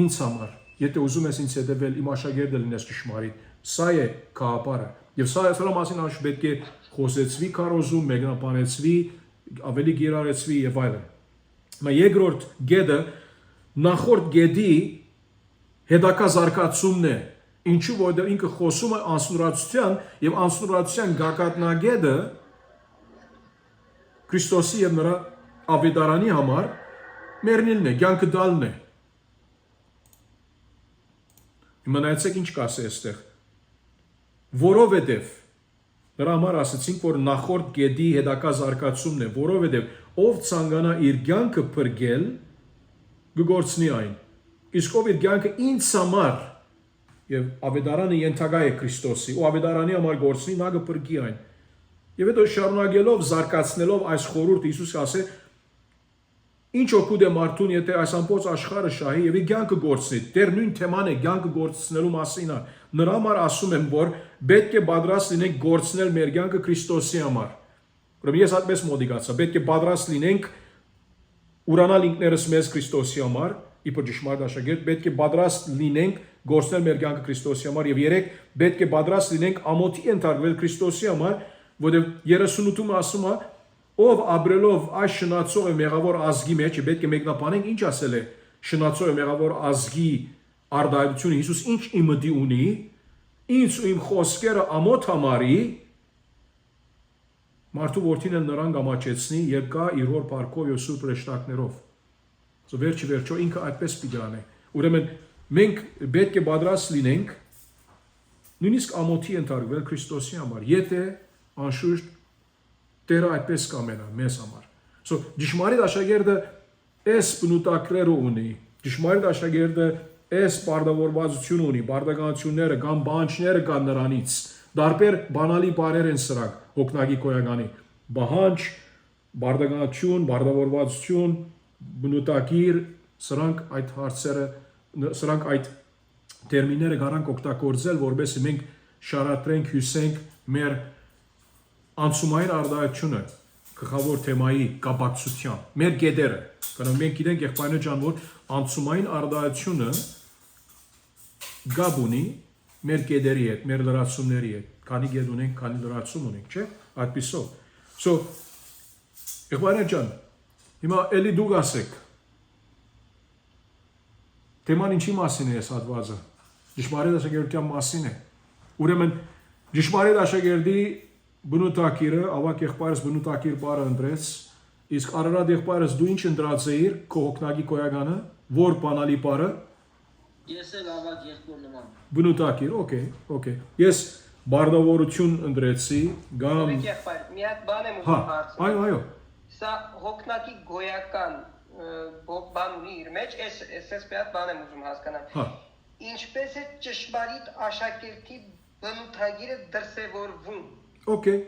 ինձ համար, եթե ուզում ես ինձ հետևել, իմ աշակերտը լինես ճշմարիտ։ Սա է գաղափարը։ Եվ սա մասին անշուշտ պետք է խոսեցվի քարոզում, մեկնաբանեցվի, ավելի գերարեցվի եւ այլն։ Մա երկրորդ գեդը նախորդ գեդի հետակա զարգացումն է, ինչու որ ինքը խոսում է անսնուրացության եւ անսնուրացության գագաթնագետը Քրիստոսի եւ նրա ավետարանի համար մեռնելն է, կյանքը տալն է։ Հիմա նայեցեք ինչ կասե այստեղ։ Որովհետև նրա համար ասացինք, որ նախորդ գեդի հետակա զարգացումն է, որովհետև ով ցանկանա իր կյանքը փրկել, կգործնի այն։ Իսկ ով իր կյանքը ինձ համար եւ ավետարանը ենթակա է Քրիստոսի, ու ավետարանի համար գործնի, նա կփրկի այն։ Եվ հետո շարունակելով զարգացնելով այս խորհուրդը Հիսուս ասե. Ինչ օգուտ է մարդուն, եթե այս ամբողջ աշխարհը շահի եւ իր կյանքը գործնի։ Դեռ նույն թեման է կյանքը գործնելու մասին է։ Նրա համար ասում եմ, որ պետք է պատրաստ լինենք գործնել մեր կյանքը Քրիստոսի համար։ Ուրեմն ես այդպես մոդիկացա, պետք է պատրաստ լինենք ուրանալ ինքներս մեզ Քրիստոսի համար, իբր ճշմարիտ աշակերտ, պետք է պատրաստ լինենք գործնել մեր կյանքը Քրիստոսի համար եւ երեք պետք է պատրաստ լինենք ամոթի ընթարկվել Քրիստոսի համար, որովհետեւ 38-ում ասում է, ով ապրելով այս շնացող է մեղավոր ազգի մեջ, պետք է մեկնաբանենք ինչ ասել է շնացող է մեղավոր ազգի արդայությունը Հիսուս ինչ իմդի ունի, ինձ ու իմ խոսքերը ամոթ համարի, մարդու որդին էլ նրան կամաչեցնի եւ կա իր հոր փառքով եւ սուրբ հրեշտակներով։ Վերջը ինքը այդպես պիտի անի։ Ուրեմն մենք պետք է պատրաստ լինենք նույնիսկ ամոթի ընթարկվել Քրիստոսի համար, եթե անշուշտ Տերը այդպես կամենա մեզ համար։ Ճշմարիտ աշակերտը այս բնութագրերը ունի, ճշմարիտ աշակերտը այս բարդավորվածություն ունի, բարդականությունները կամ բանջները կան նրանից։ Դարբեր բանալի բառեր են սրանք հոգնագի կոյականի։ Բահանջ, բարդականություն, բարդավորվածություն, բնութագիր, սրանք այդ հարցերը, սրանք այդ տերմինները կարանք օգտագործել, որովհետեւ մենք շարադրենք, հյուսենք մեր անցումային արդարությունը գլխավոր թեմայի կապակցությամբ մեր գեդերը, കാരണം մենք գիտենք եղբայրներ ջան, որ անցումային արդարությունը գաբ ունի մեր գեդերի հետ, մեր լրացումների հետ, քանի գեդ ունենք, քանի լրացում ունենք, չէ՞, այդպիսով։ Եղբայրներ ջան, հիմա էլի դուք ասեք, թեման ինչի մասին է այս հատվածը, ճշմարիտ աշակերտության մասին է։ Ուրեմն ճշմարիտ աշակերտի բնութագիրը, ավակ եղբայրս բնութագիր բառը ընտրեց, իսկ Արարատ եղբայրս դու ինչ ընտրած էիր քո հոգնագի կոյականը, որ բանալի բառը։ Ես էլ ավակ եղբոր նման։ Բնութագիր, օքեյ։ Ես բարդավորություն ընտրեցի, կամ Եղբայր, մի հատ բան եմ ուզում հարցնել։ Այո։ Սա հոգնագի գոյական բան ունի իր մեջ, ես մի հատ բան եմ ուզում հասկանալ։ Ինչպես է ճշմարիտ աշակերտի բնութագիրը դրսևորվում։ Okay.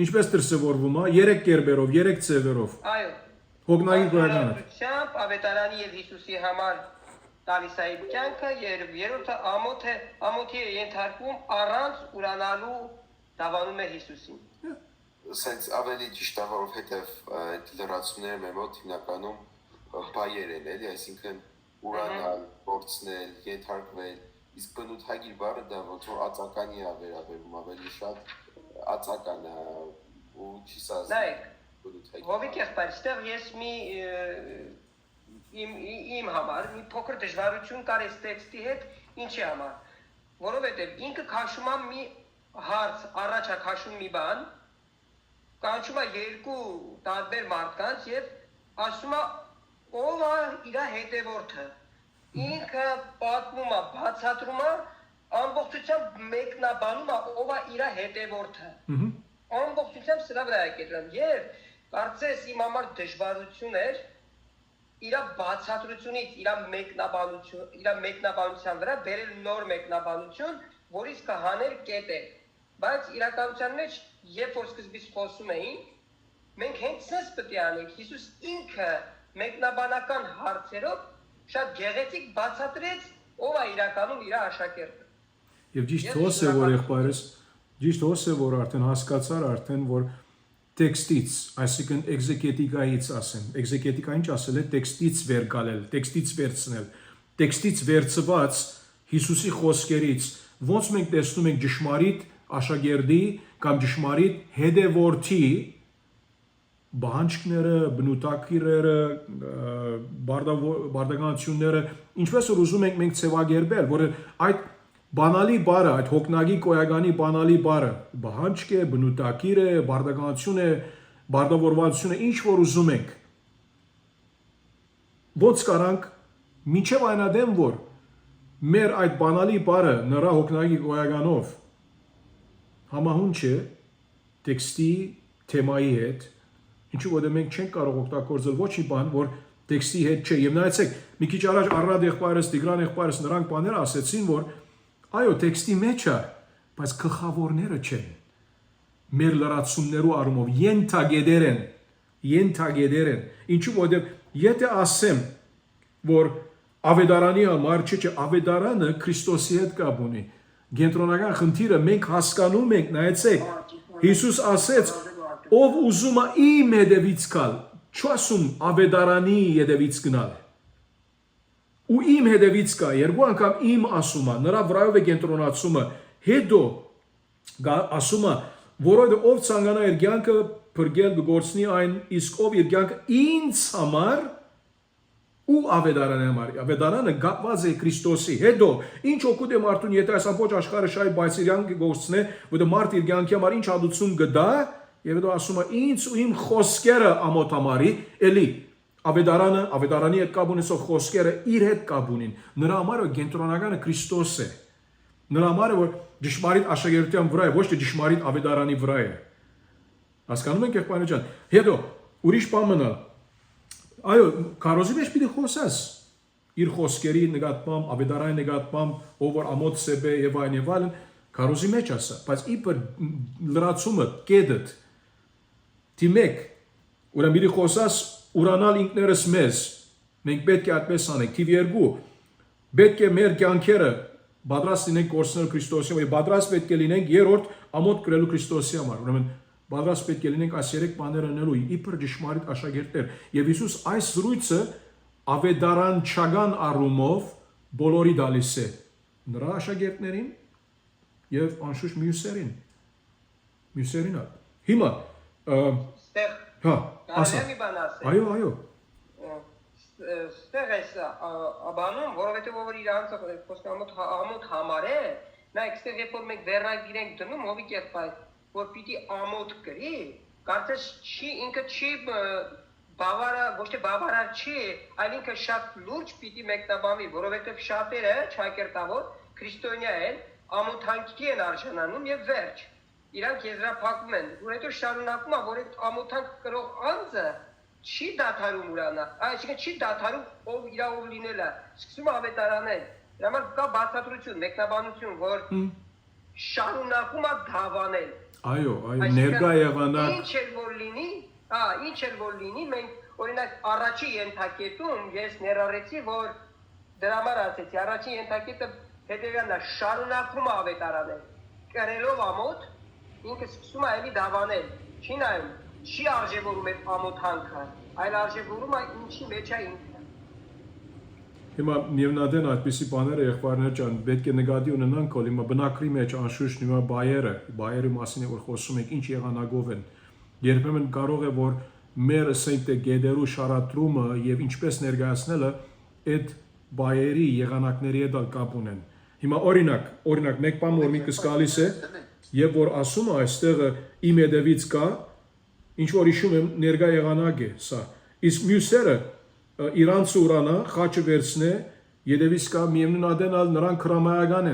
Ինչպես դրսևորվում է, 3 կերպերով, 3 ձևերով։ Այո։ Հոգնային գոյականը։ Ավետարանի եւ Հիսուսի համար տալիս է իր կյանքը, եւ երրորդը ամոթի է ենթարկվում առանց ուրանալու դավանում է Հիսուսին։ Սենց ավելի ճիշտ է, որովհետև այդ լրացումները մեր մոտ հիմնականում բայեր են, էլի, այսինքն ուրանալ, փորձնել, ենթարկվել, իսկ բնութագիր բառը դա ոնց որ ածականի է վերաբերում ավելի շատ ածական է ու չի սազում Նայեք, բնութագիր։ Հովիկ եղբայր, ստեղ ես իմ համար մի փոքր դժվարություն կար այս տեքստի հետ, ինչի համար, որովհետև ինքը քաշում է մի հարց, առաջ է քաշում մի բան, կանչում է երկու տարբեր մարդկանց եւ ասում է ով է իր հետևորդը։ Ինքը պատմում է, բացատրում է, ամբողջությամբ մեկնաբանում է ով է իր հետևորդը։ Ամբողջությամբ սրա վրա է կետրոնում եւ կարծես իմ համար դժվարություն էր իր բացատրությունից, իր մեկնաբանության վրա բերել նոր մեկնաբանություն, որից կհաներ կետեր։ Բայց իրականության մեջ, երբ որ սկզբից խոսում էինք, մենք հենց սենց պետք է անենք, Հիսուս ինքը մեկնաբանական հարցերով շատ գեղեցիկ բացատրեց, ով է իրականում իր աշակերտը։ Եվ ճիշտ հոս է, որ եղբայրս, ճիշտ հոս է, որ արդեն հասկացար արդեն, որ տեքստից, այսինքն էգզեգետիկայից ասեմ, էգզեգետիկա ինչ ասել է, տեքստից վեր գալել, տեքստից վերցնել, տեքստից վերցված Հիսուսի խոսքերից, ոնց մենք տեսնում ենք ճշմարիտ աշակերտի կամ ճշմարիտ հետևորդի բանջկները, բնութագիրները, բարդականությունները, ինչպես որ ուզում ենք մենք ցեվագերբել, որ այդ բանալի բառը, այդ հոգնագի կոյականի բանալի բառը, բանջկ է, բնութագիր է, բարդականություն է, բարդավորվածություն է, ինչ որ ուզում ենք։ Ոնց կարանք մինչև այնադեմ, որ մեր այդ բանալի բառը նրա հոգնագի կոյականով համահունչ է տեքստի թեմայի հետ, ինչու որտեղ մենք չենք կարող օգտագործել ոչ մի բան, որ տեքստի հետ չէ։ Եվ նայեցեք, մի քիչ առաջ Արարատ եղբայրս, Տիգրան եղբայրս նրանք բաներ ասեցին, որ այո, տեքստի մեջ է, բայց գլխավորները չեն։ Մեր լրացումներու առումով ենթագետեր են։ Ինչու որտեղ եթե ասեմ, որ ավետարանի համար չէ, ավետարանը Քրիստոսի հետ կապ ունի։ Կենտրոնական խնդիրը մենք հասկանում ենք, նայեցեք, Հիսուս ասեց, ով ուզում է իմ հետևից գալ, չասում ավետարանի հետևից գնալ։ Ու իմ հետևից կա, երկու անգամ իմ ասում է, նրա վրայով է կենտրոնացումը, հետո ասում է, որովհետև ով ցանկանա իր կյանքը փրկել գործնի այն, իսկ ով իր կյանքը ինձ համար ու ավետարանի համար, ավետարանը գապված է Քրիստոսի, հետո ինչ օգուտ է մարդուն, եթե այս ամբողջ աշխարհը շայ բայց իր կյանքը գործնե, որտեղ մարդ իր կյանքի համար ինչ հատուցում գտա, եւ հետո ասում է ինձ ու իմ խոսքերը ամոթ համարի, էլի ավետարանի հետ կապ ունեցող խոսքերը իր հետ կապ ունին, նրա համար կենտրոնականը Քրիստոս է, նրա համար որ ճշմարիտ աշակերտության վրա է, ոչ թե ճշմարիտ ավետարանի վրա է։ Հասկանում եք եղբայր ջան։ Հետո ուրիշ բան մնա։ Այո, քարոզի մեջ պիտի խոսես իր խոսքերի նկատմամբ, ավետարանի նկատմամբ, ով որ ամոթ սեբե եւ այլն, քարոզի մեջ ասա, բայց իբր լրացումը կեդդ դիմեք, ուրեմն պիտի խոսես ուրանալ ինքներս մեզ, մենք պետք է այդպես անենք, թիվ 2, պետք է մեր կյանքերը պատրաստ լինենք գործնել Քրիստոսի համար, պատրաստ պետք է լինենք երրորդ ամոթ կրելու Քրիստոսի համար, ուրեմն պատրաստ պետք է լինենք այս երեք բաները անելու իբր ճշմարիտ աշակերտներ, եւ Հիսուս այս զրույցը ավետարանչական առումով բոլորի դալիս է, նրա աշակերտներին եւ անշուշտ մյուսերին։ Հիմա Ստեղ հա, ասա։ Մի բան ասել։ Այո։ Ստեղ էս բանում, որովհետեւ ով իր անձը խոսքամոթ համար է, նայեք, ստեղ երբ որ մենք վերնագիր ենք դնում, հովիկ եղբայր, որ պիտի ամոթ կրի, կարծես ինքը չի ոչ թե բավարար չի, այլ ինքը շատ լուրջ պիտի մեկնաբանվի, որովհետեւ շատերը ճակերտավոր քրիստոնյա են, ամոթանքի են արժանանում եւ վերջ։ Իրանք եզրափակում են, ու հետո շարունակում է, որ այդ ամոթանք կրող անձը չի դադարում ուրանալ, այսինքն չի դադարում ով իրավ լինելը, սկսում է ավետարանել։ Դրա համար կա բացատրություն, մեկնաբանություն, որ շարունակում է դավանել։ Այո, ներկա եղանակ։ Ինչ էլ որ լինի, մենք օրինակ առաջի ենթակետում ես ներառեցի, որ դրա համար ասեցի, առաջի ենթակետը հետևյալն է, շարունակում է ավետարանել, կրելով ամոթ, ինքը սկսում է էլի դավանել։ Չի նայում, չի արժևորում այդ ամոթանքը, այլ արժևորում է ինչի մեջ է ինքը։ Հիմա միևնադեն այդպիսի բաները եղբայրներ ջան պետք է նկատի ունենանք, որ հիմա բնակրի մեջ անշուշտ հիմա բայերը մասին է որ խոսում ենք ինչ եղանակով են։ Երբեմն կարող է որ մեր ասենք թե գեդերու շարադրումը եւ ինչպես ներկայացնելը այդ բայերի եղանակների հետ կապ ունեն։ Հիմա օրինակ մեկ բան որ մի կսկալիս է եւ որ ասում է այստեղը իմ հետևից կա ինչ որ հիշում եմ ներկա եղանակ է սա իսկ մյուսերը իրանց ուրանա խաչը վերցնե հետևից կա միևնույն ադենալ նրանք հրամայական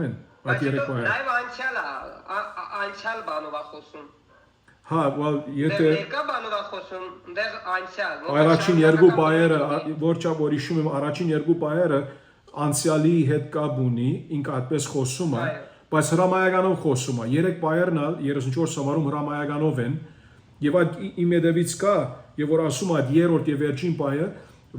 են այդ երեք բայը Նաև անցյալ բանով է խոսում։ Հա, well, եթե Ներկա բանով է խոսում, դեռ անցյալ։ Առաջին երկու բայերը, որչա որ հիշում եմ, առաջին երկու բայերը անցյալի հետ կապ ունի, ինքը այդպես խոսում է, բայց հրամայականով խոսում է։ Երեք բայերն ալ 34 համարում հրամայականով են, եւ այդ իմ հետևից կա, եւ որ ասում է այդ երրորդ եւ վերջին բայը,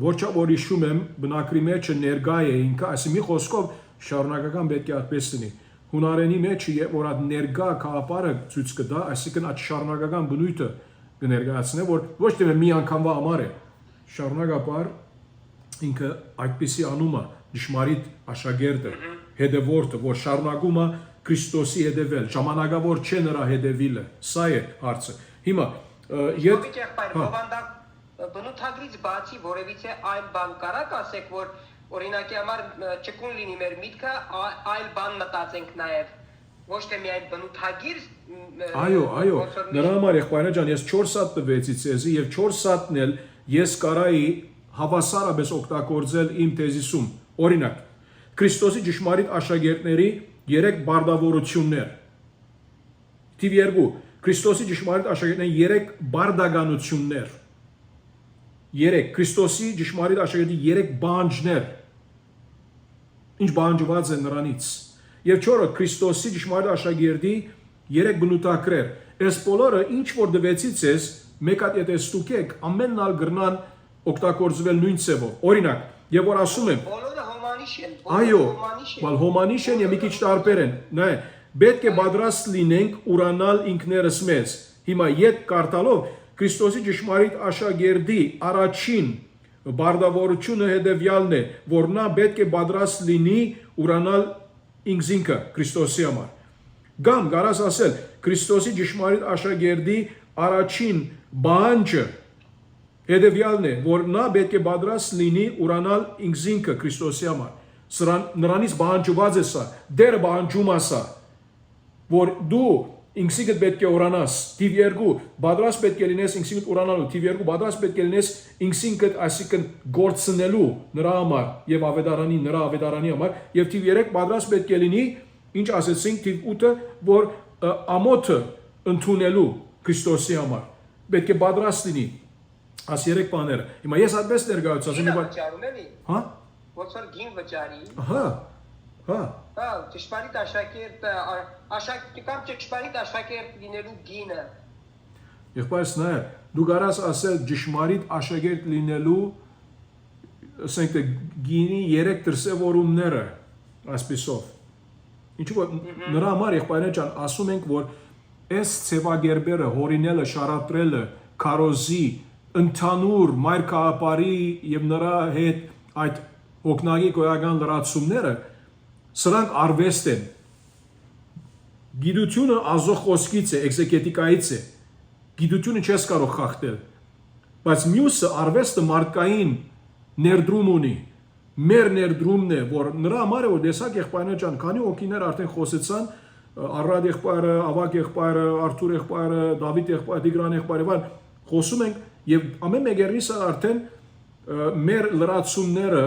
որչա որ հիշում եմ, բնակրի մեջը ներկա է ինքը, այսինքն մի խոսքով շարունակական պետք է այդպես լինի։ Հունարենի մեջ որ այդ ներկա կապարը ցույց կտա, այսինքն այդ շարունակական բնույթը կներկայացնե, որ ոչ թե մի անգամվա համար է, շարունակապար ինքը այդպիսի անում է ճշմարիտ աշակերտը, հետևորդը, որ շարունակում է Քրիստոսի հետևել, ժամանակավոր չէ նրա հետևելը, սա է հարցը։ Հիմա բնութագրից բացի որևիցե այլ բան կարաք ասեք, որ օրինակի համար չկուն լինի մեր միտքը, այլ բան մտածենք նաև, ոչ թե միայն բնութագիր։ Այո, նրա համար եղբայրներ ջան, ես 4 հատ տվեցի ցեզի եւ 4 հատն էլ ես կարայի հավասարապես օգտագործել իմ թեզիսում։ Օրինակ, Քրիստոսի ճշմարիտ աշակերտների 3 բարդավորություններ։ Թիվ 2. Քրիստոսի ճշմարիտ աշակերտների 3 բարդականություններ։ 3. Քրիստոսի ճշմարիտ աշակերտի 3 բանջներ։ Ինչ բանջված է նրանից։ Եվ 4. Քրիստոսի ճշմարիտ աշակերտի 3 բնութագրեր։ Այս բոլորը ինչ որ դվեցից ես, մեկ հատ եթե ստուգեք, ամենն ալ գրնան օգտագործվել նույն ցևով։ Օրինակ, եւ որ ասում եմ, բոլորը հոմանիշ են։ Այո, բայց հոմանիշ են եւ մի քիչ տարբեր են։ Նայ, պետք է պատրաստ լինենք ուրանալ ինքներս մեզ։ Հիմա յետ կարտալով Քրիստոսի ճշմարիտ աշակերտի առաջին բարդավորությունը հետևյալն է, որ նա պետք է պատրաստ լինի ուրանալ ինքզինքը Քրիստոսի համար։ Կամ կարաս ասել, Քրիստոսի ճշմարիտ աշակերտի առաջին բանջը հետևյալն է, որ նա պետք է պատրաստ լինի ուրանալ ինքզինքը Քրիստոսի համար։ Նրանից բանջված է սա, դերը բանջում է սա, որ դու ինքսիգդ պետք է ուրանաս, թիվ 2, պատրաստ պետք է լինես ինքսիգդ ուրանալու, թիվ 2, պատրաստ պետք է լինես ինքսիգդ այսինքն գործնելու նրա համար եւ ավետարանի նրա ավետարանի համար, եւ թիվ 3 պատրաստ պետք է լինի, ինչ ասեցինք թիվ 8-ը, որ ամոթը ընդունելու Քրիստոսի համար, պետք է պատրաստ լինի։ Աս 3 բաները։ Հիմա ես այդպես ներկայացած եմ, հա? Ոնց որ գին վճարի։ Հա։ Ճշմարիտ ճշմարիտ աշակերտ լինելու գինը։ Եղբայրս նայ, դու կարաս ասել ճշմարիտ աշակերտ լինելու, ասենք թե գինի 3 դրսևորումները, այսպիսով։ Ինչու որ նրա համար եղբայրներ ջան, ասում ենք, որ այս ցևագերբերը, հորինելը, շարադրելը, քարոզի, ընդհանուր մայր քաղաքարի եւ նրա հետ այդ հոգնագի գոյական լրացումները սրանք արվեստ են։ Գիտությունը ազող խոսքից է, էքզեգետիկայից է։ Գիտությունը չես կարող խախտել։ Բայց մյուսը արվեստը մարդկային ներդրում ունի։ Մեր ներդրումն է, որ նրա համար է, որ դեսակ եղբայրներ ջան, քանի օկիներ արդեն խոսեցան, Արադ եղբայրը, Ավակ եղբայրը, Արթուր եղբայրը, Դավիթ եղբայրը, Տիգրան եղբայրը, խոսում ենք եւ ամեն մեկերիսը արդեն մեր լրացումները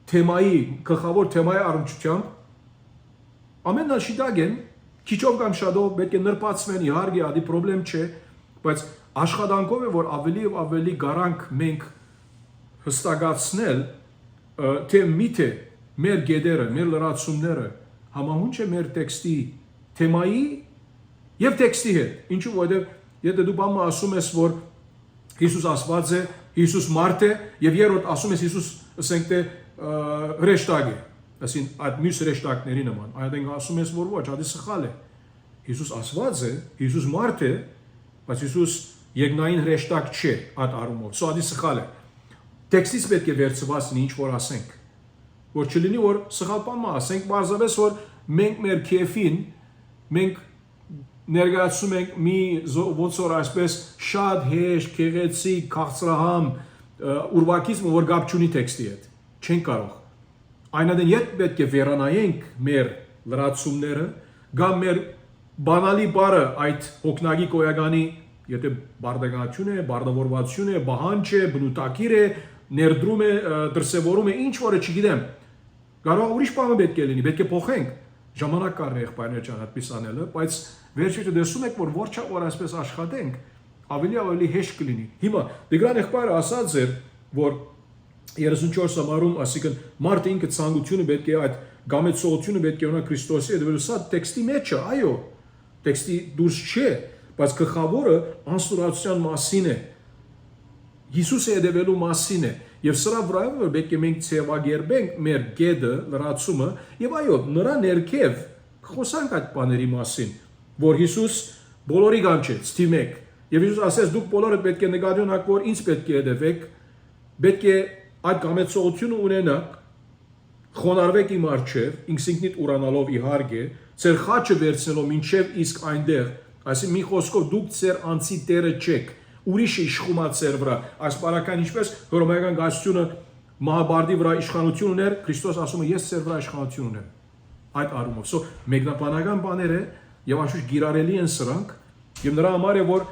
թեմայի, գլխավոր թեմայի առնչությամբ ամենն աշիտակ են, քիչով կամ շատով պետք է նրբացվեն, իհարկե, ադի պրոբլեմ չէ, բայց աշխատանքով է, որ ավելի եւ ավելի գարանք մենք հստակացնել, թե միթե մեր գեդերը, մեր լրացումները համահունչ է մեր տեքստի թեմայի եւ տեքստի հետ։ Ինչու որովհետեւ եթե դու բամը ասում ես, որ Հիսուս ասված է, Հիսուս մարդ է եւ երրորդ ասում ես Հիսուս ասենք թե հրեշտակ է, այսին այդ մյուս հրեշտակների նման, այդ ենք ասում ես, որ ոչ, ադի սխալ է։ Հիսուս ասված է, Հիսուս մարդ է, բայց Հիսուս երկնային հրեշտակ չէ այդ առումով։ Սա ադի սխալ է։ Տեքստից պետք է վերցված լինի ինչ որ ասենք։ Որ չլինի որ սխալ բան ասենք, բարձրապես որ մենք մեր քեֆին մենք ներկայացում ենք մի ոնց որ այսպես շատ հեշտ, գեղեցիկ, քաղցրահամ ուրվակից, որ գապ չունի տեքստի հետ։ Չեն կարող։ Այնադեն յետ պետք է վերանայենք մեր լրացումները, կամ մեր բանալի բարը այդ հոգնագի կոյականի, եթե բարդականություն է, բարդավորվածություն է, բահանջ է, բնութագիր է, ներդրում է, դրսևորում է, ինչ որը չգիտեմ։ Կարող ուրիշ բան պետք է լինի, պետք է փոխենք։ Ժամանակ կար եղբայրներ ջան այդպես անելը, բայց վերջիչը դեսում եք որ որչա որ այսպես աշխատենք, ավելի հեշտ կլինի։ Հիմա Տիգրան եղբայրը ասած էր, որ 34 ամառում, ասիկն մարդը ինքը ցանկությունը պետք է այդ գամեցողությունը պետք է ունենա Քրիստոսի հետ, որ սա տեքստի մեջ է, այո, տեքստի դուրս չէ, բայց գլխավորը անսուրացության մասին է։ Հիսուսը հետևելու մասին է, եւ սրա վրա որ պետք է մենք ցեվագերբենք մեր գեդը, լրացումը, եւ այո, նրա ներքև խոսանք այդ բաների մասին, որ Հիսուս բոլորի կանչեց, թիմեք, եւ Հիսուս ասեց դուք բոլորը պետք է նկատի ունենաք, որ ինձ պետք է հետևեք, պետք է այդ գամեցողությունը ունենաք, խոնարհվեք իմ առջև, ինքնիդ ուրանալով իհարկե, ձեր խաչը վերցնելով մինչև իսկ այնտեղ, այսինքն մի խոսքով դուք ձեր անձի տերը չեք, ուրիշը իշխում է ձեր վրա, այս բարական ինչպես հռոմեական գայությունը մահաբարդի վրա իշխանություն ուներ, Քրիստոս ասում է ես ձեր վրա իշխանություն ունեմ, այդ առումով, սո մեկնաբանական բաներ է եւ անշուշտ գիրառելի են սրանք, եւ նրա համար է որ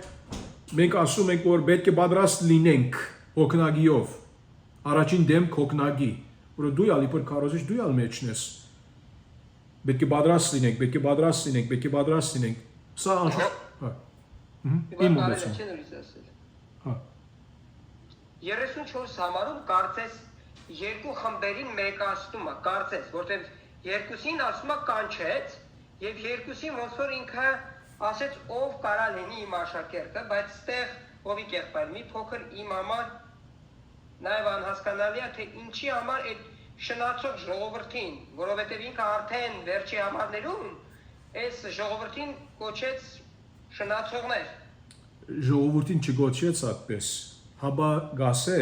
մենք ասում ենք որ պետք է պատրաստ լինենք հոգնագիով, առաջին դեմք հոգնագի, որ դու ալ իբր քարոզիչ դու ալ մեջն ես, պետք է պատրաստ լինենք, պետք է պատրաստ լինենք, պետք է պատրաստ լինենք, սա անշուշտ, հա, իմ մտածում, հա, 34 համարում կարծես երկու խմբերին մեկացնում է, կարծես, որտեղ երկուսին ասում է կանչեց, եւ երկուսին ոնց որ ինքը ասեց ով կարա լինի իմ աշակերտը, բայց ստեղ ովի կեղբայր մի փոքր իմ համար նաեւ անհասկանալի է թե ինչի համար այդ շնացող ժողովրդին, որովհետեւ ինքը արդեն վերջի համարներում այս ժողովրդին կոչեց շնացողներ։ Ժողովրդին չգոչեց այդպես, հաբա գասե,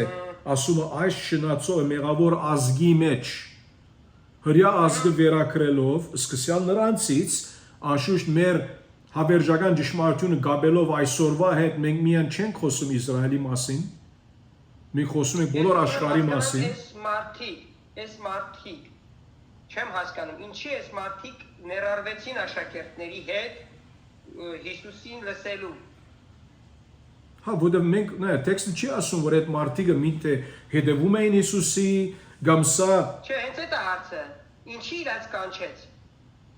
ասում է այս շնացողը մեղավոր ազգի մեջ, հրյա ազգը վերակրելով, սկսյալ նրանցից, անշուշտ մեր հավերժական ճշմարտությունը գաբելով այսօրվա հետ մենք միայն չենք խոսում Իսրայելի մասին, մենք խոսում ենք բոլոր աշխարհի մասին։ Այս մարդիկ, չեմ հասկանում, ինչի այս մարդիկ ներառվեցին աշակերտների հետ Հիսուսին լսելու։ Հա, որտեղ մենք, նայ, տեքստը չի ասում, որ այդ մարդիկը միտը հետևում էին Հիսուսի, կամ սա։ Չէ, հենց այդ է հարցը։ Ինչի իրաց կանչեց։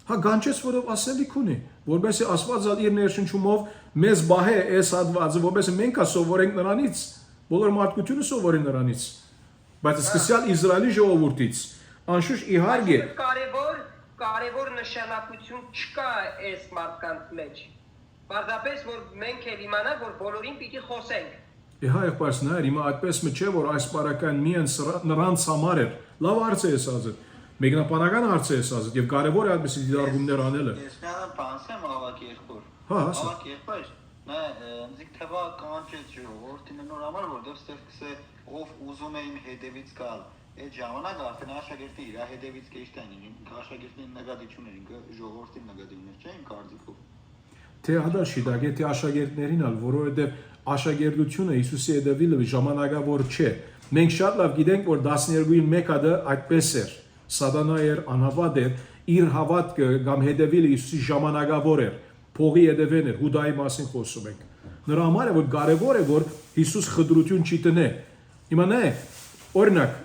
Հա, կանչեց, որով ասելիք ունի, որովհետեւ Աստված իր ներշնչումով մեզ բահե այս հատվածը, որովհետեւ մենք սովորենք նրանից, բոլոր մարդկությունը սովորի նրանից։ Բայց սկսյալ Իսրայելի ժողովրդից, անշուշտ իհարկե կարևոր նշանակություն չկա այս մարդկանց մեջ։ Պարզապես որ մենք էլ իմանանք որ բոլորին պիտի խոսենք։ Իհա եղբայրս նայր, հիմա այդպես չէ որ այս բարական միայն նրանց համար էր։ Լավ հարց է ասածը։ Մեկնաբանական հարց է ասածը եւ կարեւոր է այդպեսի դիտարկումներ անելը։ Ես միան բանսեմ ավակ երկու։ Հա, ասա։ Ավակ երկու։ Նա ինձ թվա կանչեց ժողովրդին նոր համար որտեղ ստեղծե ով ուզում է իմ հետևից գալ։ Այդ ժամանակ արդեն աշակերտի իր հետևից կեշտային, աշակերտին նկատիչներ ինքը ժողովրդին նկատիներ չէ իմ կարծիքով։ Թե հադաշի դա եթե աշակերտներին ալ, որովհետև աշակերտությունը Հիսուսի հետևելը ժամանակավոր չէ։ Մենք շատ լավ գիտենք, որ 12-ին մեկ հատը այդպես էր։ Սատանա էր, անհավատ էր, իր հավատքը կամ հետևելը Հիսուսի ժամանակավոր էր։ Փողի հետևեն էր, Հուդայի մասին խոսում ենք։ Նրա համար է որ կարևոր է որ Հիսուս խտրություն չի տնե։ Հիմա նայ, օրինակ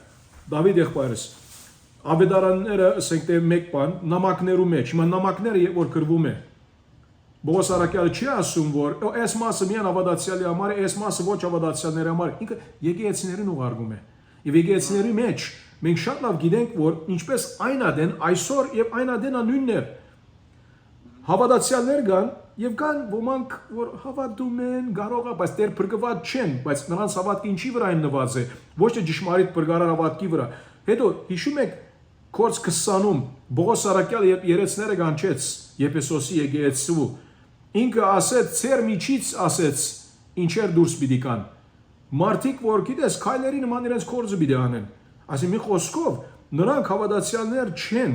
Դավիթ եղբայրս ավետարանները ասենք թե մեկ բան նամակներու մեջ, հիմա նամակները որ գրվում է Բողոս Արաքյալը չի ասում, որ այս մասը միայն ավադացյալի համար է, այս մասը ոչ ավադացյալների համար, ինքը եկեղեցիներին ուղարկում է։ Եվ եկեղեցիների մեջ մենք շատ լավ գիտենք, որ ինչպես այնադեն այսօր եւ այնադենա նույնն է։ Հավատացյալներ կան եւ կան ոմանք, որ հավատում են, կարող է, բայց դեռ փրկված չեն, բայց նրանց հավատքը ինչի վրա հիմնված է, ոչ թե ճշմարիտ փրկարար հավատքի վրա։ Հետո հիշում եք Կորց 20-ում Բողոս Արաքյալը երբ երեցները կանչեց Եփեսոսի եկեղեցու, ինքը ասեց ծեր միջից ասեց ինչեր դուրս պիտի կան։ Մարդիկ որ գիտես քայլերի նման իրենց կորձը պիտի անեն։ Այսինքն մի խոսքով նրանք հավատացյալներ չեն։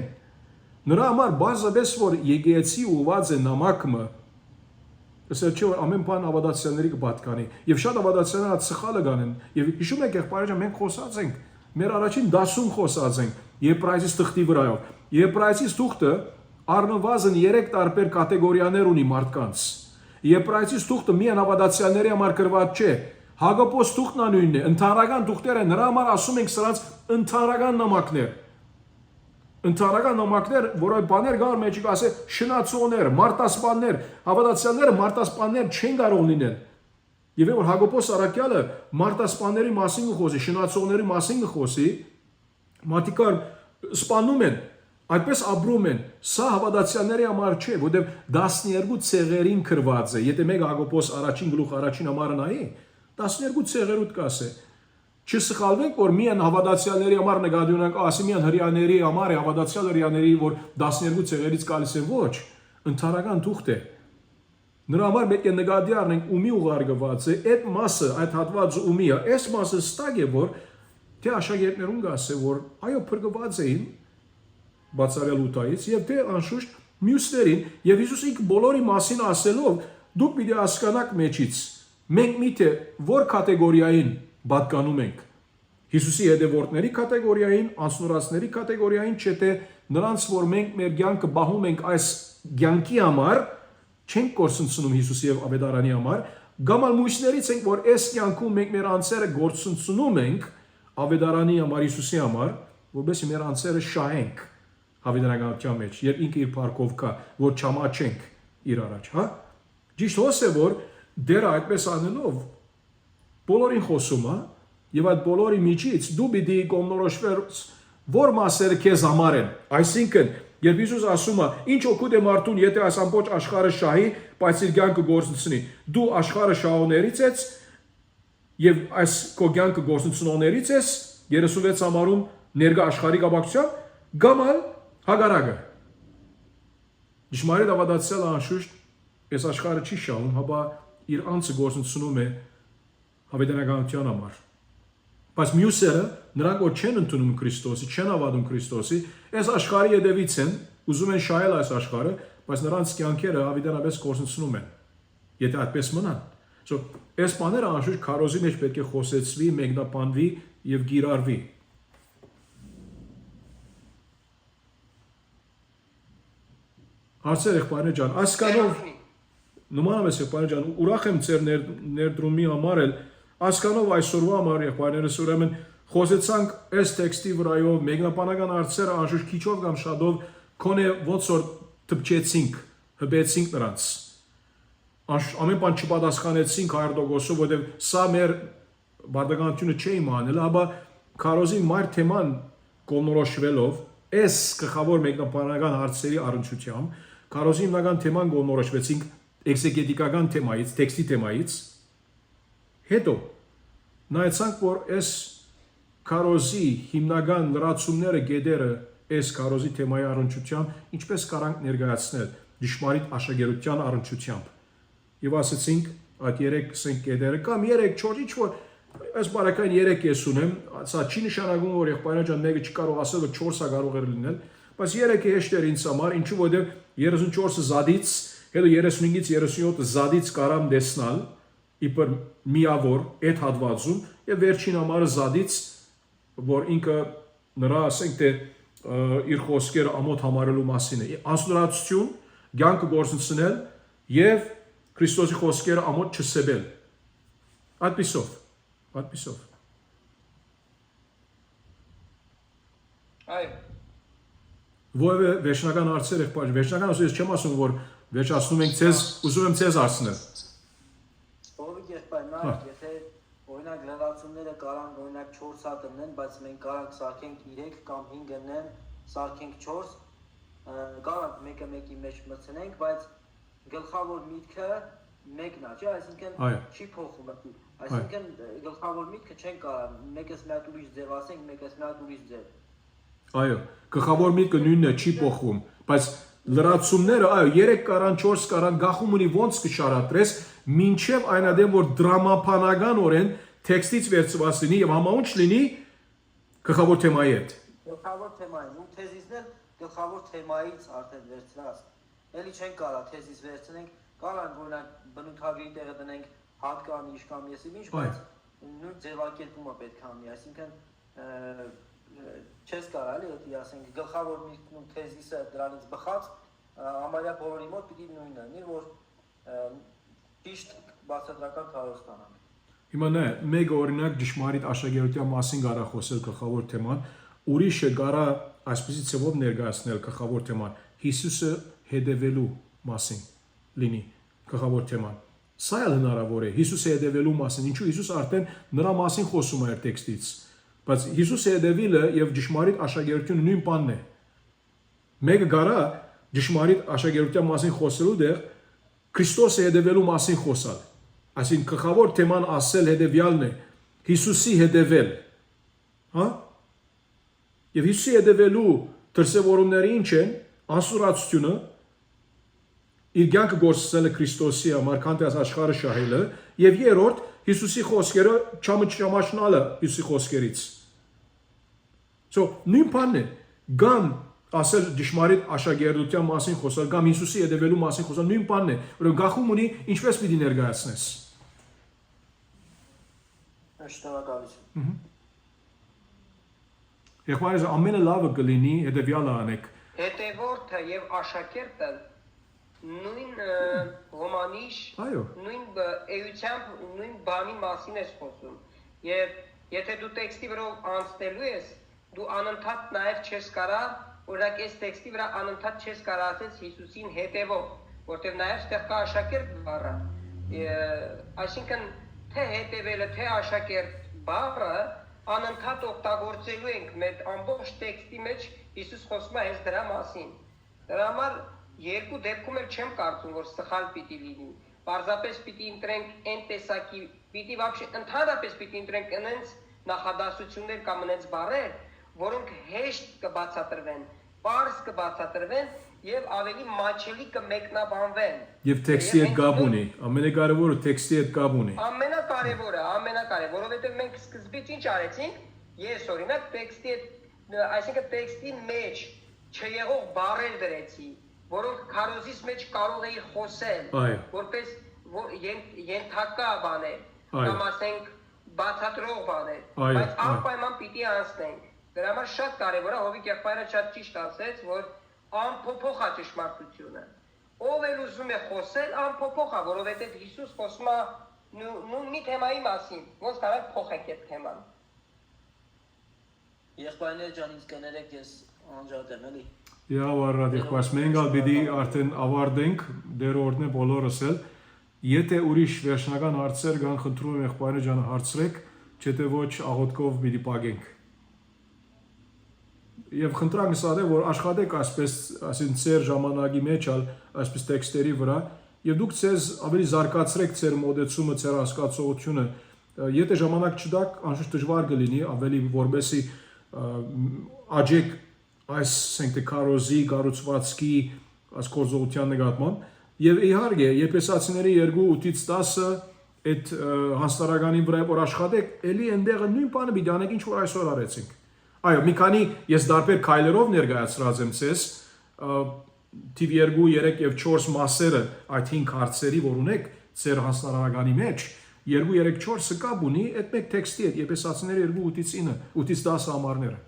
Նրա համար բարձրապես որ եկեղեցի ուված է նամակը, ասել չէ որ ամեն բան հավատացյալների կպատկանի եւ շատ հավատացյալները սխալը կանեն եւ հիշում եք եղբայրը մենք խոսած ենք մեր առաջին դասում խոսած ենք Եբրայեցիս թղթի վրայով Եբրայեցիս թուղթը առնվազն 3 տարբեր կատեգորիաներ ունի մարդկանց Եբրայեցիս թուղթը միայն հավատացյալների համար գրված չէ Հակոբոս թուղթն նույնն է ընդհանրական թուղթերը նրա համար ասում ենք սրանց ընդհանրական նամակներ Ընդհանրական նամակներ, որը բաներ գար մեջ ասե շնացողներ, մարտասպաններ, հավատացյալները մարտասպաններ չեն կարող լինել։ Եվ որ Հակոբոս Արաքյալը մարտասպանների մասին խոսի, շնացողների մասին խոսի, մատիկար սպանում են, այդպես ապրում են։ Սա հավատացյալների համար չէ, որտեղ 12 ցեղերին գրված է։ Եթե մեկ Հակոբոս առաջին գլուխ առաջին համարը նայի, 12 ցեղերուտ կասե։ Չսխալվենք, որ միայն հավատացյալների համար նկատի ունենք, ասի միայն հրյաների համար է, հավատացյալ հրյաների, որ 12 ցեղերից գալիս է ոչ, ընդհանրական թուղթ է։ Նրա համար պետք է նկատի առնենք ումի ուղարկված է, այդ մասը, այդ հատվածը ումի է, այս մասը ստակ է, որ թե աշակերտներուն գասե, որ այո փրկված էին բացառյալ ուտայից, եւ թե անշուշտ մյուսներին, եւ Հիսուս ինքը բոլորի մասին ասելով, դուք պիտի հասկանաք մեջից, մենք միթե որ կատեգորիային պատկանում ենք Հիսուսի հետևորդների կատեգորիային, անձնուրացների կատեգորիային, չէ թե նրանց, որ մենք մեր կյանքը բահում ենք այս կյանքի համար, չենք կորսնցնում Հիսուսի եւ Ավետարանի համար, գամալ մույսներից ենք, որ այս կյանքում մենք մեր անձերը գործունցնում ենք Ավետարանի համար, Հիսուսի համար, որովհետեւ մեր անձերը շահենք Ավետարանության մեջ, երբ ինքը իր փառքով կա, որ չամաչենք իր առաջ, հա։ Ճիշտ հոս է, որ դերը այդպես անելով բոլորին խոսում է եւ այդ բոլորի միջից դու պիտի կողմնորոշվես որ մասերը քեզ համար են այսինքն երբ Հիսուս ասում է ինչ օգուտ է մարդուն եթե այս ամբողջ աշխարհը շահի բայց իր կյանքը գործունեցնի դու աշխարհը շահողներից ես եւ այս քո կյանքը գործունեություններից ես 36 համարում ներկա աշխարհի կապակցությամբ գամալ հագարագը Ճշմարիտ հավատացյալը անշուշտ այս աշխարհը չի շահում հապա իր անձը գործունեությունում է Հավետարանության համար։ Բայց մյուսերը նրանք որ չեն ընդունում Քրիստոսի, չեն հավատում Քրիստոսի, այս աշխարհի հետևից են, ուզում են շահել այս աշխարհը, բայց նրանց կյանքերը հավիտենապես կորցնում են։ Եթե այդպես մնան։ So, այս բաները անշուշտ քարոզի մեջ պետք է խոսեցվի, մեկնաբանվի եւ գիրառվի։ Հարցեր եղբայրներ ջան, ասկանով նմանապես եղբայրներ ջան, ուրախ եմ ձեր ներդրումի համար էլ Ասկանով այսօրվա համար եղբայրներս ուրեմն խոսեցանք այս տեքստի վրայով մեկնաբանական հարցերը անշուշտ քիչով կամ շատով քոնե ոնց որ տպչեցինք, հբեցինք նրանց։ Ամեն բան չպատասխանեցինք 100%-ով, որովհետև սա մեր բարդականությունը չէ իմանել, հաբա քարոզի մայր թեման կողմնորոշվելով, այս գլխավոր մեկնաբանական հարցերի առնչությամբ քարոզի հիմնական թեման կողմնորոշվեցինք էքզեգետիկական թեմայից, տեքստի թեմայից Հետո նայեցանք, որ այս քարոզի հիմնական լրացումները գեդերը այս քարոզի թեմայի առնչությամբ ինչպես կարանք ներկայացնել ճշմարիտ աշակերտության առնչությամբ։ Եվ ասացինք այդ 3 գեդերը կամ 3-4 ինչ որ այս բարակային 3 ես ունեմ, սա չի նշանակում որ եղբայրան ջան մեկը չկարող ասել որ 4-ը կարող էր լինել, բայց 3-ը հեշտ էր ինձ համար, ինչու որտեղ 34-ը զադից, հետո 35-ից 37-ը զադից կարամ տեսնալ իբր միավոր այդ հատվածում եւ վերջին համարը զադից որ ինքը նրա ասենք թե իր խոսքերը ամոթ համարելու մասին է անսնորացություն ցանկը գործունեել եւ Քրիստոսի խոսքերը ամոթ չսեբել այդպիսով այո Որը վերջնական հարցեր եք բաժ վերջնական ասում ես չեմ ասում որ վերջացնում ենք ցեզ ուզում եմ ցեզ հարցնել Եթե օրինակ լրացումները կարան օրինակ 4 հատ ունեն, բայց մենք կարանք սարքենք 3 կամ 5 ունեն, սարքենք 4, կարանք մեկը մեկի մեջ մտցնենք, բայց գլխավոր միտքը մեկն է, չէ՞, այսինքն չի փոխում։ Այսինքն գլխավոր միտքը չեն կարող մեկս մի հատ ուրիշ ձև ասենք, մեկս մի հատ ուրիշ ձև։ Այո, գլխավոր միտքը նույնն է, չի փոխվում, բայց լրացումները, այո, 3 կարան, 4 կարան, գախում ունի ոնց կշարադրես, մինչև այնադեմ որ դրամապանականորեն տեքստից վերցված լինի եւ համաունչ լինի գլխավոր թեմայի հետ։ Գլխավոր թեմային, ու թեզիսներ գլխավոր թեմայից արդեն վերցրած։ Էլի չեն կարա թեզիս վերցնենք, կարան օրինակ բնութագրի տեղը դնենք հատ կամ իշ կամ եսի ինչ, բայց նույն ձևակերպումը պետք է անի, այսինքն չես կարա էլի էդի ասենք գլխավոր միտքն ու թեզիսը դրանից բխած համարյա բոլորի մոտ պիտի նույնն լինի, որ ճիշտ բացատրական քարոզ ստանանք։ Հիմա նայ, մեկ օրինակ ճշմարիտ աշակերտության մասին կարա խոսել գլխավոր թեման, ուրիշը կարա այսպեսի ցավով ներկայացնել գլխավոր թեման, Հիսուսը հետևելու մասին լինի գլխավոր թեման։ Սա էլ հնարավոր է, Հիսուսը հետևելու մասին, ինչու Հիսուս արդեն նրա մասին խոսում է տեքստից, բայց Հիսուսը հետևելը եւ ճշմարիտ աշակերտությունը նույն բանն է։ Մեկը կարա ճշմարիտ աշակերտության մասին խոսելու դեղ Քրիստոսը հետևելու մասին խոսալ։ Այսինքն գլխավոր թեման ասել հետևյալն է, Հիսուսի հետևել, հա? Եվ Հիսուսի հետևելու դրսևորումները ինչ են, անսուրացությունը, իր կյանքը գործելը Քրիստոսի համար, քանտես աշխարհը շահելը, եւ երրորդ Հիսուսի խոսքերը չամաչնալը Հիսուսի խոսքերից։ Նույն բանն է, գամ ասել ճշմարիտ աշակերտության մասին խոսալ, կամ Հիսուսի հետևելու մասին խոսալ, նույն բանն է, որ գախում ունի ինչպես պիտի ներկայացնես։ Շնորհակալություն։ Եղբայրս ամենը լավը կլինի հետևյալը անեք։ Հետևորդը եւ աշակերտը նույն հոմանիշ, նույն էությամբ, նույն բանի մասին ես խոսում։ Եվ եթե դու տեքստի վրա անցնելու ես, դու անընդհատ նաև չես կարա, օրինակ այս տեքստի վրա անընդհատ չես կարա ասես Հիսուսին հետևող, որտեղ նաև ստեղ կա աշակերտ բառը։ Այսինքն թե հետևելը, թե աշակերտ բառը անընդհատ օգտագործելու ենք մեր ամբողջ տեքստի մեջ Հիսուս խոսում է հենց դրա մասին։ Դրա համար երկու դեպքում էլ չեմ կարծում, որ սխալ պիտի լինի։ Պարզապես պիտի ընտրենք այն տեսակի, պիտի вообще ընդհանրապես պիտի ընտրենք այնց նախադասություններ կամ այնց բառեր, որոնք հեշտ կբացատրվեն, պարզ կբացատրվեն եւ ավելի մաչելի կմեկնաբանվեն։ Եւ տեքստի հետ կապ ունի, ամենակարևորը տեքստի հետ կապ ունի։ Ամենակարևորը, որովհետեւ մենք սկզբից ինչ արեցինք, ես օրինակ տեքստի հետ, այսինքն տեքստի մեջ չեղող բառեր դրեցի, որոնք քարոզից մեջ կարող էի խոսել, որպես ենթակա բաներ, կամ ասենք բացատրող բաներ, բայց անպայման պիտի անցնենք։ Դրա համար շատ կարևոր է, Հովիկ եղբայրը շատ ճիշտ ասեց, որ անփոփոխ է ճշմարտությունը։ Ով էլ ուզում է խոսել, անփոփոխ է, որովհետև Հիսուս խոսում է մի թեմայի մասին, ոնց կարանք փոխենք այդ թեման։ Եղբայրներ ջան, ինձ կներեք, ես անջատ եմ, էլի։ Եվ առատ եղբայրս, մենք ալ պիտի արդեն ավարտենք, դեր օրդն է բոլորս էլ, եթե ուրիշ վերջնական հարցեր կան, խնդրում եմ եղբայրը ջան հարցրեք, չէ՞ ոչ աղոթքով պիտի պագենք։ Եվ խնդրանք սա է, որ աշխատեք այսպես, ասին ծեր ժամանակի մեջ ալ այսպես տեքստերի վրա, եւ դուք ցեզ ավելի զարգացրեք ծեր մոդեցումը, ծեր հասկացողությունը, եթե ժամանակ չդաք, անշուշտ դժվար կլինի, ավելի որբեսի աջեք այս ասենք քարոզի, գառուցվածքի, այս կորզողության նկատմամբ, եւ իհարկե, Եփեսացիների 2:8-ից 10-ը այդ հանստարականի վրա որ աշխատեք, էլի այնտեղը նույն բանը պիտի անեք, ինչ որ այսօր արեցինք։ Այո, մի քանի ես դարբեր քայլերով ներկայացրած եմ ցես, թիվ 2, 3 եւ 4 մասերը այդ 5 հարցերի, որ ունեք ծեր հանստարականի մեջ, 2, 3, 4-ը կապ ունի այդ մեկ տեքստի հետ, Եփեսացիների 2:8-ից 9, 8-ից 10 համարները։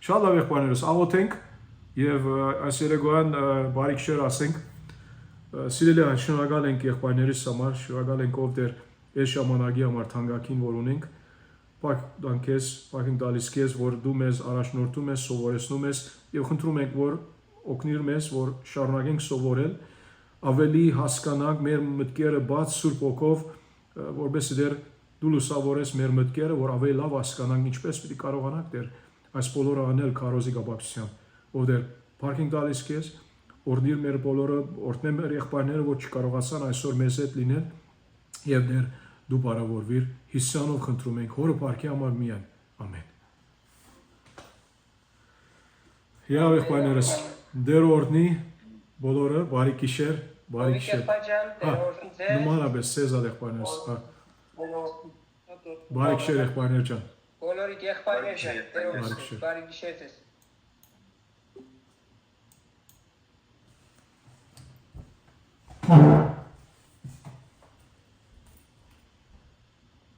Շատ լավ եղբայրներս, աղոթենք եւ այս երեկոյան բարիք շեր ասենք։ Սիրելի այն, շնորհակալ ենք եղբայրներիս համար, շնորհակալ ենք ով դեր այս ժամանակի համար թանկագին որ ունենք։ Պակ ես, պակին տալիս քեզ, որ դու մեզ առաջնորդում ես, սովորեցնում ես եւ խնդրում ենք, որ օգնիր մեզ, որ շարունակենք սովորել, ավելի հասկանանք մեր մտքերը բաց Սուրբ Հոգով, որովհետեւ դեր դու լուսավորես մեր մտքերը, որ ավելի լավ հասկանանք ինչպես պիտի կարողանանք դեր այս բոլորը անել քարոզի կապակցությամբ, ով դեր պակին տալիս քեզ, օրդիր մեր բոլորը, օրդնեմ մեր եղբայրները, որ չկարողացան այսօր մեզ հետ լինել եւ դեր դու բարավորվիր, Հիսուսանով խնդրում ենք, հորը պարքի համար միայն, ամեն։ Եվ եղբայրներս դեր օրնի բոլորը բարի գիշեր, բարի գիշեր։ Եղբայրան, դերորդի ձեզ։ Նմանապես սեզալ եղբայրներս, բարի գիշեր եղբայրներ ջան։ Բոլորիդ եղբայրներ ջան, Բարի դերորդի գիշեր։ բարի գիշեր ձեզ։